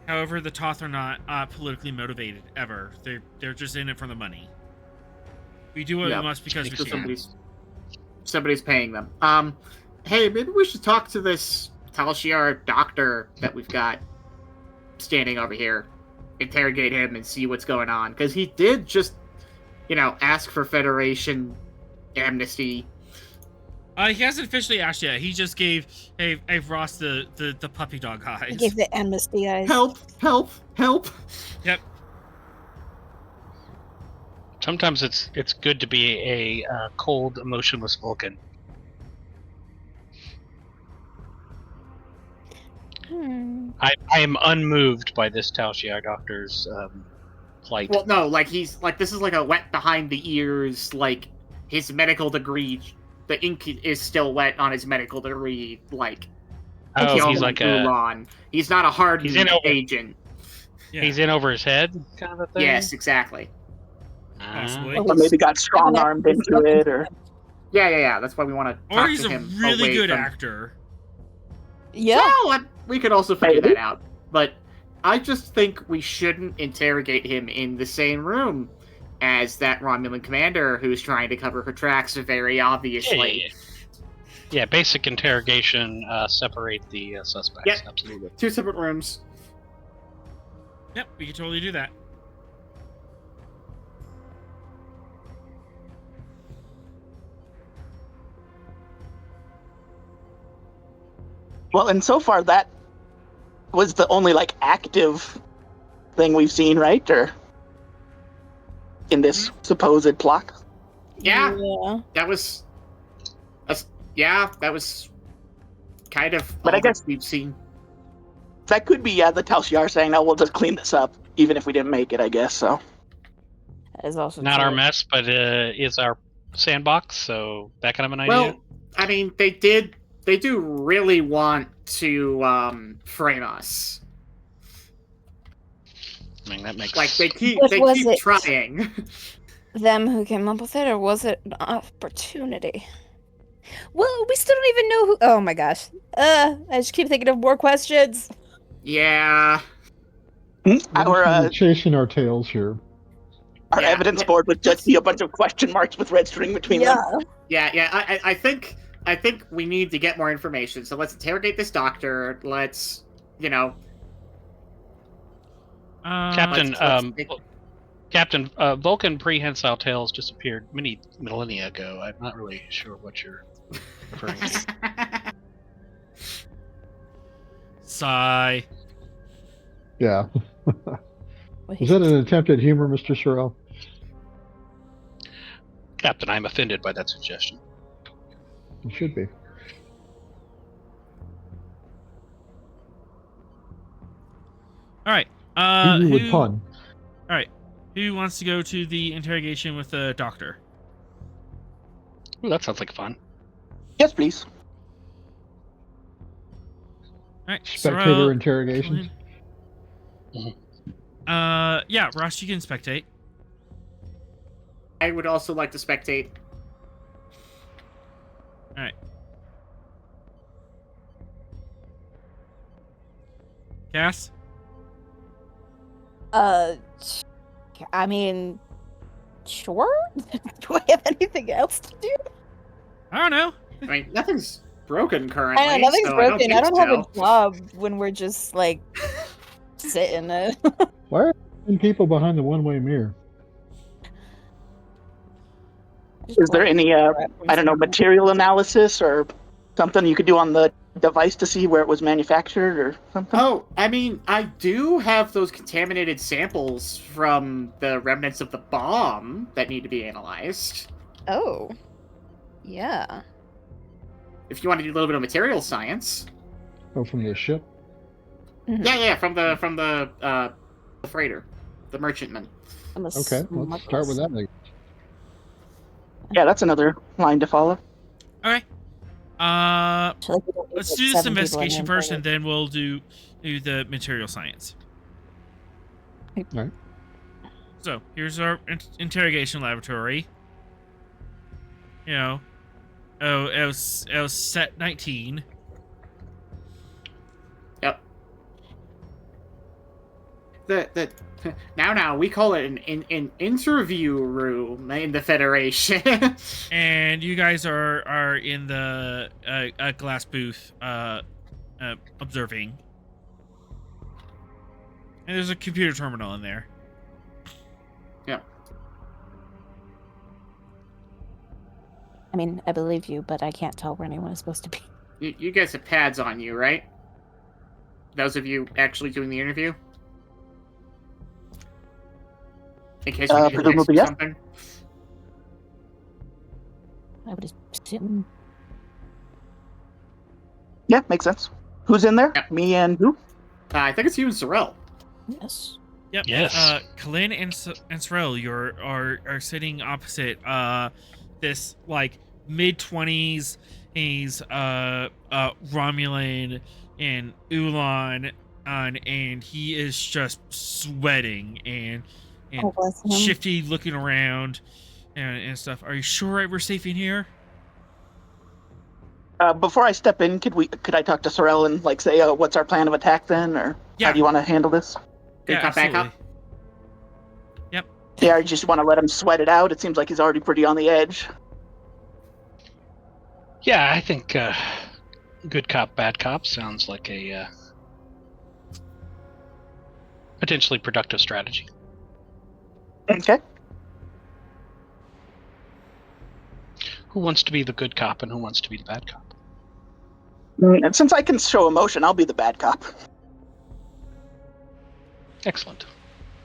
However, the Toth are not politically motivated ever. They're just in it for the money. We do what we must because we can. Somebody's paying them. Hey, maybe we should talk to this Tal Shiar doctor that we've got standing over here. Interrogate him and see what's going on, because he did just, ask for Federation amnesty. He hasn't officially asked yet. He just gave Ross the puppy dog eyes. He gave the amnesty eyes. Help! Help! Help! Yep. Sometimes it's good to be a cold, emotionless Vulcan. I am unmoved by this Tal Shiar doctor's plight. Well, no, this is like a wet behind the ears, his medical degree, the ink is still wet on his medical degree, like Oh, he's like a Ulan. He's not a hardened He's in over- agent. Yeah. he's in over his head kind of a thing. Yes, exactly. Possibly. Or maybe got strong-armed into it, or... Yeah. That's why we want to Or talk he's to a him really away good from... actor. Yeah. Well, we could also figure Maybe. that out. But I just think we shouldn't interrogate him in the same room as that Romulan commander who's trying to cover her tracks very obviously. Yeah, basic interrogation. Separate the suspects. Yep. Absolutely. 2 separate rooms. Yep, we can totally do that. Well, and so far that was the only, like, active thing we've seen, right? Or in this supposed plot. Yeah, Yeah. that was kind of But all I guess- that we've seen. That could be the Tal Shiar saying, "No, we'll just clean this up, even if we didn't make it." I guess so. That is also Not true. our mess, but is our sandbox. So that kind of an idea. Well, I mean, they do really want to frame us. I mean, that makes Like they keep But was it- trying. Them who came up with it, or was it an opportunity? Well, we still don't even know who. Oh my gosh. I just keep thinking of more questions. Yeah. Our chasing our tails here. Yeah. evidence board would just be a bunch of question marks with red string between them. Yeah. I think we need to get more information. So let's interrogate this doctor. Let's, Captain. let's- Captain, Vulcan prehensile tails disappeared many millennia ago. I'm not really sure what you're referring to. Sigh. Yeah. Is that an attempt at humor, Mr. Sorrell? Captain, I'm offended by that suggestion. It should be. All right. You would pun. All right. Who wants to go to the interrogation with the doctor? Ooh, that sounds like fun. Yes, please. All right. Spectator Sorrel, interrogations. yeah, Ross, you can spectate. I would also like to spectate. All right. Cass? I mean, sure. Do I have anything else to do? I don't know. I mean, nothing's broken currently. I know nothing's so broken. I don't have think a job when we're just like sitting. Why are there people behind the one-way mirror? Is there any, I don't know, material analysis or something you could do on the device to see where it was manufactured or something? Oh, I mean, I do have those contaminated samples from the remnants of the bomb that need to be analyzed. Oh, yeah. If you want to do a little bit of material science. Oh, from the ship? Yeah, from the freighter, the merchantman. Okay, let's start with that. Then. Yeah, that's another line to follow. All right. Let's do this investigation first, and then we'll do the material science. All right. So here's our interrogation laboratory. You know, it was set 19. Yep. The now we call it an interview room in the Federation. And you guys are in the glass booth observing. And there's a computer terminal in there. Yep. I mean, I believe you, but I can't tell where anyone is supposed to be. You guys have pads on you, right? Those of you actually doing the interview? In case we need to text presumably, you yes. something? I would assume. Yeah, makes sense. Who's in there? Yeah. Me and who? I think it's you and Sorrel. Yes. Yep. Yes. Kalin and Sorrel, are sitting opposite this like mid-20s. He's Romulan and Ulan, and he is just sweating and Oh, bless him. shifty, looking around and stuff. Are you sure we're safe in here? Before I step in, could I talk to Sorel and like say, what's our plan of attack then, or Yeah. how do you want to handle this? Good cop, bad cop. absolutely. Yep. Yeah, I just want to let him sweat it out. It seems like he's already pretty on the edge. Yeah, I think good cop, bad cop sounds like a potentially productive strategy. Okay. Who wants to be the good cop and who wants to be the bad cop? And since I can show emotion, I'll be the bad cop. Excellent. I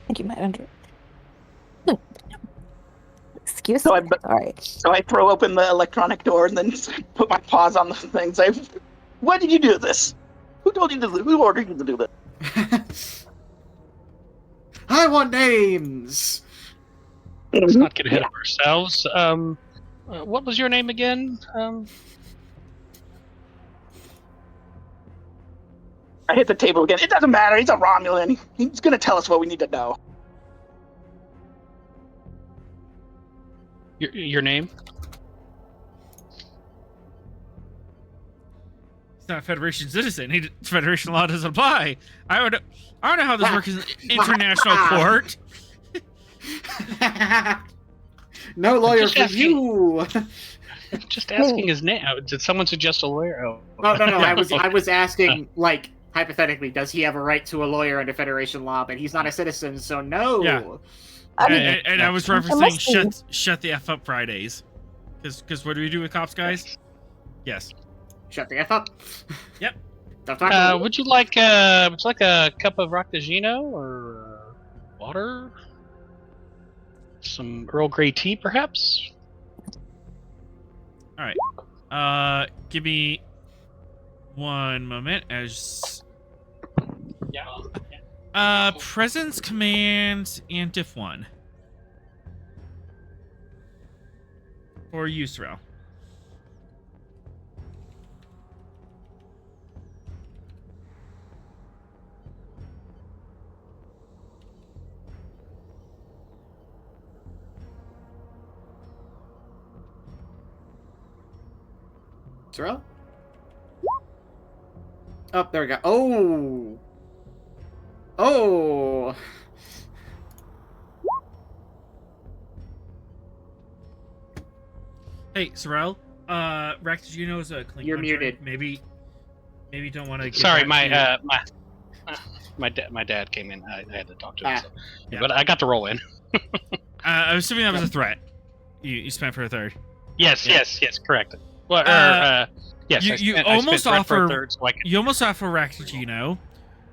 think you might under. Excuse So me. Sorry. So I throw open the electronic door and then put my paws on the thing and say, "Why did you do this? Who told you to do? Who ordered you to do this?" I want names. Let's not get ahead of ourselves. What was your name again? I hit the table again. It doesn't matter. He's a Romulan. He's gonna tell us what we need to know. Your name? He's not a Federation citizen. Federation law doesn't apply. I don't know how this works in international court. No lawyer Just for asking. you. Just asking his name. Did someone suggest a lawyer? Oh. No. I was asking, like, hypothetically, does he have a right to a lawyer under Federation law? But he's not a citizen, so no. Yeah. I mean, And I was must referencing be. shut the F up Fridays. Because what do we do with cops, guys? Yes. Shut the F up. Yep. Stop talking. Would you like a cup of Rock de Gino or water? Some Earl Grey tea, perhaps? All right. Give me one moment as presence command and diff 1 for you, Sorel. Sorrel? Oh, there we go. Oh! Oh! Hey, Sorel. Rex, did you know is a Klingon You're term? muted. Maybe don't want to. Sorry, my dad came in. I had to talk to him. Ah. So. Yeah. But I got to roll in. I was assuming that was a threat. You spent for a third. Yes, Yeah. yes, correct. Well, yes, you I almost spent for a offer- third, so I could... You almost offer Raktajino,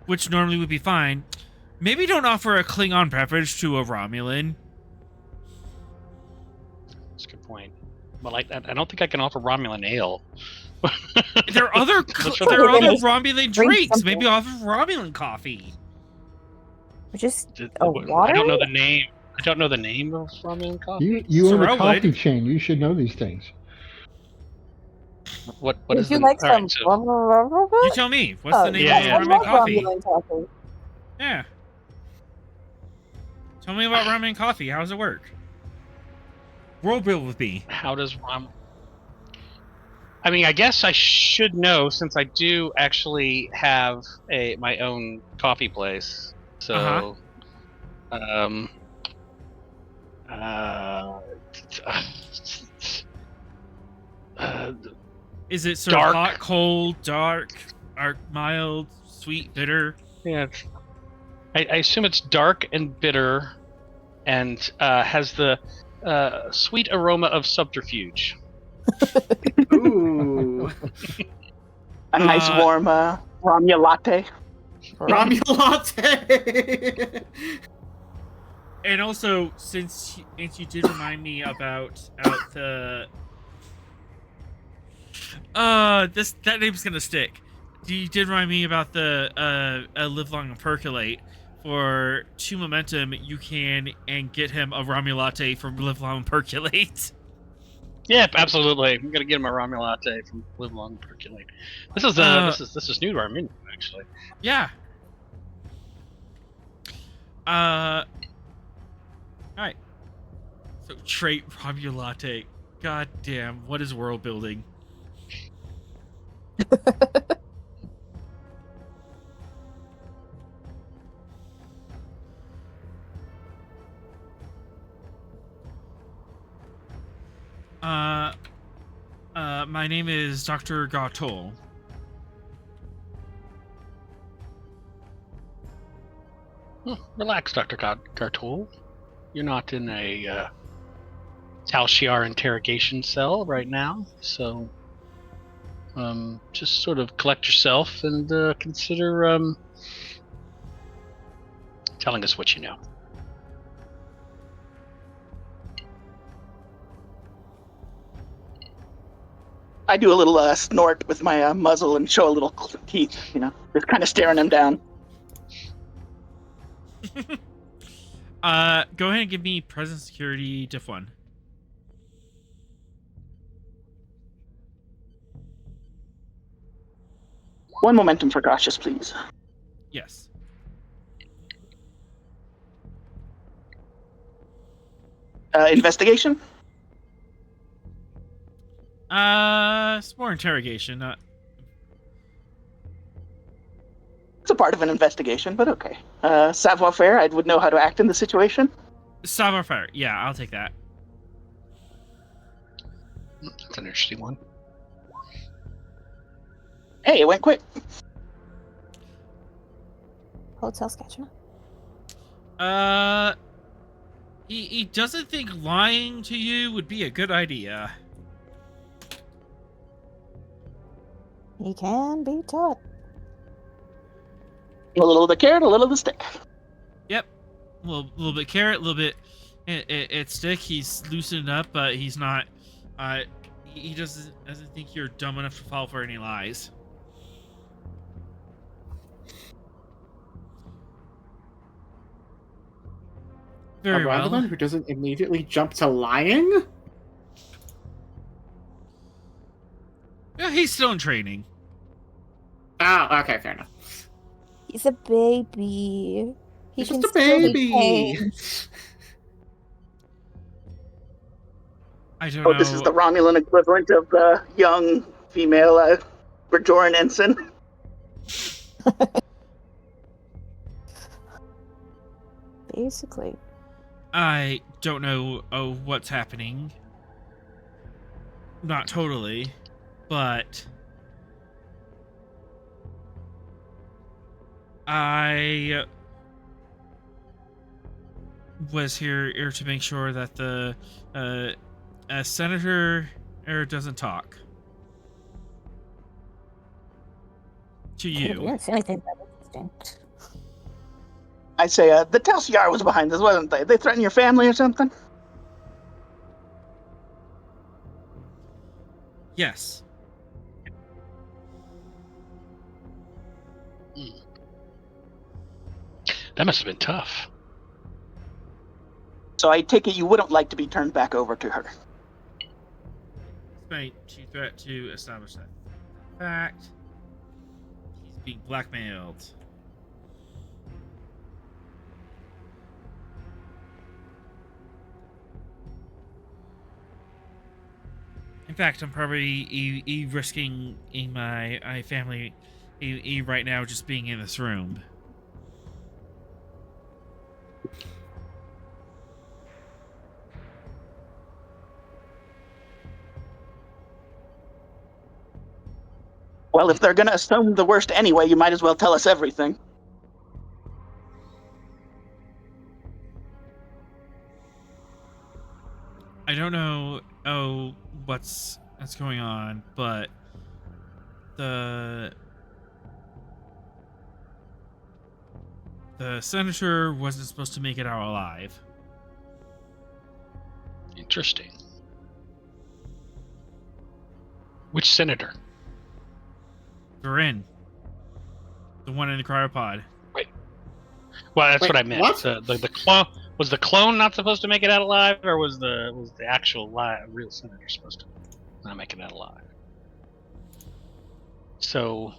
which normally would be fine. Maybe don't offer a Klingon beverage to a Romulan. That's a good point. Well, I don't think I can offer Romulan ale. There are other What's there are with other it? Romulan Drink drinks. something. Maybe offer Romulan coffee. Just I water? don't know the name. I don't know the name of Romulan coffee. You own Sorrel a coffee would. chain. You should know these things. What Would is you the... like all some? right, so- You tell me. What's Oh, the name yeah, of yeah. Romulan I love coffee? Romulan coffee. Yeah. Tell me about ramen coffee. How does it work? World build with me. How does I mean, I guess I should know since I do actually have my own coffee place. So, Is it sort Dark. of hot, cold, dark, mild, sweet, bitter? yeah, I assume it's dark and bitter, and has the sweet aroma of subterfuge. Ooh. A nice warm Romula latte. Romulate! And also, since you did remind me about the that name's gonna stick. You did remind me about the live long and percolate. For 2 momentum, you can and get him a Romulate from live long and percolate. Yep, absolutely. I'm gonna get him a Romulan latte from Live Long and Percolate. This is this is new to our menu, actually. Yeah. All right. So trait Romulate. God damn, what is world building? My name is Dr. Gartol. Relax, Dr. Gartol. You're not in a Tal Shiar interrogation cell right now, so just sort of collect yourself and consider telling us what you know. I do a little snort with my muzzle and show a little teeth, just kind of staring him down. Go ahead and give me present security diff 1. One momentum for cautious, please. Yes. Investigation? It's more interrogation, not... It's a part of an investigation, but okay. Savoir-faire, I would know how to act in the situation. Savoir-faire. Yeah, I'll take that. That's an interesting one. Hey, it went quick. Hotel sketcher. He doesn't think lying to you would be a good idea. He can be taught. A little of the carrot, a little of the stick. Yep. A little bit carrot, a little bit it stick. He's loosened up, but he's not. He doesn't think you're dumb enough to fall for any lies. Very a well. Romulan who doesn't immediately jump to lying? Yeah, he's still in training. Oh, okay, fair enough. He's a baby. He's can just a still be baby. changed. I don't know. This is the Romulan equivalent of the young female Bajoran ensign. Basically. I don't know what's happening. Not totally, but I was here to make sure that the senator doesn't talk to You you. didn't say anything that interesting. I say, the Tal Shiar was behind this, wasn't they? They threatened your family or something? Yes. That must have been tough. So I take it you wouldn't like to be turned back over to her. Despite she threat to establish that fact, he's being blackmailed. In fact, I'm probably risking in my family right now just being in this room. Well, if they're going to assume the worst anyway, you might as well tell us everything. I don't know what's going on, but the senator wasn't supposed to make it out alive. Interesting. Which senator? Durin, the one in the cryopod. Well, that's Wait, what I meant. what? The Was the clone not supposed to make it out alive, or was the actual real senator supposed to not make it out alive? So,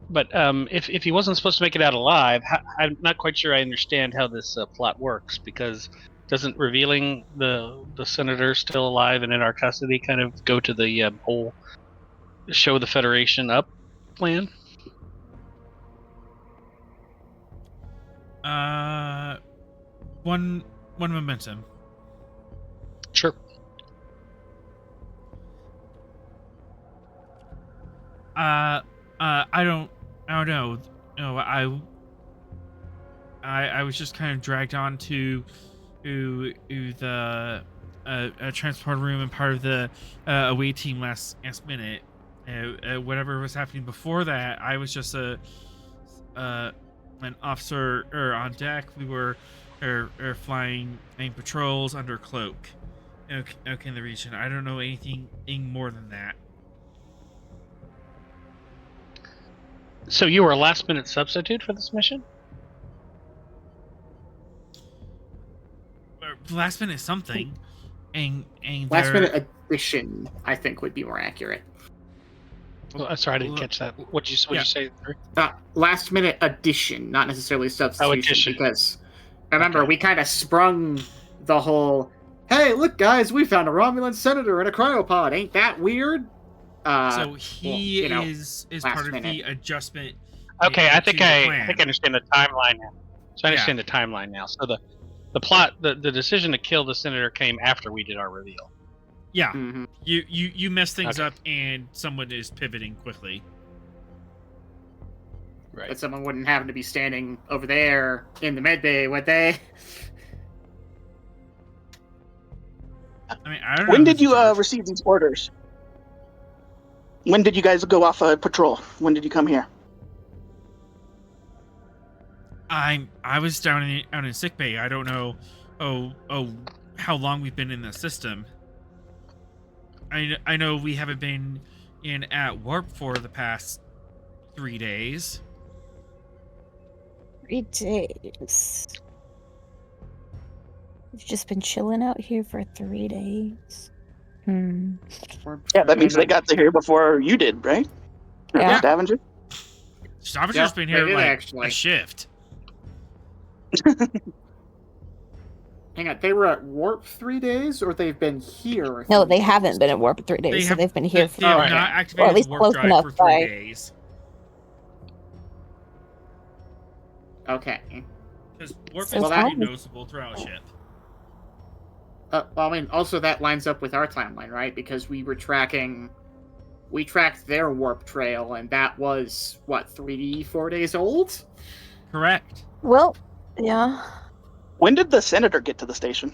but if he wasn't supposed to make it out alive, I'm not quite sure I understand how this plot works, because doesn't revealing the senator still alive and in our custody kind of go to the whole show the Federation up plan? One momentum. Sure. I don't know. No, I was just kind of dragged on to the transport room and part of the away team last minute. Whatever was happening before that, I was just an officer on deck. We were flying patrols under cloak. Okay, in the region. I don't know anything more than that. So you were a last-minute substitute for this mission? Last minute something, and Last minute addition, I think, would be more accurate. Well, sorry, I didn't catch that. What'd you say? Last minute addition, not necessarily substitution. Addition. Because remember, we kind of sprung the whole, hey, look, guys, we found a Romulan senator in a cryopod. Ain't that weird? So he is part of the adjustment. Okay, I think I plan. understand the timeline now. So I understand the timeline now. So the plot, the decision to kill the senator came after we did our reveal. Yeah, Mm-hmm. you mess things up, and someone is pivoting quickly. Right. But someone wouldn't happen to be standing over there in the med bay, would they? I mean, I don't know. When did you receive these orders? When did you guys go off patrol? When did you come here? I was down in sick bay. I don't know. How long we've been in the system. I know we haven't been in at warp for the past 3 days. 3 days. We've just been chilling out here for 3 days. Yeah, that means they got here before you did, right? Or Yeah. Stavanger? Stavanger's been here they did, like actually. a shift. Hang on, they were at warp 3 days, or they've been here? No, 3 they days? haven't been at warp 3 days, so they've been here for They have Alright. not or activated at least the warp close drive enough for 3 by. days. Okay. Because warp So is that- pretty noticeable throughout a ship. Well, I mean, also that lines up with our timeline, right? Because we tracked their warp trail, and that was, 4 days old? Correct. Well, yeah. When did the senator get to the station?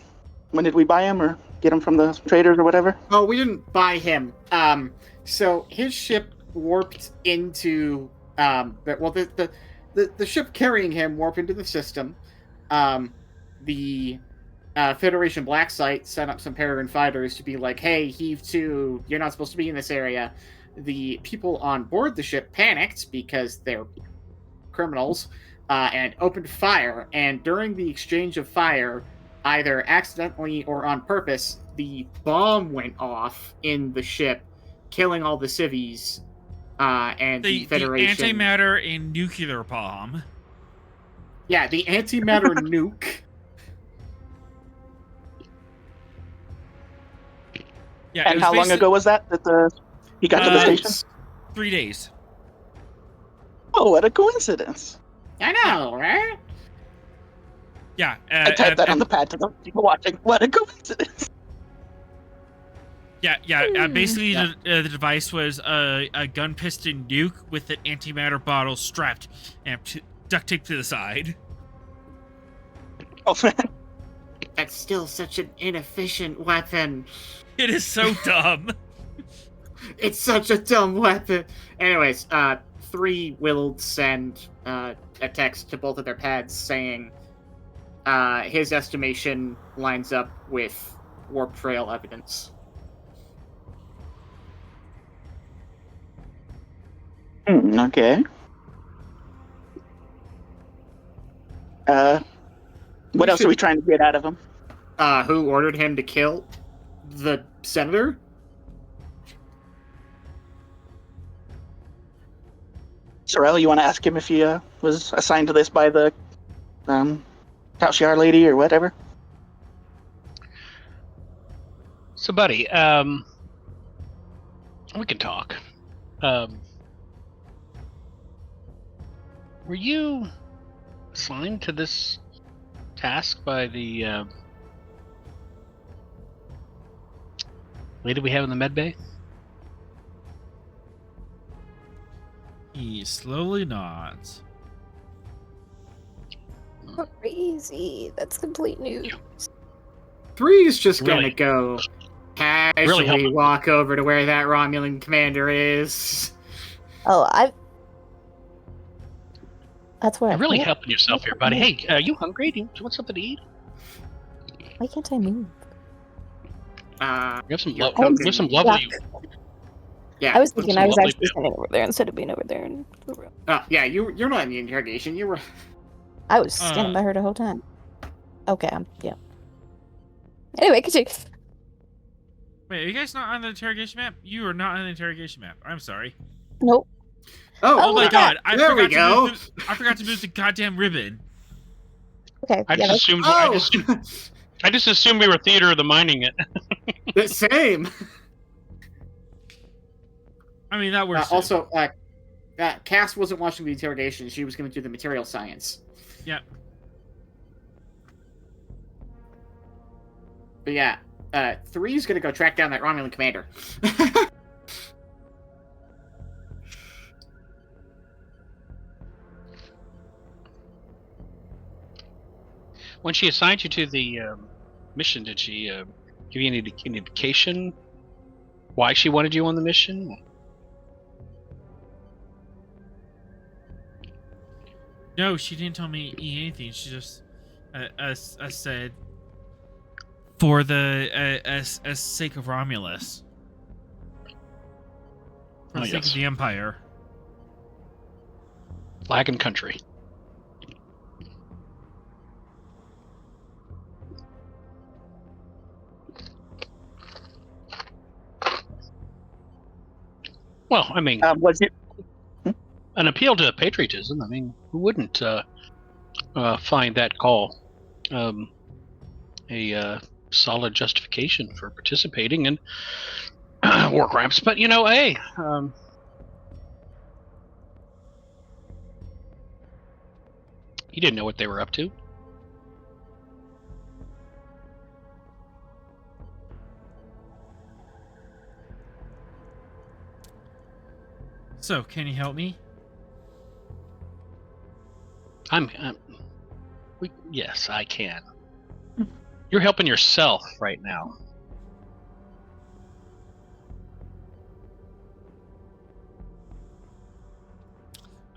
When did we buy him or get him from the traders or whatever? Oh, we didn't buy him. So his ship warped into, the ship carrying him warped into the system. The Federation blacksite sent up some Peregrine fighters to be like, hey, heave to, you're not supposed to be in this area. The people on board the ship panicked because they're criminals, and opened fire. And during the exchange of fire, either accidentally or on purpose, the bomb went off in the ship, killing all the civvies, and the Federation... The antimatter and nuclear bomb. Yeah, the antimatter nuke. Yeah, it And was how long basically ago was that he got to the station? 3 days. Oh, what a coincidence. I know, right? Yeah. I typed that on the pad to the people watching. What a coincidence. Yeah. Basically, Yeah. the device was a gun piston nuke with an antimatter bottle strapped and duct taped to the side. Oh, man. That's still such an inefficient weapon. It is so dumb. It's such a dumb weapon. Anyways, 3 will send a text to both of their pads saying his estimation lines up with warp trail evidence. Okay. What else are we trying to get out of him? Who ordered him to kill the senator? Sorrel, you want to ask him if he was assigned to this by the Kalshiar lady or whatever? So, buddy, we can talk. Were you assigned to this task by the lady we have in the med bay? He slowly nods. Crazy. That's complete news. 3's just gonna Really? go casually helping. walk over to where that Romulan commander is. Oh, that's where You're I really can't- helping yourself here, buddy. Hey, are you hungry? Do you want something to eat? Why can't I move? We have some, You're we have cooking. some lovely. Yeah. I was thinking I was lovely actually bill. standing over there instead of being over there in the room. Yeah, you're not in the interrogation. You were. I was standing Uh. by her the whole time. Okay, yeah. Anyway, continue. Wait, are you guys not on the interrogation map? You are not on the interrogation map. I'm sorry. Nope. Oh my yeah. god! I There we forgot go. to move I forgot to move the goddamn ribbon. Okay, I yeah, just assumed. Oh, I just assumed we were theater of the minding it. the same. I mean, that works. too. Also, Cass wasn't watching the interrogation. She was going to do the material science. Yeah. But yeah, 3's going to go track down that Romulan commander. When she assigned you to the mission, did she give you any indication why she wanted you on the mission? No, she didn't tell me anything. She just said for the sake of Romulus, for the sake of the Empire. Flag and country. Well, I mean, Was it? an appeal to patriotism. I mean, who wouldn't find that call a solid justification for participating in war crimes? But you know, hey, you didn't know what they were up to. So, can you help me? Yes, I can. You're helping yourself right now.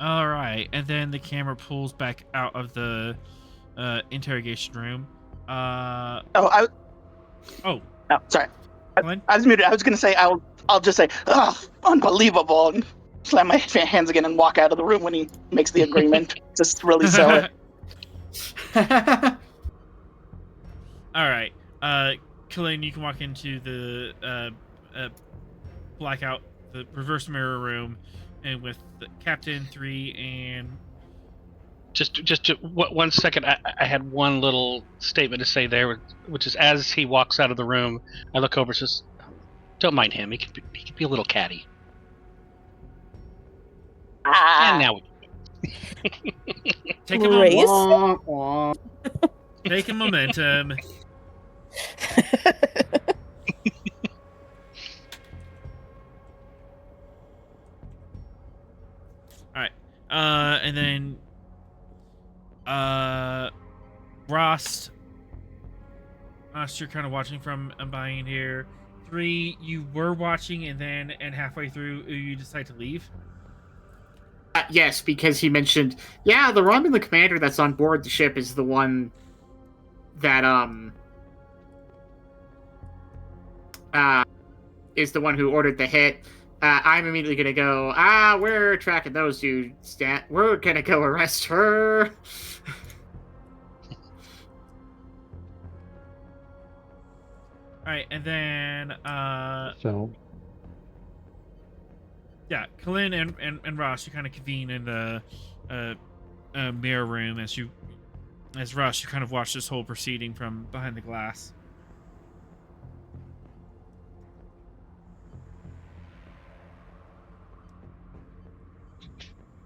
All right, and then the camera pulls back out of the interrogation room. Oh, Oh, sorry. Glenn? I was muted. I was going to say I'll just say, "Oh, unbelievable," and slam my hands again and walk out of the room when he makes the agreement. Just really sell it. All right. Killian, you can walk into the blackout, the reverse mirror room, and with the Captain 3 and Just 1 second. I had one little statement to say there, which is as he walks out of the room, I look over and says, "Don't mind him. He could be a little catty." And now take a Race? moment. Wah, wah. Take a momentum. All right. And then Ross, you're kind of watching from behind here. 3, you were watching, and halfway through, you decide to leave. Yes, because he mentioned, the Romulan commander that's on board the ship is the one that is the one who ordered the hit. I'm immediately gonna go, we're tracking those dudes. We're gonna go arrest her. right, and then So, yeah, Kalin and Ross, you kind of convene in the mirror room as Ross, you kind of watch this whole proceeding from behind the glass.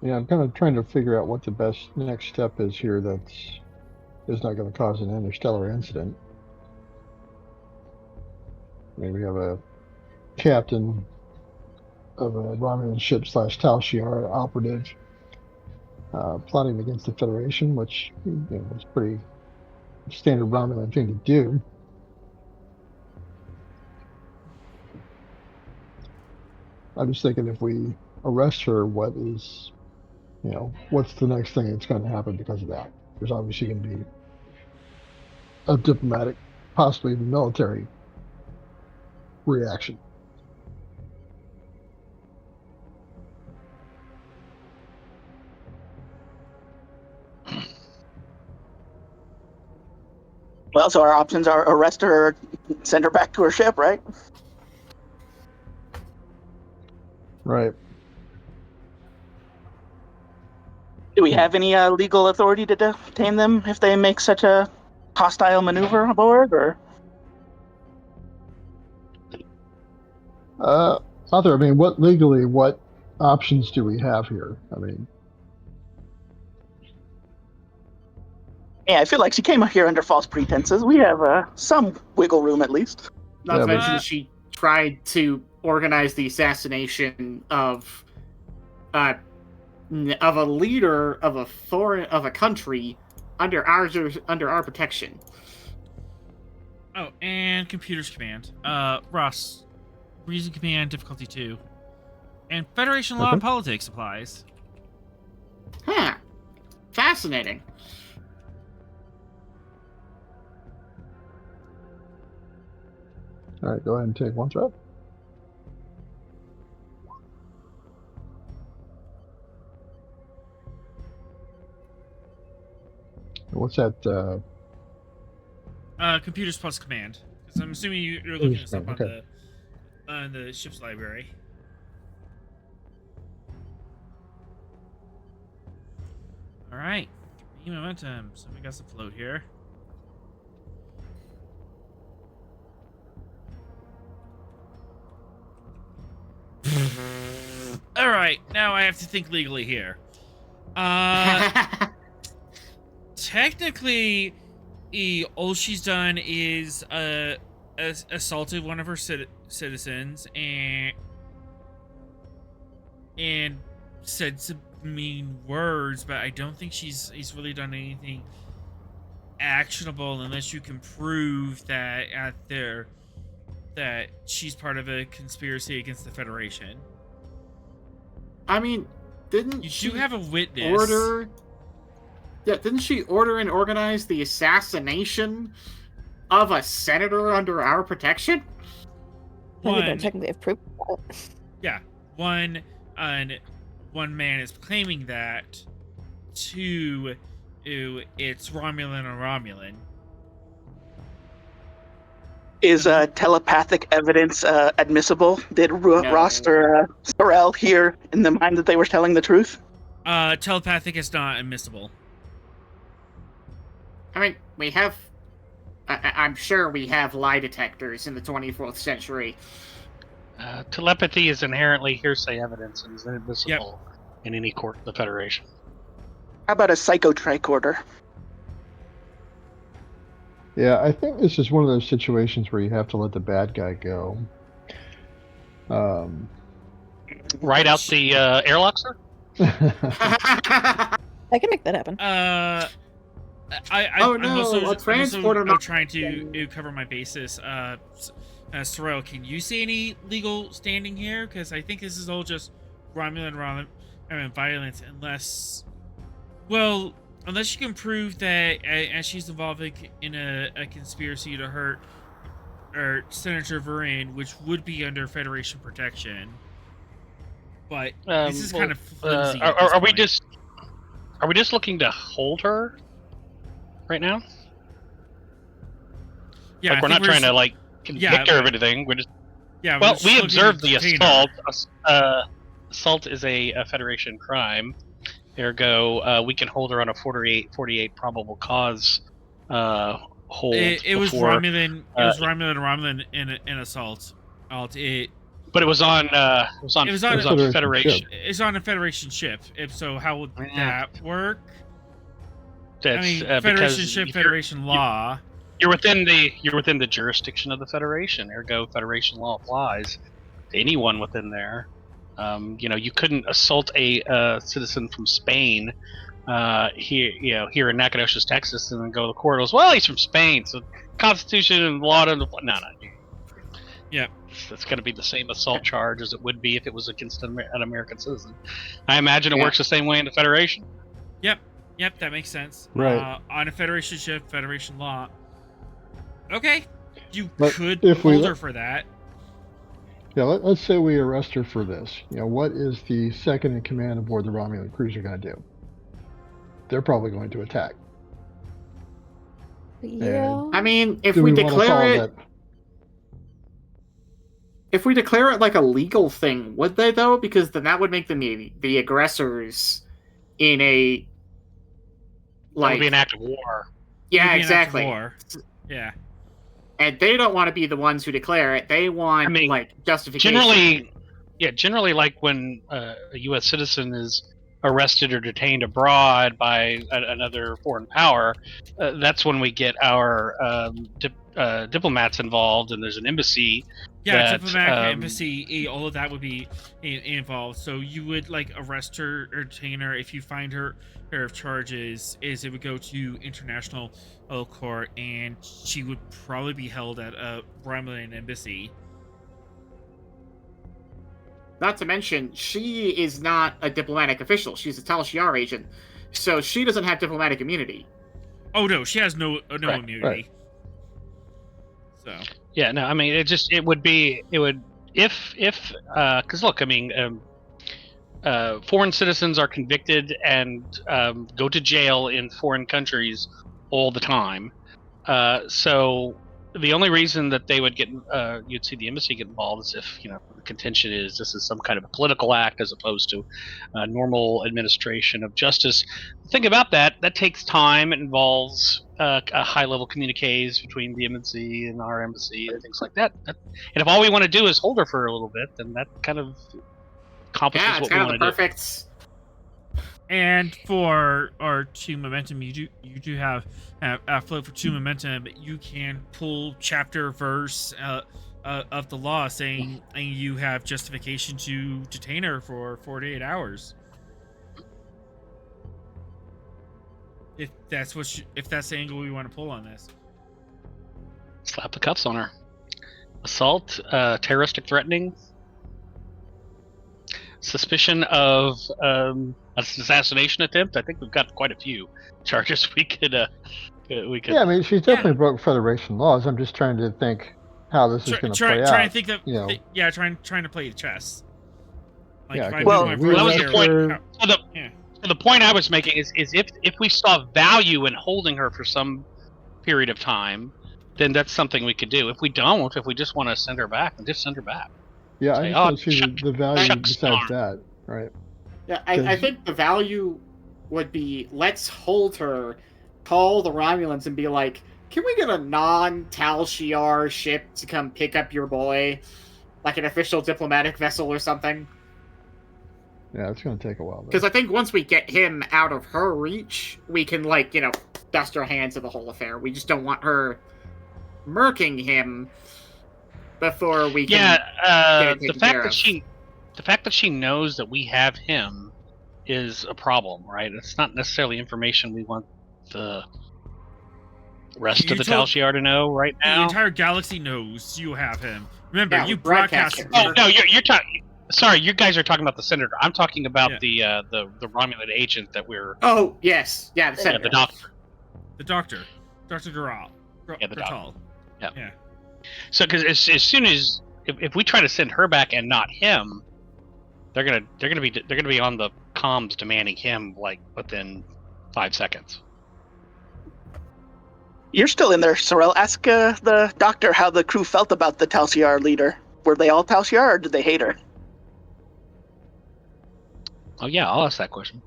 yeah, I'm kind of trying to figure out what the best next step is here is not going to cause an interstellar incident. I mean, we have a captain of a Romulan ship / Tal Shiar operative plotting against the Federation, which is pretty standard Romulan thing to do. I'm just thinking if we arrest her, what's the next thing that's going to happen because of that? There's obviously going to be a diplomatic, possibly even military reaction. Well, so our options are arrest her or send her back to her ship, right? Right. Do we have any legal authority to detain them if they make such a hostile maneuver aboard, or? Arthur, I mean, what options do we have here? I mean, Yeah, I feel like she came here under false pretenses. We have some wiggle room at least. Not Yeah, to but- mention she tried to organize the assassination of a leader of a country under our protection. Oh, and computers command. Ross, reason command difficulty 2, and Federation law and politics applies. Huh. Fascinating. all right, go ahead and take one threat. What's that? Computers plus command. Because I'm assuming you're looking this up Okay. on the ship's library. All right, momentum. So we got some float here. All right, now I have to think legally here. Technically, all she's done is assaulted one of her citizens and said some mean words, but I don't think he's really done anything actionable unless you can prove that that she's part of a conspiracy against the Federation. I mean, didn't You she do have a witness. didn't she order and organize the assassination of a senator under our protection? We One, don't technically have proof of that. yeah, one man is claiming that. Two, it's Romulan or Romulan. Is telepathic evidence admissible? Did No. Ross or Sorrel hear in the mind that they were telling the truth? Telepathic is not admissible. I mean, we have... I'm sure we have lie detectors in the 24th century. Telepathy is inherently hearsay evidence and is inadmissible in any court of the Federation. How about a psychotricorder? Yeah, I think this is one of those situations where you have to let the bad guy go. Write out the airlock, sir? I can make that happen. Oh, no, a transporter I'm not- trying to cover my bases. Sorrel, can you see any legal standing here? Because I think this is all just Romulan violence, unless you can prove that as she's involved in a conspiracy to hurt or Senator Varin, which would be under Federation protection. But this is kind of flimsy. At this Are we point. just looking to hold her right now? Yeah, Like I we're think not trying to like convict her of anything. We're just Yeah. well, we're just we looking observed to the detain her. assault. Assault is a Federation crime. Ergo, we can hold her on a 48 probable cause hold. It was before, Romulan. It was Romulan in assault. But it was on. It was on Federation Federation. ship. It's on a Federation ship. If so, how would Yeah. that work? That's I mean, because Federation ship, Federation law. You're within the jurisdiction of the Federation. Ergo, Federation law applies to anyone within there. You couldn't assault a citizen from Spain here in Nacogdoches, Texas, and then go to the court. It was, well, he's from Spain, so Constitution and law don't apply. No. Yeah. It's going to be the same assault charge as it would be if it was against an American citizen. I imagine it works the same way in the Federation. Yep, that makes sense. Right. On a Federation ship, Federation law. Okay, you But could if we hold look- her for that. Yeah, let's say we arrest her for this. What is the second in command aboard the Romulan cruiser going to do? They're probably going to attack. Yeah. I mean, if Do we want to declare follow it, that? if we declare it like a legal thing, would they though? Because then that would make them the aggressors in a That would like be an act of war. yeah, It'd be an act of exactly. war. Yeah. And they don't want to be the ones who declare it. They want like justification. Generally, like when a U.S. citizen is arrested or detained abroad by another foreign power, that's when we get our diplomats involved, and there's an embassy. Yeah, diplomatic embassy, all of that would be involved. So you would like arrest her or detain her if you find her of charges. Is it would go to international court, and she would probably be held at a Romulan embassy. Not to mention, she is not a diplomatic official. She's a Tal Shiar agent, so she doesn't have diplomatic immunity. Oh no, she has no immunity. Right. So Yeah, no, I mean, it would because look, I mean, foreign citizens are convicted and go to jail in foreign countries all the time. So the only reason that they would get, you'd see the embassy get involved is if, the contention is this is some kind of a political act as opposed to normal administration of justice. The thing about that takes time. It involves a high-level communiques between the embassy and our embassy and things like that. And if all we want to do is hold her for a little bit, then that kind of accomplishes Yeah, it's what we kind of want the to do. perfect. and for our 2 momentum, you do have float for 2 momentum. You can pull chapter verse of the law saying you have justification to detain her for 48 hours. If that's if that's the angle we want to pull on this. Slap the cuffs on her. Assault, terroristic threatening, suspicion of assassination attempt. I think we've got quite a few charges we could. Yeah, I mean, she definitely broke Federation laws. I'm just trying to think how this is going to play out. Trying to think of Yeah. trying to play chess. Like, Yeah, if I well, move my we that was first the here, point. So the point I was making is if we saw value in holding her for some period of time, then that's something we could do. If we don't, if we just want to send her back, then just send her back. Yeah, Say, I just don't see the value shucks besides darn. that, right? Yeah, I think the value would be let's hold her, call the Romulans, and be like, can we get a non-Tal Shiar ship to come pick up your boy, like an official diplomatic vessel or something? Yeah, it's going to take a while. Because I think once we get him out of her reach, we can, dust our hands of the whole affair. We just don't want her murking him before we can get it the taken fact care that of. the fact that she knows that we have him is a problem, right? It's not necessarily information we want the rest You of the told- Tal Shiar to know right the now. entire galaxy knows you have him. Remember, Yeah, you we broadcast broadcast. it. Oh no, you're talking. Sorry, you guys are talking about the senator. I'm talking about Yeah. the Romulan agent that we're Oh, yes. Yeah, the senator. the doctor. The doctor, Dr. Garal. Yeah, the Gratal. Yeah. Yeah. So because as soon as if we try to send her back and not him, they're gonna be on the comms demanding him like within 5 seconds. You're still in there, Sorel. Ask the doctor how the crew felt about the Tal Shiar leader. Were they all Tal Shiar, or did they hate her? Oh yeah, I'll ask that question.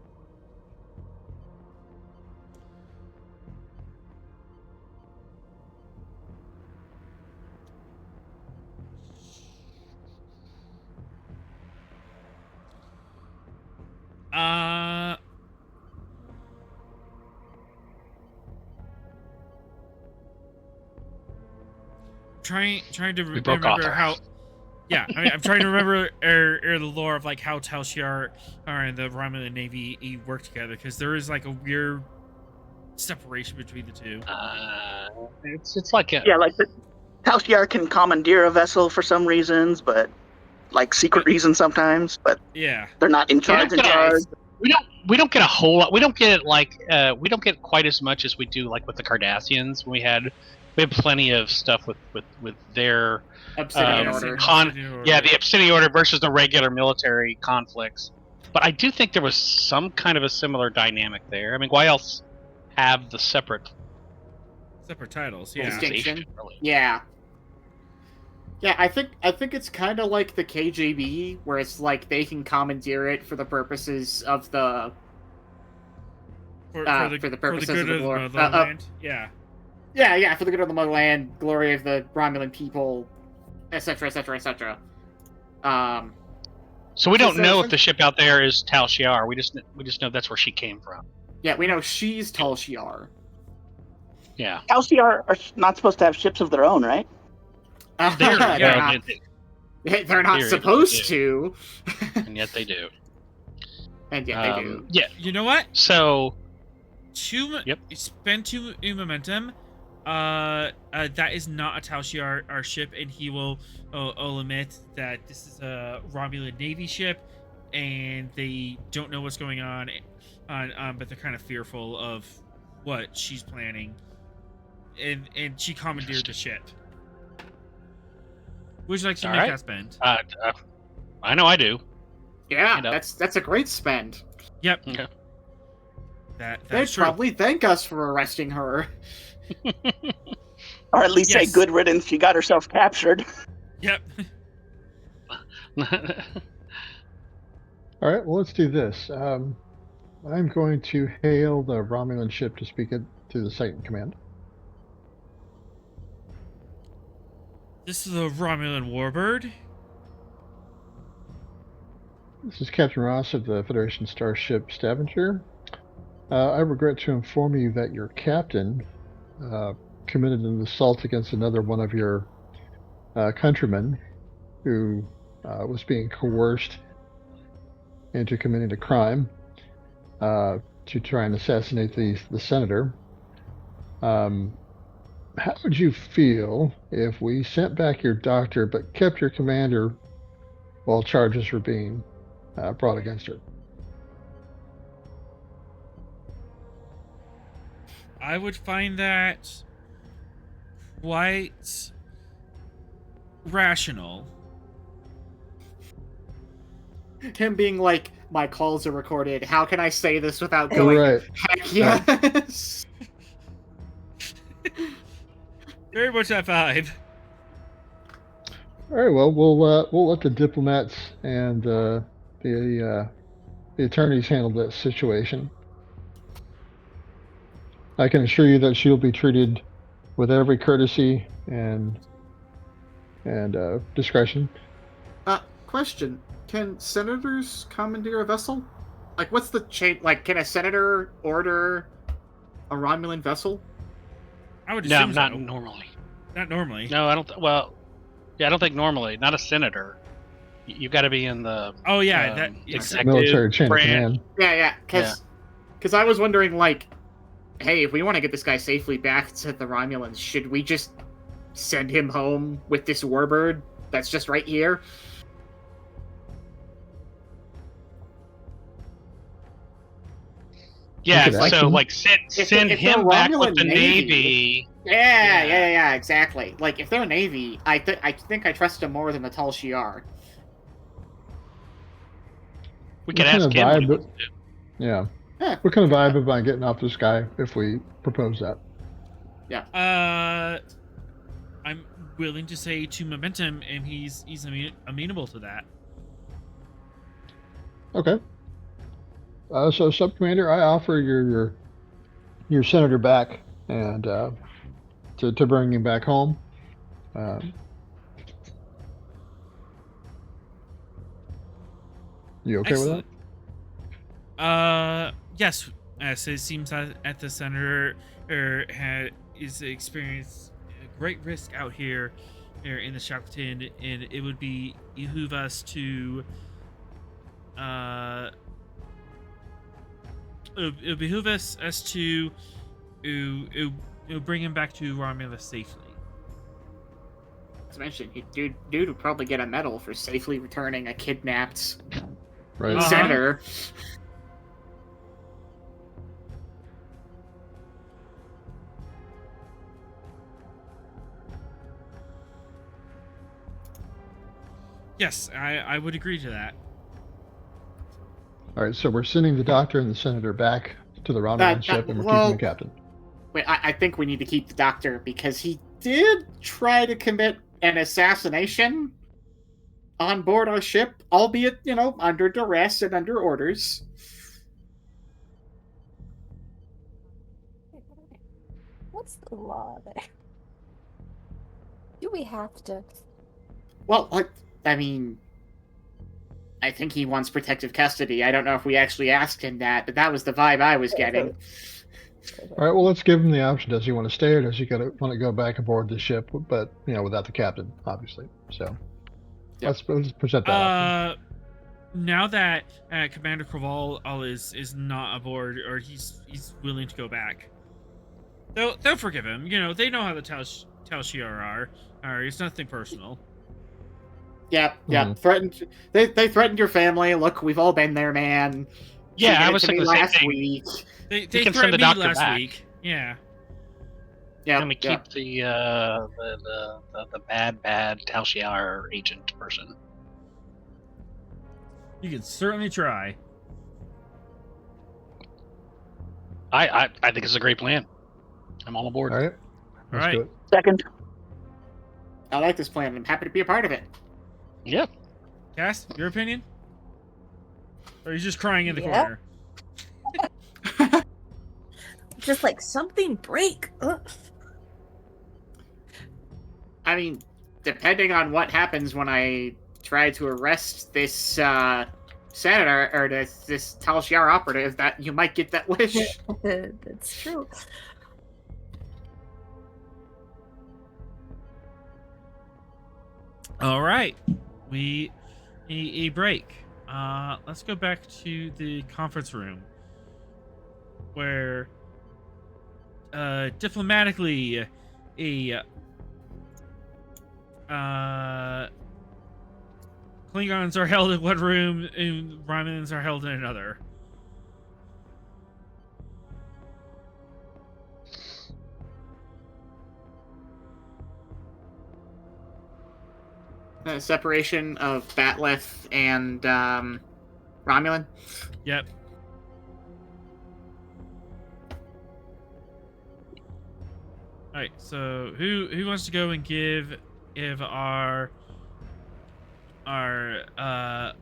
Trying to We broke off remember there. how. Yeah, I mean, I'm trying to remember the lore of like how Tal Shiar and the Romulan Navy work together, because there is like a weird separation between the two. It's like a, Yeah, like the Tal Shiar can commandeer a vessel for some reasons, but like secret reasons sometimes. But Yeah. they're not in charge. we don't get a whole lot. We don't get like we don't get quite as much as we do like with the Cardassians. We had plenty of stuff with their Obsidian Order. the Obsidian Order versus the regular military conflicts. But I do think there was some kind of a similar dynamic there. I mean, why else have the separate titles? Yeah. Distinction. Really? Yeah. Yeah, I think it's kind of like the KGB, where it's like they can commandeer it for the purposes of the For the purposes good of the glory. motherland. Yeah. Yeah, for the good of the motherland, glory of the Romulan people, etc., etc., etc. So we don't So- know so- if the ship out there is Tal Shiar. We just know that's where she came from. Yeah, we know she's Tal Shiar. Yeah. Tal Shiar are not supposed to have ships of their own, right? They're yeah, not, they're not Theory, supposed they to. And yet they do. And yet they do. Yeah. You know what? So Yep. Spend 2 momentum. That is not a Tal Shiar our ship, and he will admit that this is a Romulan Navy ship, and they don't know what's going on, but they're kind of fearful of what she's planning, and she commandeered the ship. Would you like to All make right. that spend? I know I do. Yeah, you know. that's a great spend. Yep. Okay. That's They'd true. probably thank us for arresting her. Or at least say Yes. good riddance. She got herself captured. Yep. All right, well, let's do this. I'm going to hail the Romulan ship to speak it to the Titan command. This is a Romulan warbird. This is Captain Ross of the Federation starship Stavanger. I regret to inform you that your captain committed an assault against another one of your countrymen who was being coerced into committing a crime to try and assassinate the senator. How would you feel if we sent back your doctor but kept your commander while charges were being brought against her? I would find that quite rational. Him being like, my calls are recorded. How can I say this without going, Right. heck yes? Very much that vibe. All right. Well, we'll let the diplomats and the attorneys handle that situation. I can assure you that she'll be treated with every courtesy and discretion. Question. Can senators commandeer a vessel? Like, what's the chain? Like, can a senator order a Romulan vessel? I would No, assume not so. normally. Not normally. No, I don't. Well, yeah, I don't think normally. Not a senator. You've got to be in the Oh yeah, that executive Military chain of branch. command. Yeah. Because I was wondering, like, hey, if we want to get this guy safely back to the Romulans, should we just send him home with this warbird that's just right here? Yeah, Good so action. like send If send they're him back with Romulan the Navy- Navy. Yeah, exactly. Like, if they're Navy, I think I trust him more than the Tal Shiar. We could What kind ask of him. What he vibe- wants to do. Yeah. Yeah. What kind of vibe about getting off this guy if we propose that? I'm willing to say to momentum, and he's amenable to that. Okay. So, Sub Commander, I offer your senator back and to bring him back home. You okay with that? Yes. So it seems that at the senator is experienced great risk out here in the Shackleton, and it would behoove us to it would behoove us to bring him back to Romulus safely. As mentioned, dude would probably get a medal for safely returning a kidnapped Right. senator. Yes, I would agree to that. All right. So we're sending the doctor and the senator back to the Romulan ship, and we're keeping the captain. Wait, I think we need to keep the doctor because he did try to commit an assassination on board our ship, albeit, under duress and under orders. What's the law there? Do we have to? Well, I mean, I think he wants protective custody. I don't know if we actually asked him that, but that was the vibe I was getting. All right. Well, let's give him the option. Does he want to stay, or does he want to go back aboard the ship? But without the captain, obviously. So let's present that option. Now that Commander Craval is not aboard, or he's willing to go back, they'll forgive him. They know how the Tal Shiar are. It's nothing personal. Yeah. Mhm. Threatened. They threatened your family. Look, we've all been there, man. Yeah, She did I it was to thinking me the same last thing. week. They can send threatened the me doctor last back. week. Yeah. Yeah. And we keep the bad Tal Shiar agent person. You can certainly try. I think it's a great plan. I'm all aboard. All right. Let's right. do it. Second. I like this plan. I'm happy to be a part of it. Yeah. Cass, your opinion? Or are you just crying in the Yeah. corner? Just like something break. Ugh. I mean, depending on what happens when I try to arrest this senator or this Tal Shiar operative, that you might get that wish. That's true. All right. We need a break. Let's go back to the conference room where diplomatically Klingons are held in one room and Romulans are held in another. Separation of Batleth and Romulan. Yep. All right. So who wants to go and give our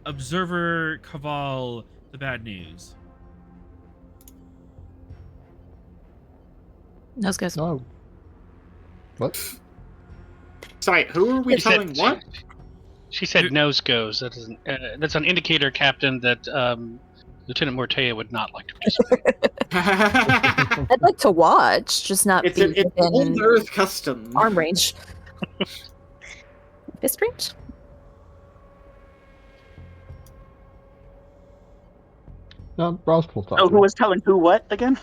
observer Cabal the bad news? Nose goes. No. What? Sorry, who are we She said- telling what? She said Who- nose goes. That's an indicator, Captain, that Lieutenant Mortea would not like to participate. I'd like to watch, just not It's be an within old Earth custom. arm range. Fist range? No, Ross will talk. Oh, to who him. was telling who what again?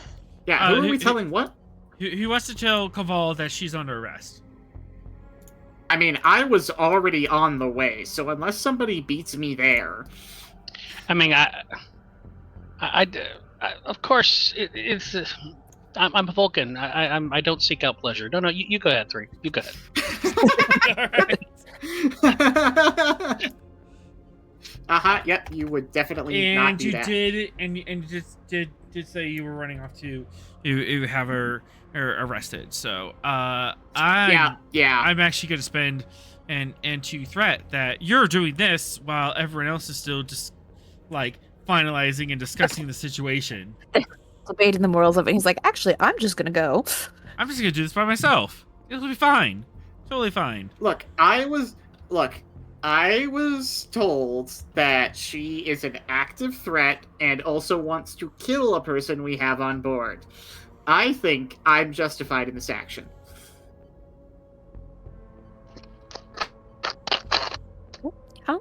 Yeah, who are who- we telling what? Who wants to tell Cabal that she's under arrest? I mean, I was already on the way, so unless somebody beats me there. I mean, I of course, it's. I'm a Vulcan. I don't seek out pleasure. No, you go ahead, 3. You go ahead. All right. Yep, you would definitely not And do you that. did, and you just did say you were running off to have her arrested. So I'm Yeah. actually going to spend and to threat that you're doing this while everyone else is still just like finalizing and discussing the situation. Debating the morals of it. He's like, actually, I'm just gonna go. I'm just going to do this by myself. It'll be fine, totally fine. Look, I was told that she is an active threat and also wants to kill a person we have on board. I think I'm justified in this action. Huh?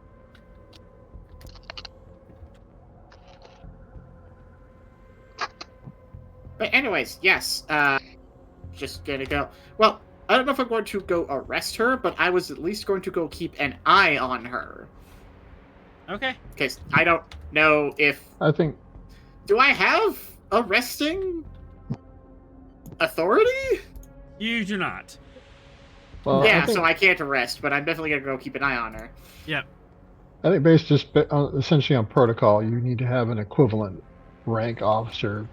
But anyways, yes, just gonna go. Well, I don't know if I'm going to go arrest her, but I was at least going to go keep an eye on her. Okay. Because I don't know if... I think Do I have arresting authority? You do not. well, Yeah, so I can't arrest, but I'm definitely gonna go keep an eye on her. Yep. I think based just essentially on protocol, you need to have an equivalent rank officer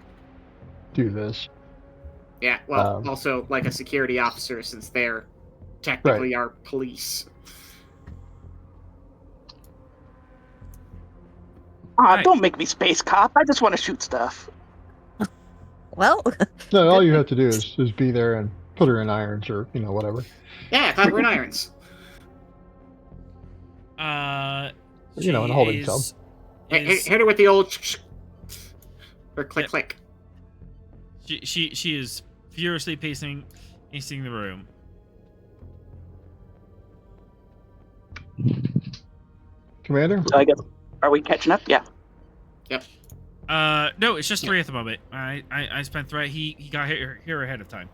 do this. Yeah, well, Um, also like a security officer, since they're technically our police. Right. Don't make me space cop. I just want to shoot stuff. Well, No, all you have to do is be there and put her in irons or whatever. Yeah, copper and irons. In a holding cell. Hit her with the old or click Yep. click. She is furiously pacing the room. Commander? So I guess, are we catching up? Yeah. No, it's just 3 at the moment. I spent threat. He got here ahead of time.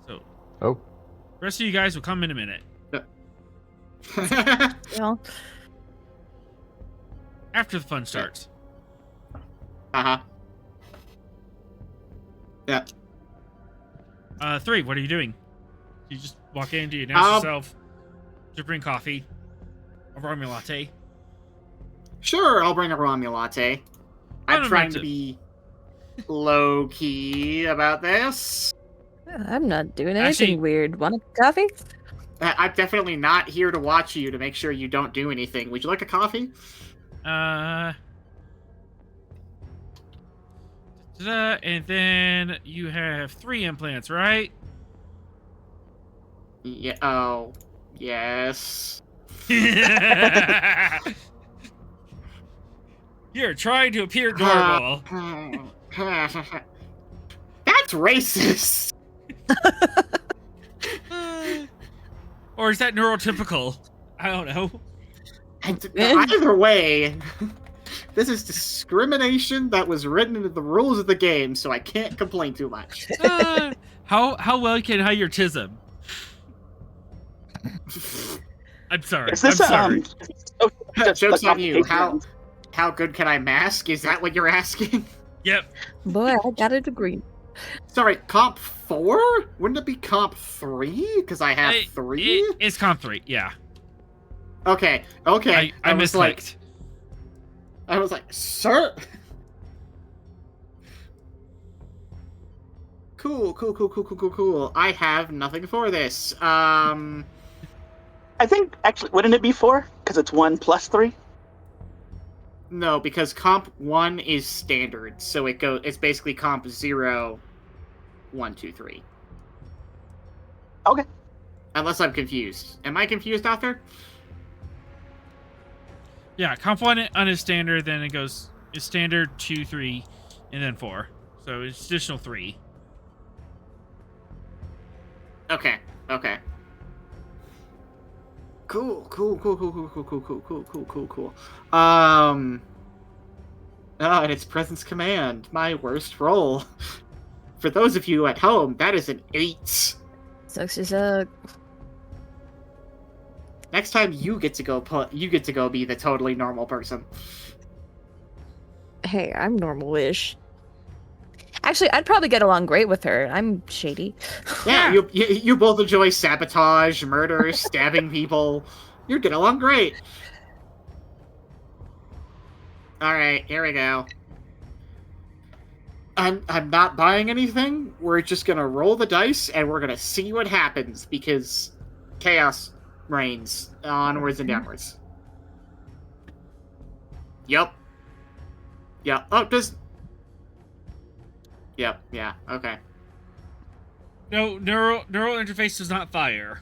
So Oh, the rest of you guys will come in a minute. you know, After the fun starts. Uh-huh. Yeah. 3, what are you doing? You just walk in, do you announce yourself? Do you bring coffee? A Romeo latte? Sure, I'll bring a Romeo latte. I'm trying to Unamounted. be low-key about this. I'm not doing anything Actually- weird. Want a coffee? I'm definitely not here to watch you to make sure you don't do anything. Would you like a coffee? And then you have 3 implants, right? Yeah. Oh, yes. You're trying to appear normal. That's racist. Or is that neurotypical? I don't know. And either way, this is discrimination that was written into the rules of the game, so I can't complain too much. How well can you hide your tism? I'm sorry. Is this I'm sorry. Joke's on you. How good can I mask? Is that what you're asking? Yep. Boy, I got a degree. Sorry, comp 4? Wouldn't it be comp 3? Because I have 3? It's comp 3. Yeah. Okay. I was like, misclicked. I was like, sir. Cool. I have nothing for this. I think, actually, wouldn't it be 4? Because it's 1 plus 3? No, because comp 1 is standard, so it's basically comp 0, 1, 2, 3. Okay. Unless I'm confused. Am I confused out there? Yeah, comp 1 on his standard, then it goes is standard 2, 3, and then 4. So it's additional 3. Okay. Cool. And it's presence command, my worst roll. For those of you at home, that is an 8. Sucks to suck. Next time you get to go be the totally normal person. Hey, I'm normal-ish. Actually, I'd probably get along great with her. I'm shady. Yeah, you both enjoy sabotage, murder, stabbing people. You'd get along great. All right, here we go. I'm not buying anything. We're just gonna roll the dice and we're gonna see what happens because chaos reigns onwards and downwards. Yep. Yep. Oh, does. Yep. Yeah. Okay. No, neural interface does not fire.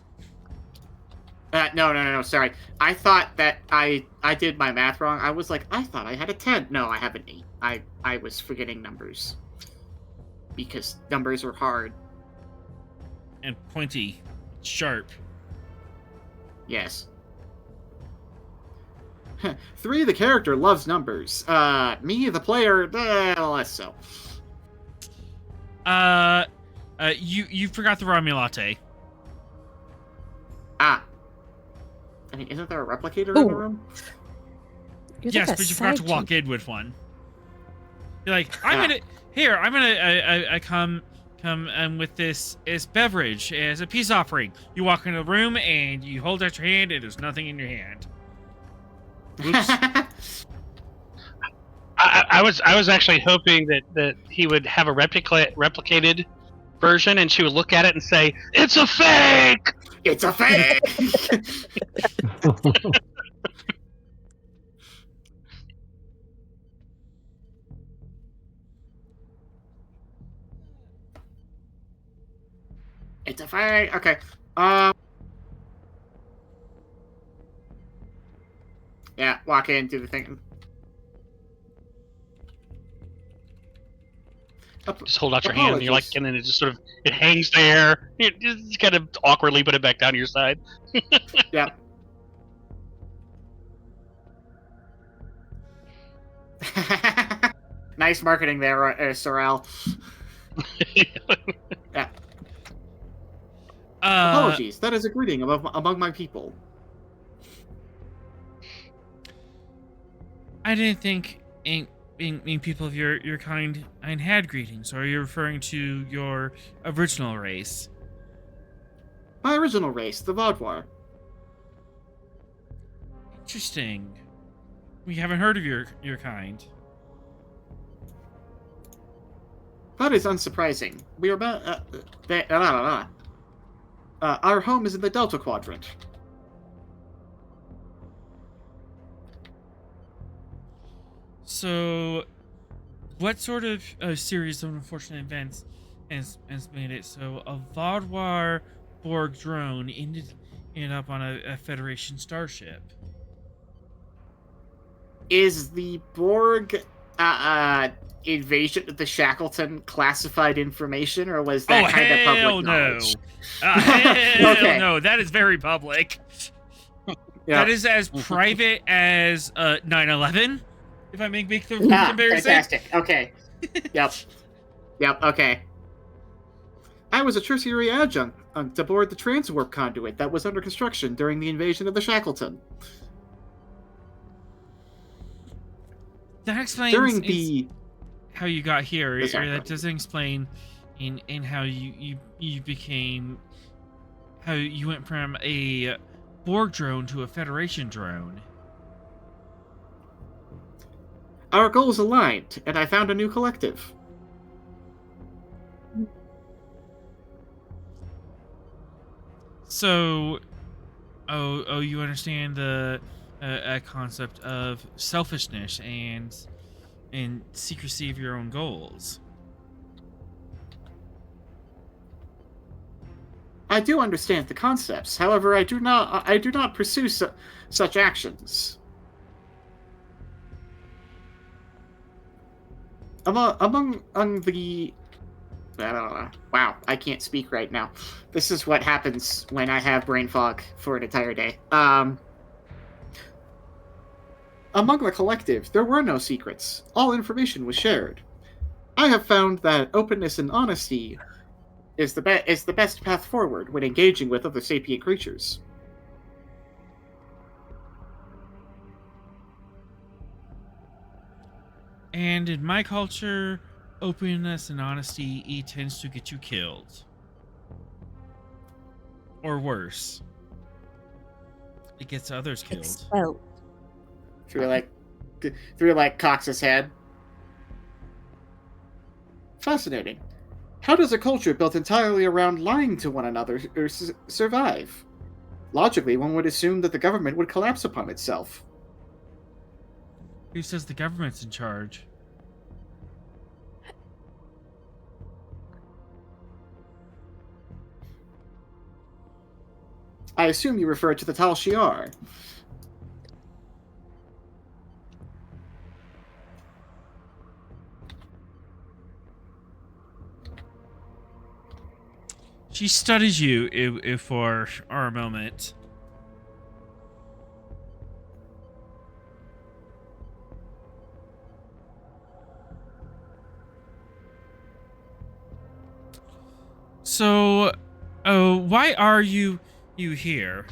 No. Sorry. I thought that I did my math wrong. I was like, I thought I had a 10. No, I have an 8. I was forgetting numbers. Because numbers are hard. And pointy. Sharp. Yes. 3, the character, loves numbers. Me, the player, less so. You forgot the Romulate. Ah. I mean, isn't there a replicator in the room? You're Yes, like a but you forgot to side walk chick. in with one. You're like, I'm gonna come with this beverage as a peace offering. You walk into the room and you hold out your hand and there's nothing in your hand. Oops. I was actually hoping that he would have a replicated version, and she would look at it and say, "It's a fake." It's a fake! It's a fake! Okay. Yeah, walk in, do the thing. Just hold out your hand, and you're like, and then it just sort of it hangs there. You just kind of awkwardly put it back down to your side. Yep. Nice marketing there, Sorrel. Yeah. Apologies. That is a greeting among my people. I didn't think being people of your kind had greetings. Or are you referring to your original race? My original race, the Vaudouar. Interesting. We haven't heard of your kind. That is unsurprising. We are about... our home is in the Delta Quadrant. So, what sort of series of unfortunate events has made it so a Vaudouar Borg drone ended up on a Federation starship? Is the Borg invasion of the Shackleton classified information, or was that kind of public knowledge? Hell Okay. no! That is very public. Yeah. That is as private as 9/11. If I make the comparison. Fantastic. Okay. Yep. Okay. I was a tertiary adjunct aboard the transwarp conduit that was under construction during the invasion of the Shackleton. That explains During the how you got here. Exactly. Or that doesn't explain in how you became, how you went from a Borg drone to a Federation drone. our goals aligned, and I found a new collective. So, you understand the concept of selfishness and secrecy of your own goals. I do understand the concepts. However, I do not pursue such actions. Among the wow, I can't speak right now. This is what happens when I have brain fog for an entire day. Among the collective, there were no secrets. All information was shared. I have found that openness and honesty is the best path forward when engaging with other sapient creatures. And in my culture, openness and honesty tends to get you killed. Or worse. It gets others killed. Well, So you're like, cocks his head. Fascinating. How does a culture built entirely around lying to one another survive? Logically, one would assume that the government would collapse upon itself. Who says the government's in charge? I assume you refer to the Tal Shiar. She studies you if for our moment. So, why are you here?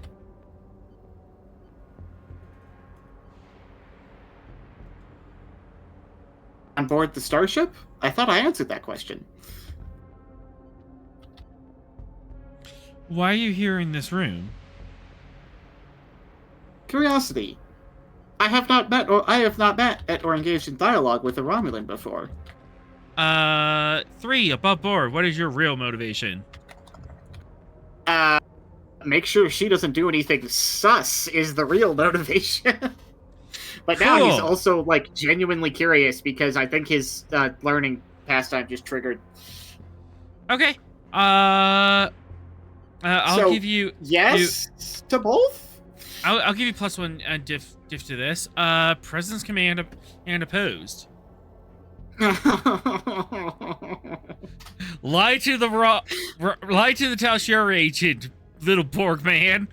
On board the starship? I thought I answered that question. Why are you here in this room? Curiosity. I have not met or engaged in dialogue with a Romulan before. 3 above board. What is your real motivation? Make sure she doesn't do anything sus is the real motivation. But now he's Cool. also, like, genuinely curious because I think his learning pastime just triggered. Okay. I'll So, give you Yes to both? I'll give you +1 diff to this. Presence command and opposed. Lie to the Tal Shiar agent, little Borg man.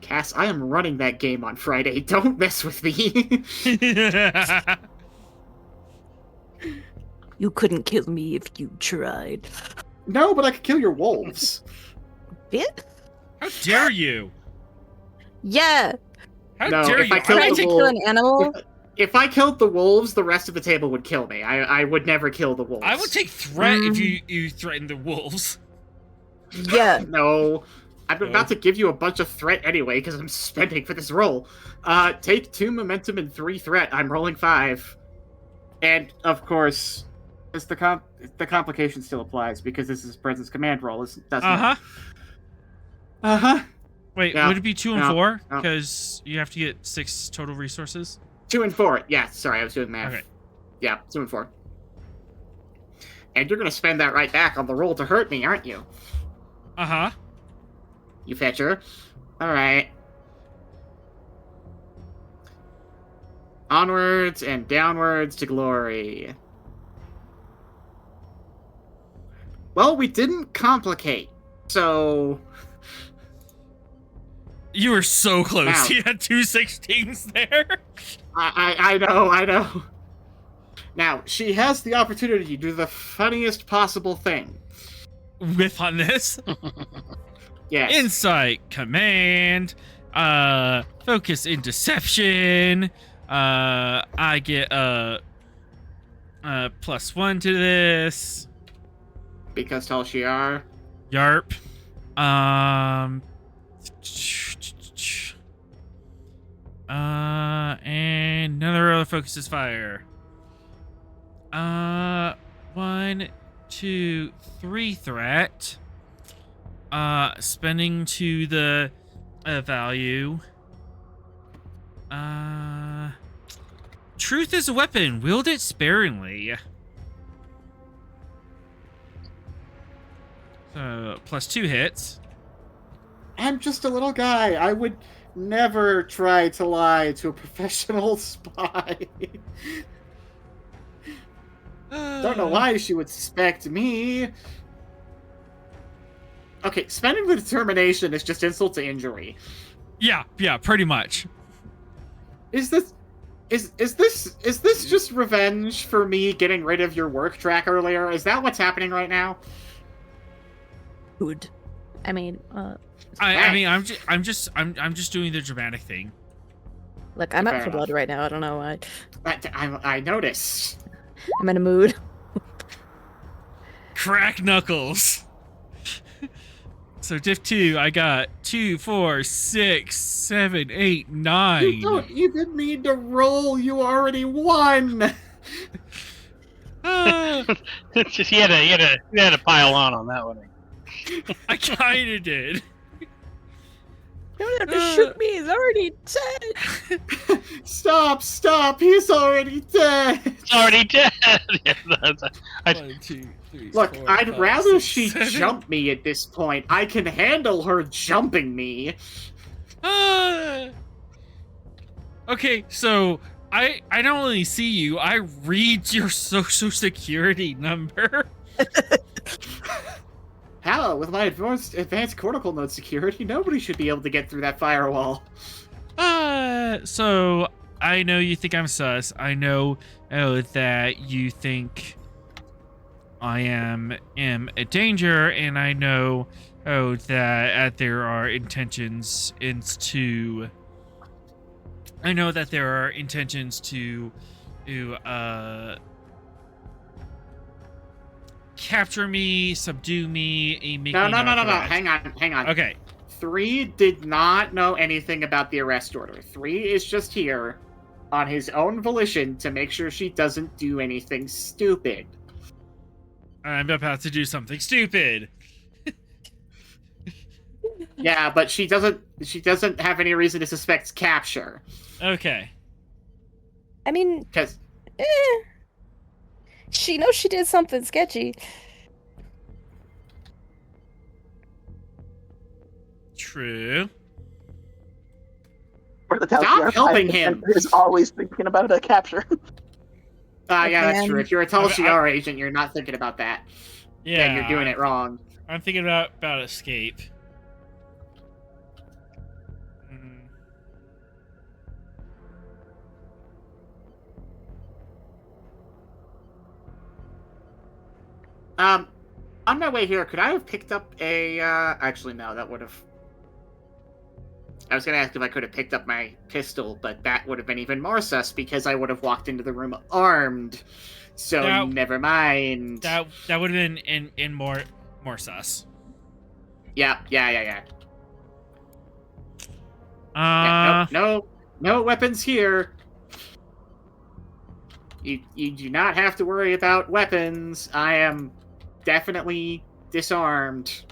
Cass, I am running that game on Friday. Don't mess with me. You couldn't kill me if you tried. No, but I could kill your wolves. Bit? How dare you? Yeah. How No, dare if you? I kill Trying the to wolf- kill an animal? If I killed the wolves, the rest of the table would kill me. I would never kill the wolves. I would take threat if you threaten the wolves. Yeah. No. I'm about to give you a bunch of threat anyway, because I'm spending for this roll. Take 2 momentum and 3 threat. I'm rolling 5. And, of course, the complication still applies, because this is Presence Command roll, doesn't it? Uh-huh. Uh-huh. Wait, Yeah. would it be 2 and Yeah. 4? Yeah. Because you have to get 6 total resources. 2 and 4. Yeah, sorry, I was doing math. Okay. Yeah, 2 and 4. And you're going to spend that right back on the roll to hurt me, aren't you? Uh-huh. You fetcher. Alright. Onwards and downwards to glory. Well, we didn't complicate, so... You were so close. Wow. You had 2 16s there. I know. Now, she has the opportunity to do the funniest possible thing. Whiff on this. Yes. Insight, command, focus in deception. I get +1 to this. Because Tal Shiar. Yarp. And another other focus is fire. 1, 2, 3 threat. Spending to the value. Truth is a weapon. Wield it sparingly. So +2 hits. I'm just a little guy. I would never try to lie to a professional spy. Don't know why she would suspect me. Okay, spending the determination is just insult to injury. Yeah, pretty much. Is this just revenge for me getting rid of your work track earlier? Is that what's happening right now? Good. I mean, I mean, I'm just doing the dramatic thing. look, I'm Fair up for enough. blood right now. I don't know why. I noticed. I'm in a mood. Crack knuckles. So diff 2, I got 2, 4, 6, 7, 8, 9. You don't even need to roll. You already won. It's just you had to pile on that one. I kinda did. Don't have to shoot me. He's already dead. Stop. He's already dead. It's already dead. Yeah, I, 1, 2, 3, Look, 4, I'd 5, rather 6, she 7. jump me at this point. I can handle her jumping me. Okay, so I not only see you, I read your social security number. Hell, with my advanced cortical node security, nobody should be able to get through that firewall. So I know you think I'm sus. I know that you think I am a danger, and I know that there are intentions to capture me, subdue me, and make No. me not correct. Hang on. Okay. 3 did not know anything about the arrest order. 3 is just here on his own volition to make sure she doesn't do anything stupid. I'm about to do something stupid. Yeah, but she doesn't have any reason to suspect capture. Okay. I mean, Because she knows she did something sketchy. True. Or the Stop helping him. is always thinking about a capture. yeah, that's Again. true. If you're a Tel I- Shiar agent, you're not thinking about that. Yeah. Then you're doing it wrong. I'm thinking about escape. Mhm. On my way here, could I have picked up a, actually, no, that would have... I was gonna ask if I could have picked up my pistol, but that would have been even more sus, because I would have walked into the room armed. So, That- never mind. That would have been in more sus. Yeah. No weapons here. You do not have to worry about weapons. I am definitely disarmed.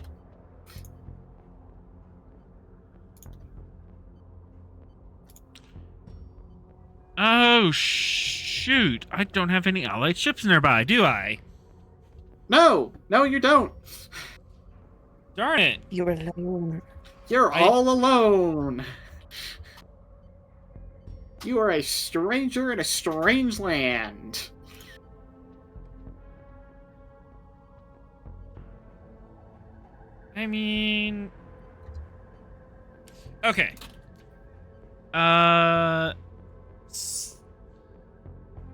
Oh shoot! I don't have any allied ships nearby, do I? No, you don't. Darn it! You're alone. You're all alone. You are a stranger in a strange land. I mean, okay.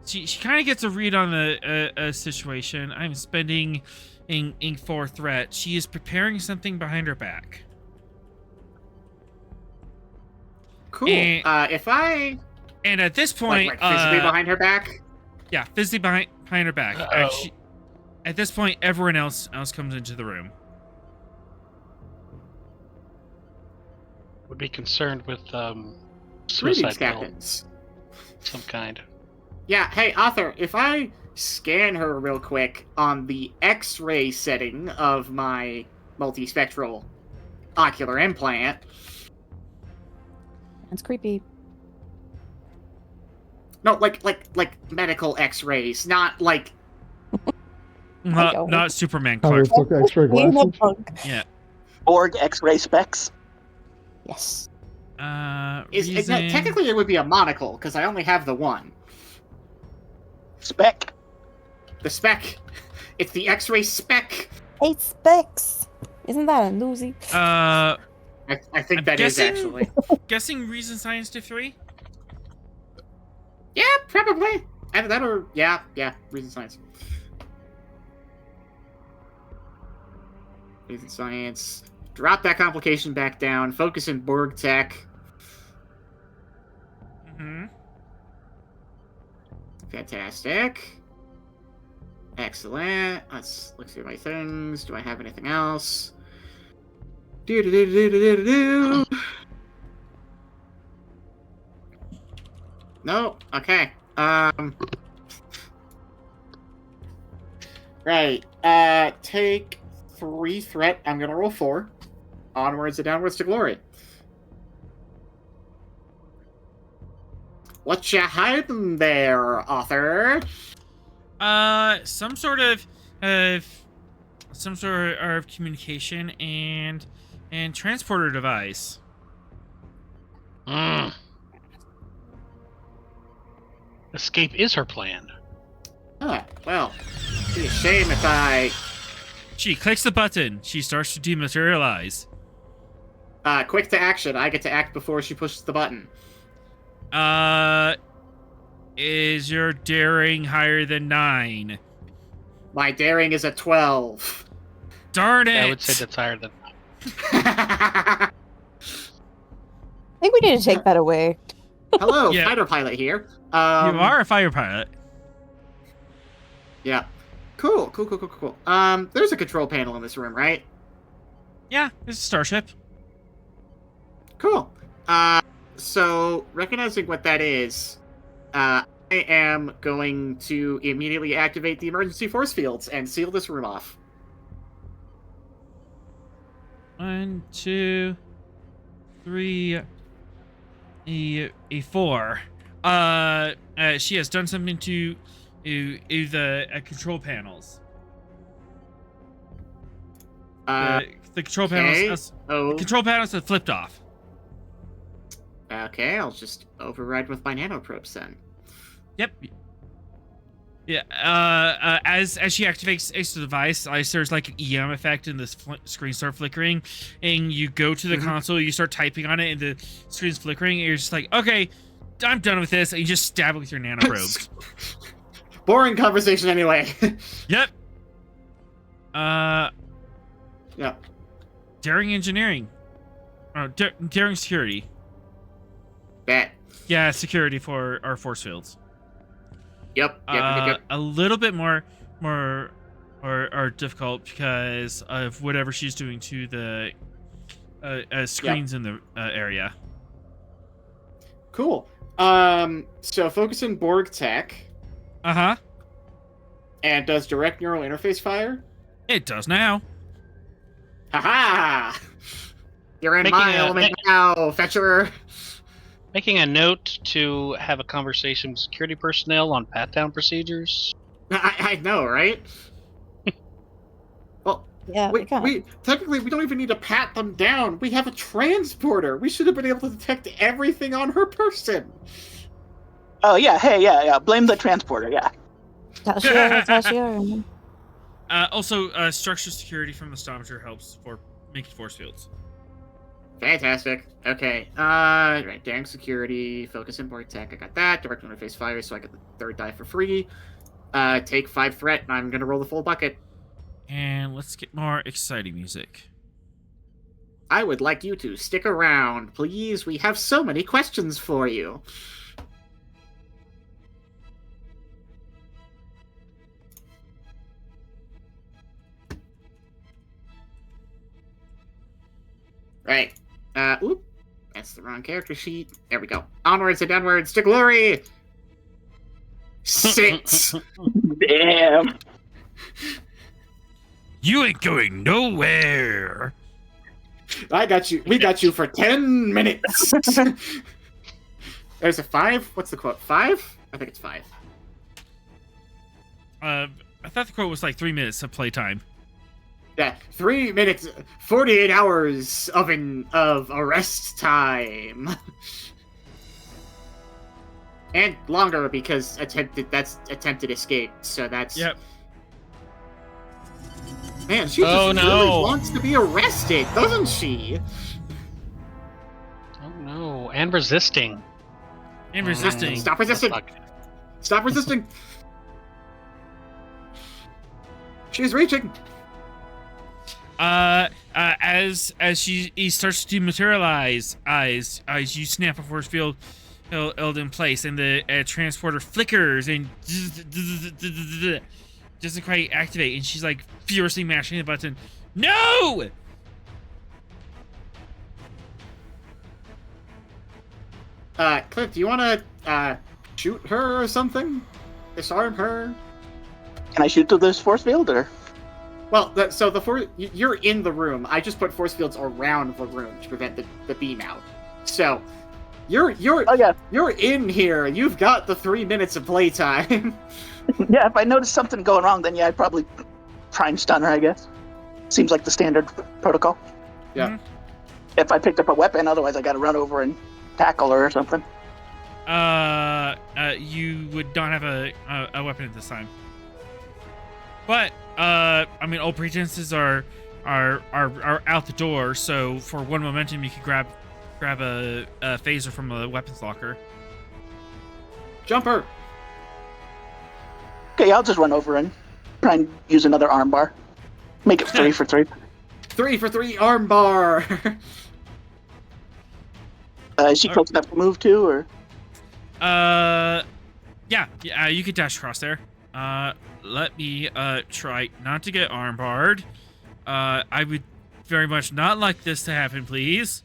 She kind of gets a read on the situation. I'm spending in 4 threat. She is preparing something behind her back. Cool. And- And at this point, like physically behind her back. yeah, physically behind her back. Uh-oh. At this point, everyone else comes into the room. Would be concerned with Greetings, suicide build captains. some kind. Yeah, hey, Arthur, if I scan her real quick on the X-ray setting of my multispectral ocular implant. That's creepy. No, like medical X-rays, not like... know. Not Superman How Clark. they took X-ray Being a glasses. punk. Yeah. Borg X-ray specs. Yes. Reason... Technically, it would be a monocle, because I only have the one. Spec. The spec. It's the X-ray spec. 8 specs. Isn't that a newsy? I think I'm that is guessing- actually. Guessing reason science to 3. Yeah, probably. Either that or yeah, reason science. Reason science. Drop that complication back down. Focus in Borg tech. Mm-hmm. Fantastic. Excellent. Let's look through my things. Do I have anything else? Do-do-do-do-do-do-do. No. Okay. Right. Take 3 threat. I'm gonna roll 4. Onwards and downwards to glory. What you hiding there, author? Some sort of communication and transporter device. Escape is her plan. Huh. Well, it'd be a shame if I. She clicks the button. She starts to dematerialize. Quick to action. I get to act before she pushes the button. Is your daring higher than 9? My daring is a 12. Darn it! I would say that's higher than. I think we need to take that away. Hello, Yeah. fighter pilot here. You are a fire pilot. Yeah. Cool. There's a control panel in this room, right? Yeah, it's a starship. Cool. So recognizing what that is, I am going to immediately activate the emergency force fields and seal this room off. 1, 2, 3, a 4. She has done something to the control panels. The control panels. Oh. The control panels have flipped off. Okay, I'll just override with my nanoprobes then. Yep. Yeah. As she activates the device, there's like an EM effect, and the screen start flickering, and you go to the console, you start typing on it, and the screen's flickering, and you're just like, okay, I'm done with this, and you just stab it with your nanoprobes. Boring conversation anyway. Yep. Yeah. Daring engineering. Daring security. Bet. Yeah, security for our force fields. Yep. A little bit more or difficult because of whatever she's doing to the screens in the area. Cool. So focus in Borg tech. Uh-huh. And does direct neural interface fire? It does now. Haha! You're in Making my a- element now, Fetcher. Making a note to have a conversation with security personnel on pat-down procedures. I know, right? Well, Yeah, we technically we don't even need to pat them down. We have a transporter. We should have been able to detect everything on her person. Oh yeah, hey, yeah. Blame the transporter. Yeah. Also, structure security from the Stavanger helps for making force fields. Fantastic. Okay. Right. Daring security. Focus in Borg tech. I got that. Direct interface fire, so I get the 3rd die for free. Take 5 threat, and I'm gonna roll the full bucket. And let's get more exciting music. I would like you to stick around, please. We have so many questions for you. Right. Oop. That's the wrong character sheet. There we go. Onwards and downwards to glory! 6! Damn. You ain't going nowhere. I got you. We got you for 10 minutes! There's a 5? What's the quote? 5? I think it's 5. I thought the quote was like 3 minutes of playtime. Yeah, 3 minutes, 48 hours of arrest time. And longer because attempted escape, so that's... Yep. Man, she Oh, just no. really wants to be arrested, doesn't she? Oh no, and resisting. And resisting. Stop resisting! Fuck. Stop resisting! She's reaching! As he starts to dematerialize, as you snap a force field held in place, and the transporter flickers and doesn't quite activate, and she's like furiously mashing the button. No! Cliff, do you want to shoot her or something? Disarm her? Can I shoot through this force field, or? Well, you're in the room. I just put force fields around the room to prevent the beam out. So, you're Oh yeah, you're in here. You've got the 3 minutes of playtime. yeah. If I notice something going wrong, then yeah, I'd probably try and stun her. I guess. Seems like the standard protocol. Yeah. If I picked up a weapon, otherwise I got to run over and tackle her or something. You would not have a weapon at this time. But I mean, all pretenses are out the door. So for one momentum, you could grab a phaser from a weapons locker. Jumper. Okay, I'll just run over and try and use another armbar. Make it 3 for 3. 3 for 3 armbar. Is she close enough to move too, or? Yeah, you could dash across there. Let me try not to get armbarred. I would very much not like this to happen, please.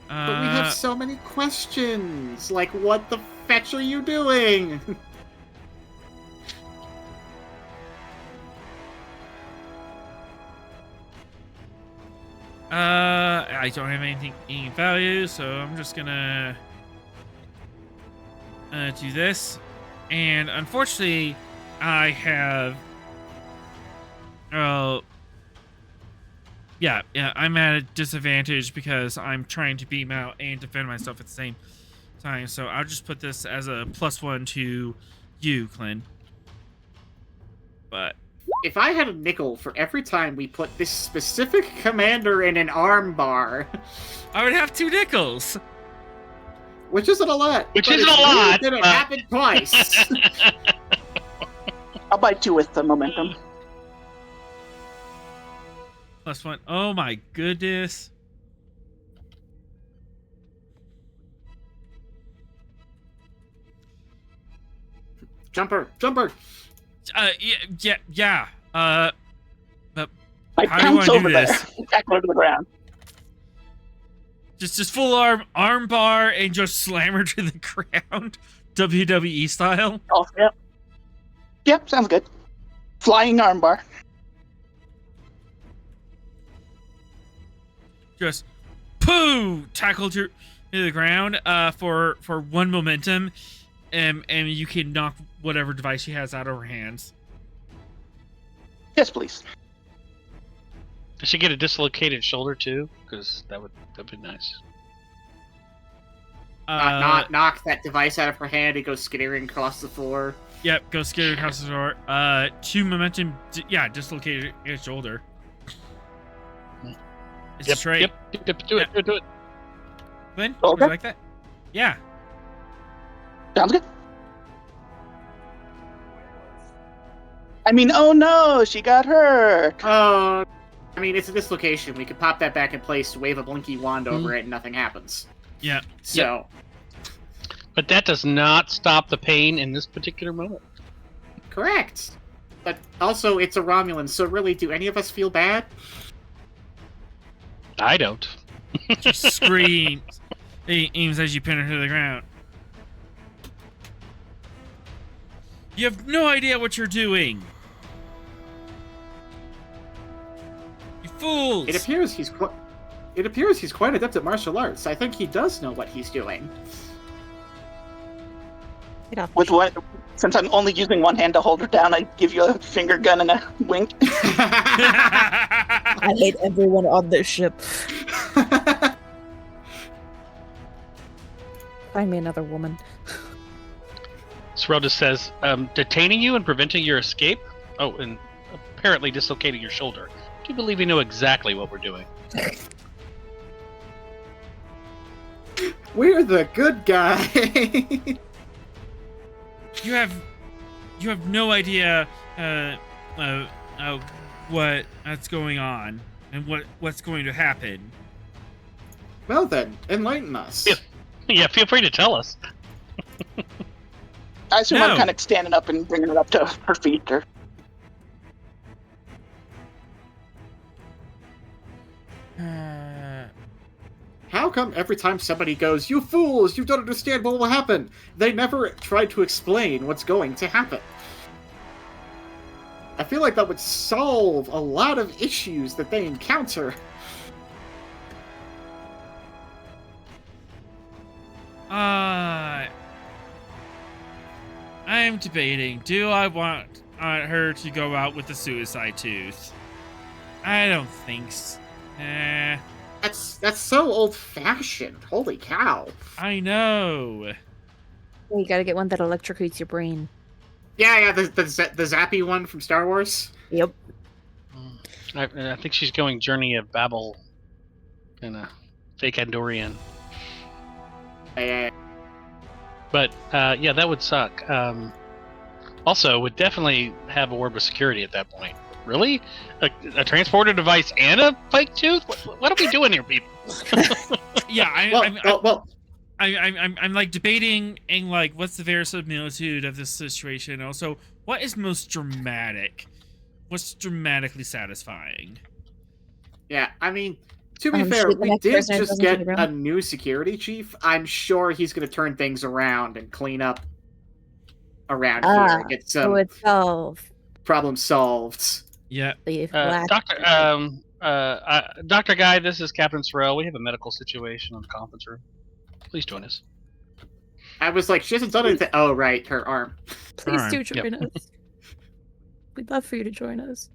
But we have so many questions. Like, what the fetch are you doing? I don't have anything in value, so I'm just gonna do this. And unfortunately, I have. Yeah, I'm at a disadvantage because I'm trying to beam out and defend myself at the same time. So I'll just put this as a +1 to you, Clint. But If I had a nickel for every time we put this specific commander in an armbar, I would have 2 nickels. which isn't a lot. Which but isn't it's a weird lot, that it but- happened twice. I'll buy 2 with the momentum. +1. Oh my goodness. Jumper. Yeah. But I how do you pounce wanna over do there, this? tackle her to the ground. Just full arm bar and just slam her to the ground, WWE style. Oh, yep. Yep, sounds good. Flying armbar. Just poo tackled her to the ground for 1 momentum, and you can knock whatever device she has out of her hands. Yes, please. Does she get a dislocated shoulder too? Because that'd be nice. Knock that device out of her hand. It goes skittering across the floor. Yep, go scare across the door. 2 momentum. Dislocated his shoulder. It's straight. Yep. Do it. Glenn, Okay. you like that? Yeah. Sounds good. I mean, oh no, she got hurt. Oh, I mean, it's a dislocation. We could pop that back in place, wave a blinky wand over it, and nothing happens. Yeah. So, But that does not stop the pain in this particular moment. correct. But also, it's a Romulan, so really, do any of us feel bad? I don't. Just screams. Aims as you pin her to the ground. You have no idea what you're doing. You fools. It appears he's quite adept at martial arts. I think he does know what he's doing. Get off With what? Since I'm only using one hand to hold her down, I give you a finger gun and a wink. I hate everyone on this ship. Find me another woman. Sroda says, detaining you and preventing your escape? Oh, and apparently dislocating your shoulder. Do you believe you know exactly what we're doing? We're the good guy. You have no idea what's going on and what's going to happen. Well then, enlighten us. Yeah, feel free to tell us. I assume No. I'm kind of standing up and bringing her up to her feet. Or how come every time somebody goes, "You fools, you don't understand what will happen," they never try to explain what's going to happen? I feel like that would solve a lot of issues that they encounter. I'm debating. Do I want her to go out with a suicide tooth? I don't think so. That's so old-fashioned. Holy cow. I know. You gotta get one that electrocutes your brain. Yeah, the zappy one from Star Wars. Yep. I think she's going Journey of Babel in a fake Andorian. But yeah, that would suck. Also, would definitely have a word with security at that point. Really? A transporter device and a pike tooth? What are we doing here, people? Yeah, I'm like debating and like what's the verisimilitude of this situation. Also, what is most dramatic? What's dramatically satisfying? Yeah, I mean, to be fair, shoot the we next did person who just goes into get the room. a new security chief. I'm sure he's going to turn things around and clean up around here and get So some it's solved. problems solved. Yeah. Dr. Guy, this is Captain Sorrell. We have a medical situation in the conference room. Please join us. I was like, she hasn't done anything. Oh, right, her arm. Please Alright, do join us. We'd love for you to join us.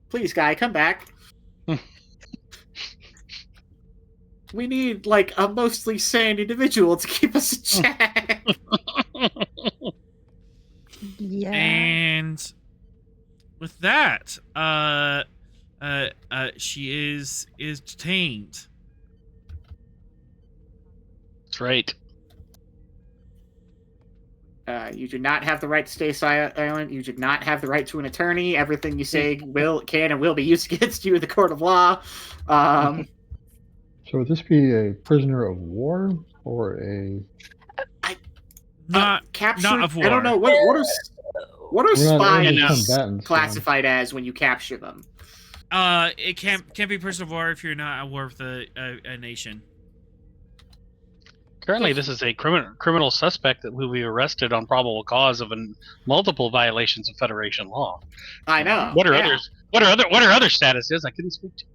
Please, Guy, come back. We need, like, a mostly sane individual to keep us in check. Yeah. And with that, she is detained. That's right. You do not have the right to stay silent. You do not have the right to an attorney. Everything you say can and will be used against you in the court of law. So would this be a prisoner of war or a? Captured. Not of war. I don't know what are We're not spies enemy combatants, classified as when you capture them. It can't be prisoner of war if you're not at war with a nation. Currently, this is a criminal suspect that will be arrested on probable cause of multiple violations of Federation law. I know. What are yeah. others? What are other statuses? I couldn't speak to.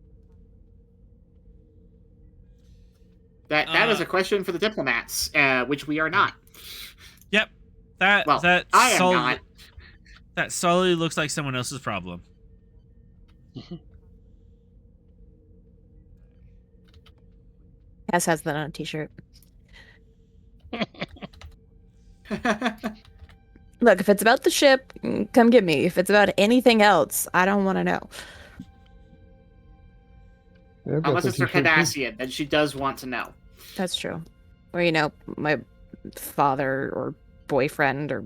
That is a question for the diplomats, which we are not. Yep. Well, that I am not. That solely looks like someone else's problem. Cass has that on a t-shirt. Look, if it's about the ship, come get me. If it's about anything else, I don't want to know. Yeah, Unless it's her for Cardassian, then she does want to know. That's true. Or, my father or boyfriend or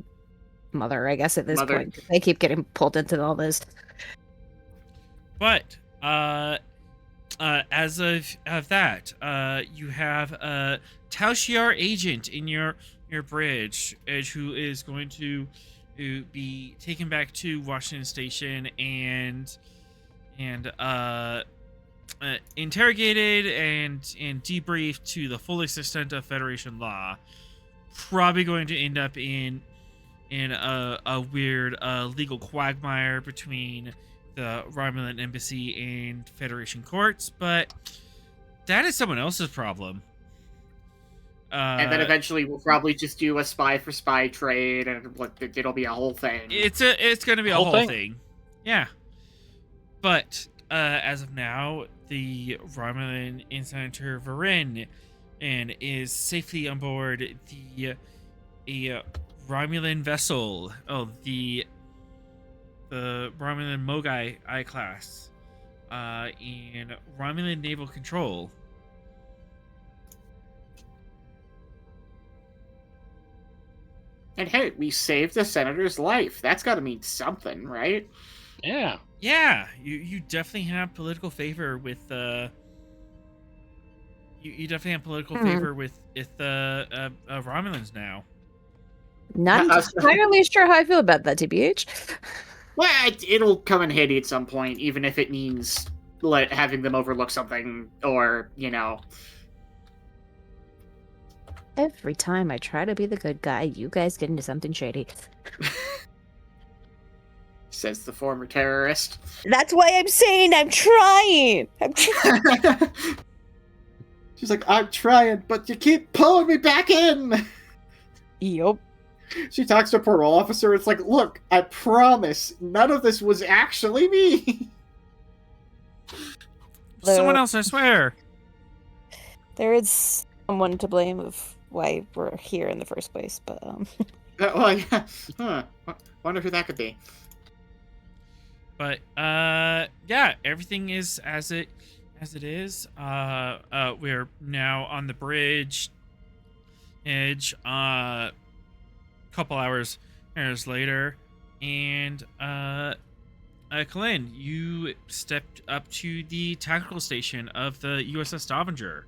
mother, I guess, at this Mother. point. They keep getting pulled into all this. But as of that, you have a Taushiar agent in your bridge, who is going to be taken back to Washington Station and interrogated and debriefed to the fullest extent of Federation law. Probably going to end up in a weird legal quagmire between the Romulan embassy and Federation courts, but that is someone else's problem. And then eventually we'll probably just do a spy for spy trade, and it'll be a whole thing. It's going to be a whole thing. Yeah. But as of now, the Romulan Senator Varen and is safely on board a Romulan vessel. Oh, the Romulan Mogai I class, in Romulan naval control. And hey, we saved the senator's life. That's got to mean something, right? Yeah. Yeah, you definitely have political favor with you definitely have political favor with Romulans now. Not entirely sure how I feel about that, TBH. Well, it'll come in handy at some point, even if it means having them overlook something, or Every time I try to be the good guy, you guys get into something shady. says the former terrorist. That's why I'm saying I'm trying. She's like, I'm trying, but you keep pulling me back in. Yup. She talks to a parole officer. It's like, look, I promise, none of this was actually me. Someone else, I swear. There is someone to blame of why we're here in the first place, but Well, yeah. Huh. Wonder who that could be. But yeah, everything is as it is. We're now on the bridge edge. Couple hours later, and Kalin, you stepped up to the tactical station of the USS Stavanger.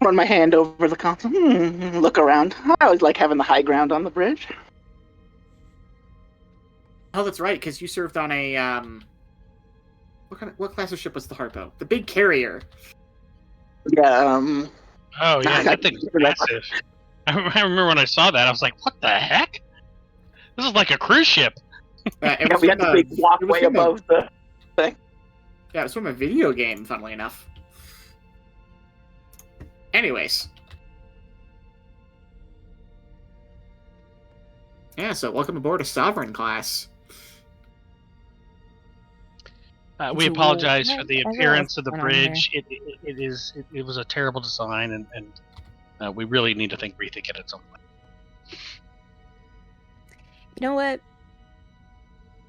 Run my hand over the console. Look around. I always like having the high ground on the bridge. Oh, that's right, because you served on a what class of ship was the Harpo? The big carrier. Yeah. Oh yeah, that thing's massive. I remember when I saw that, I was like, "What the heck? This is like a cruise ship." Yeah, we had the big walkway above the thing. Yeah, it's from a video game, funnily enough. Anyways. Yeah, so welcome aboard a Sovereign class. We apologize for the appearance of the bridge. It was a terrible design, and we really need to rethink it at some point. You know what?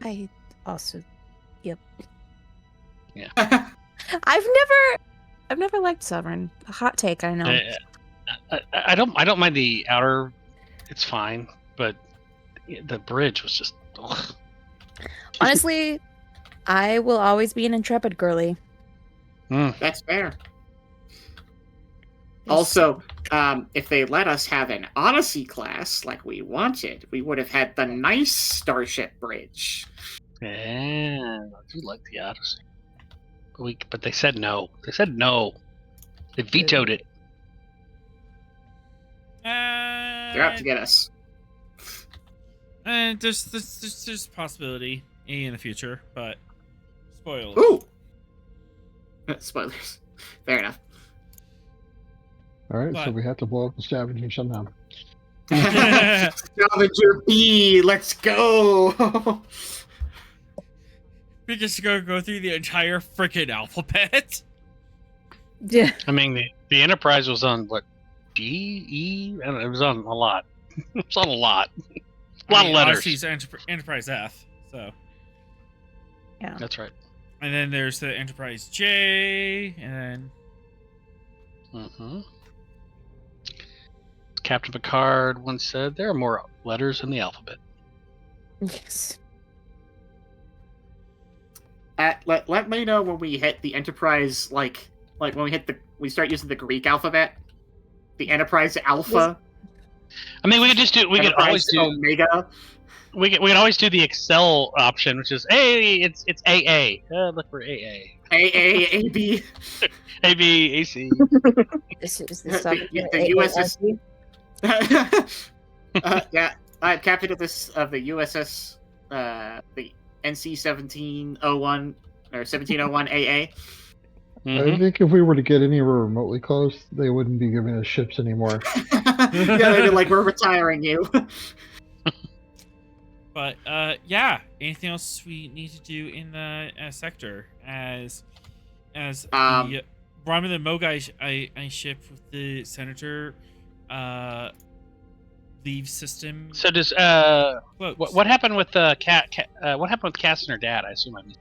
I also, yep. Yeah. I've never liked Sovereign. A hot take, I know. I don't mind the outer. It's fine, but the bridge was just. Ugh. Honestly, I will always be an intrepid girly. That's fair. Also, if they let us have an Odyssey class like we wanted, we would have had the nice Starship bridge. Yeah, I do like the Odyssey. But they said no. They said no. They vetoed it. They're out to get us. There's possibility in the future, but spoilers. Ooh! Spoilers. Fair enough. All right, so But- we have to blow up the Stavanger somehow. Scavenger B, let's go! We just go through the entire freaking alphabet. Yeah. I mean, the Enterprise was on what, G, E? I don't know, it was on a lot. It was on a lot. A lot of letters. Odyssey's Enterprise F. So, Yeah. That's right. and then there's the Enterprise J, and then Mm-hmm. Captain Picard once said, "There are more letters in the alphabet." Yes. Let me know when we hit the Enterprise, like when we start using the Greek alphabet, the Enterprise Alpha. I mean, we could just do. We could always do. Omega. We could always do the Excel option, which is, hey, it's AA. Look for AA. AA, AB. AB, AC. This is the stuff. The USS. Yeah, I'm captain of the USS, the NC 1701 or 1701 AA. I Mhm. think if we were to get anywhere remotely close, they wouldn't be giving us ships anymore. Yeah, they'd be like, we're retiring you. but yeah. Anything else we need to do in the sector as the Romulan Mogai I ship with the Senator leave system? So does Cloaks. what happened with what happened with Cass and her dad? I assume I missed.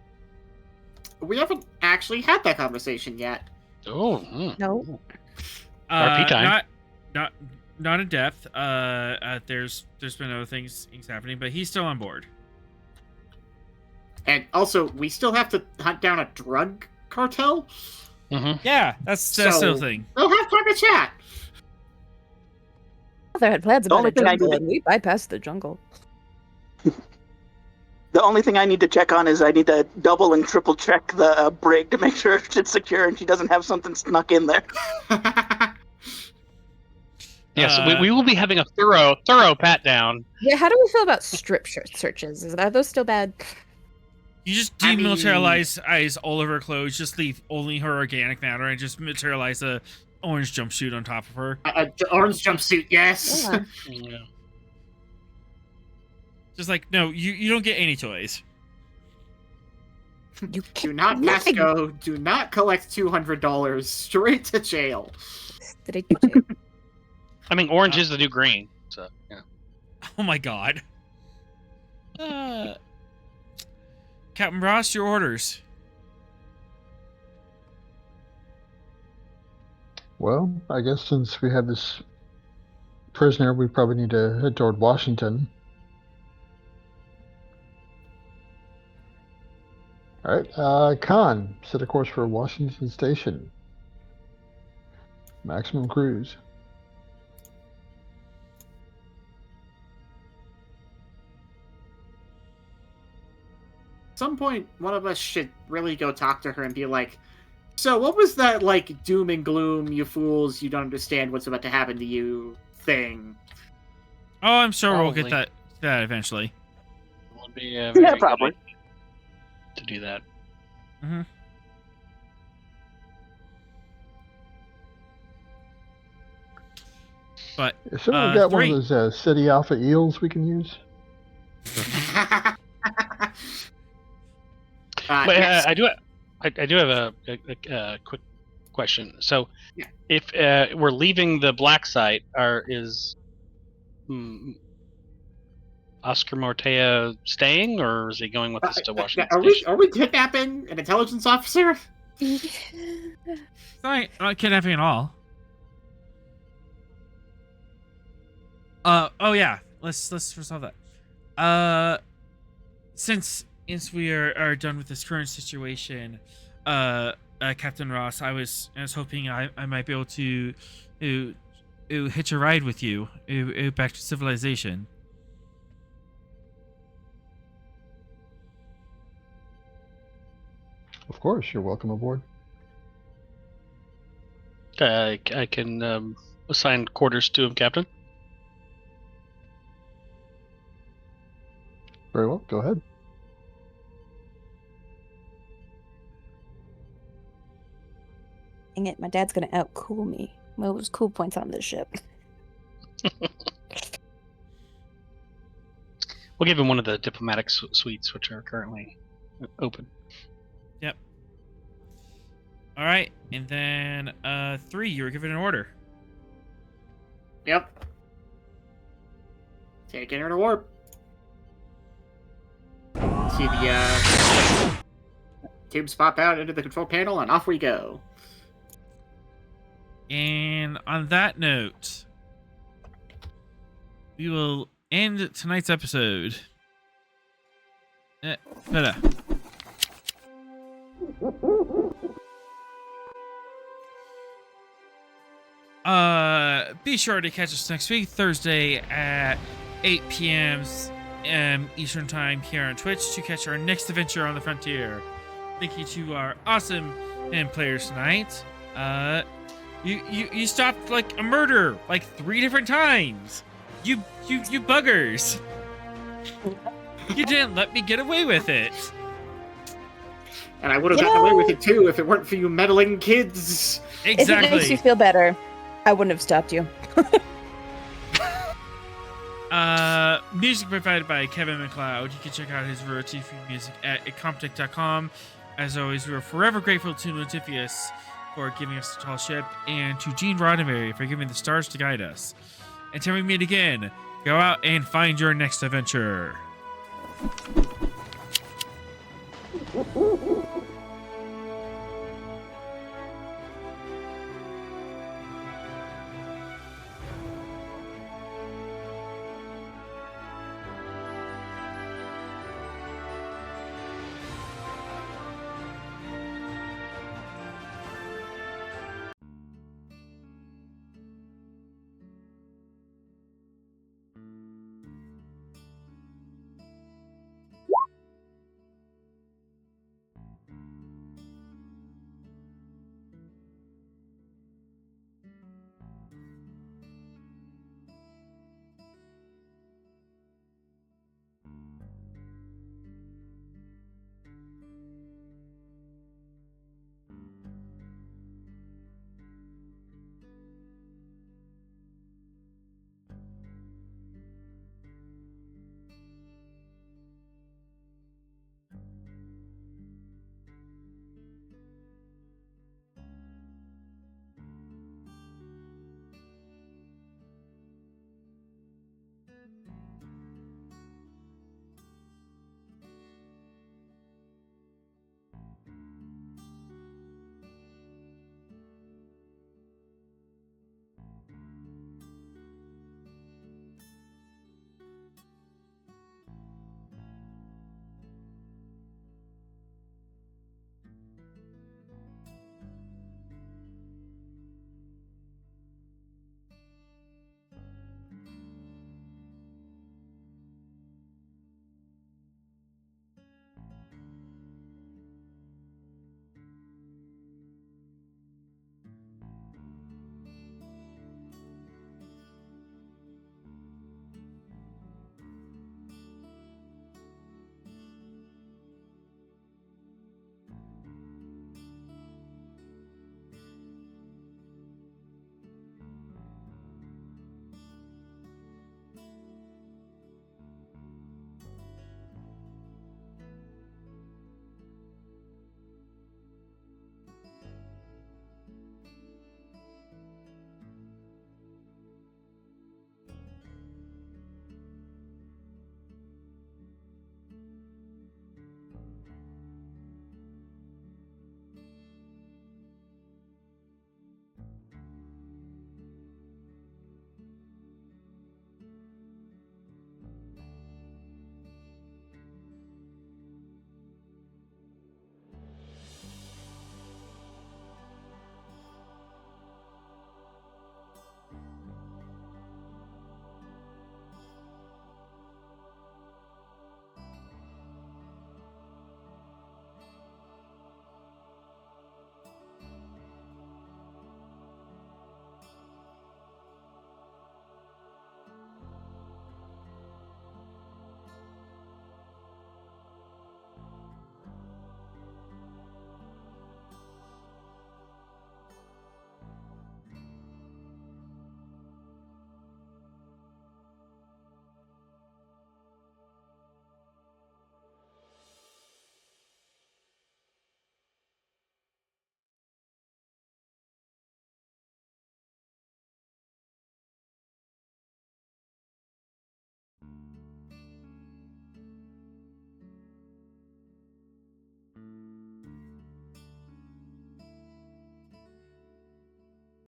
We haven't actually had that conversation yet. Oh, No. RP time. Not in depth. There's been other things happening, but he's still on board. And also, we still have to hunt down a drug cartel. Mm-hmm. Yeah, that's So- still a thing. We'll have time to chat. Father had plans The about only a thing I jungle, did- and we bypassed the jungle. The only thing I need to check on is I need to double and triple check the brig to make sure it's secure and she doesn't have something snuck in there. Yes, we will be having a thorough pat down. Yeah, how do we feel about strip searches? Are those still bad? You just I mean- demilitarize all of her clothes, just leave only her organic matter, and just materialize a orange jumpsuit on top of her. Orange jumpsuit, yes. Yeah. Yeah. Just like, no, you don't get any toys. You Do not nothing. Pasco. Do not collect $200. Straight to jail. Did I do it? I mean, orange is the new green. So yeah. Oh my god. Captain Ross, your orders. Well, I guess since we have this prisoner, we probably need to head toward Washington. All right, Khan, set a course for Washington Station. Maximum cruise. At some point, one of us should really go talk to her and be like, so what was that, like, doom and gloom, you fools, you don't understand what's about to happen to you thing? Oh, I'm sure we'll get Probably. that eventually. It would be a very good probably. idea to do that. Mm-hmm. But Is someone got one three. of those City Alpha eels we can use? But Yes. I do have a quick question. So, Yeah. if we're leaving the blacksite, is Oscar Mortea staying, or is he going with us to Washington Station? Are we kidnapping an intelligence officer? It's not kidnapping at all. Oh yeah. Let's resolve that. Since we are done with this current situation, Captain Ross, I was hoping I might be able to hitch a ride with you back to civilization. Of course, you're welcome aboard. I can assign quarters to him, Captain. Very well, go ahead. Dang it, my dad's gonna outcool me. Most cool points on this ship. We'll give him one of the diplomatic suites, which are currently open. Yep. All right, and then 3, you were given an order. Yep. Taking her to warp. See the tubes pop out into the control panel, and off we go. And on that note, we will end tonight's episode. Ta-da. Be sure to catch us next week, Thursday at 8 p.m. Eastern Time here on Twitch to catch our next adventure on the frontier. Thank you to our awesome players tonight. You stopped like a murder like 3 different times. You buggers. You didn't let me get away with it. And I would have gotten away with it too if it weren't for you meddling kids. If it makes you Exactly. feel better, I wouldn't have stopped you. Music provided by Kevin Macloud. You can check out his royalty free music at incompetech.com. As always, we are forever grateful to Notifius for giving us the tall ship, and to Gene Roddenberry for giving the stars to guide us. Until we meet again, go out and find your next adventure.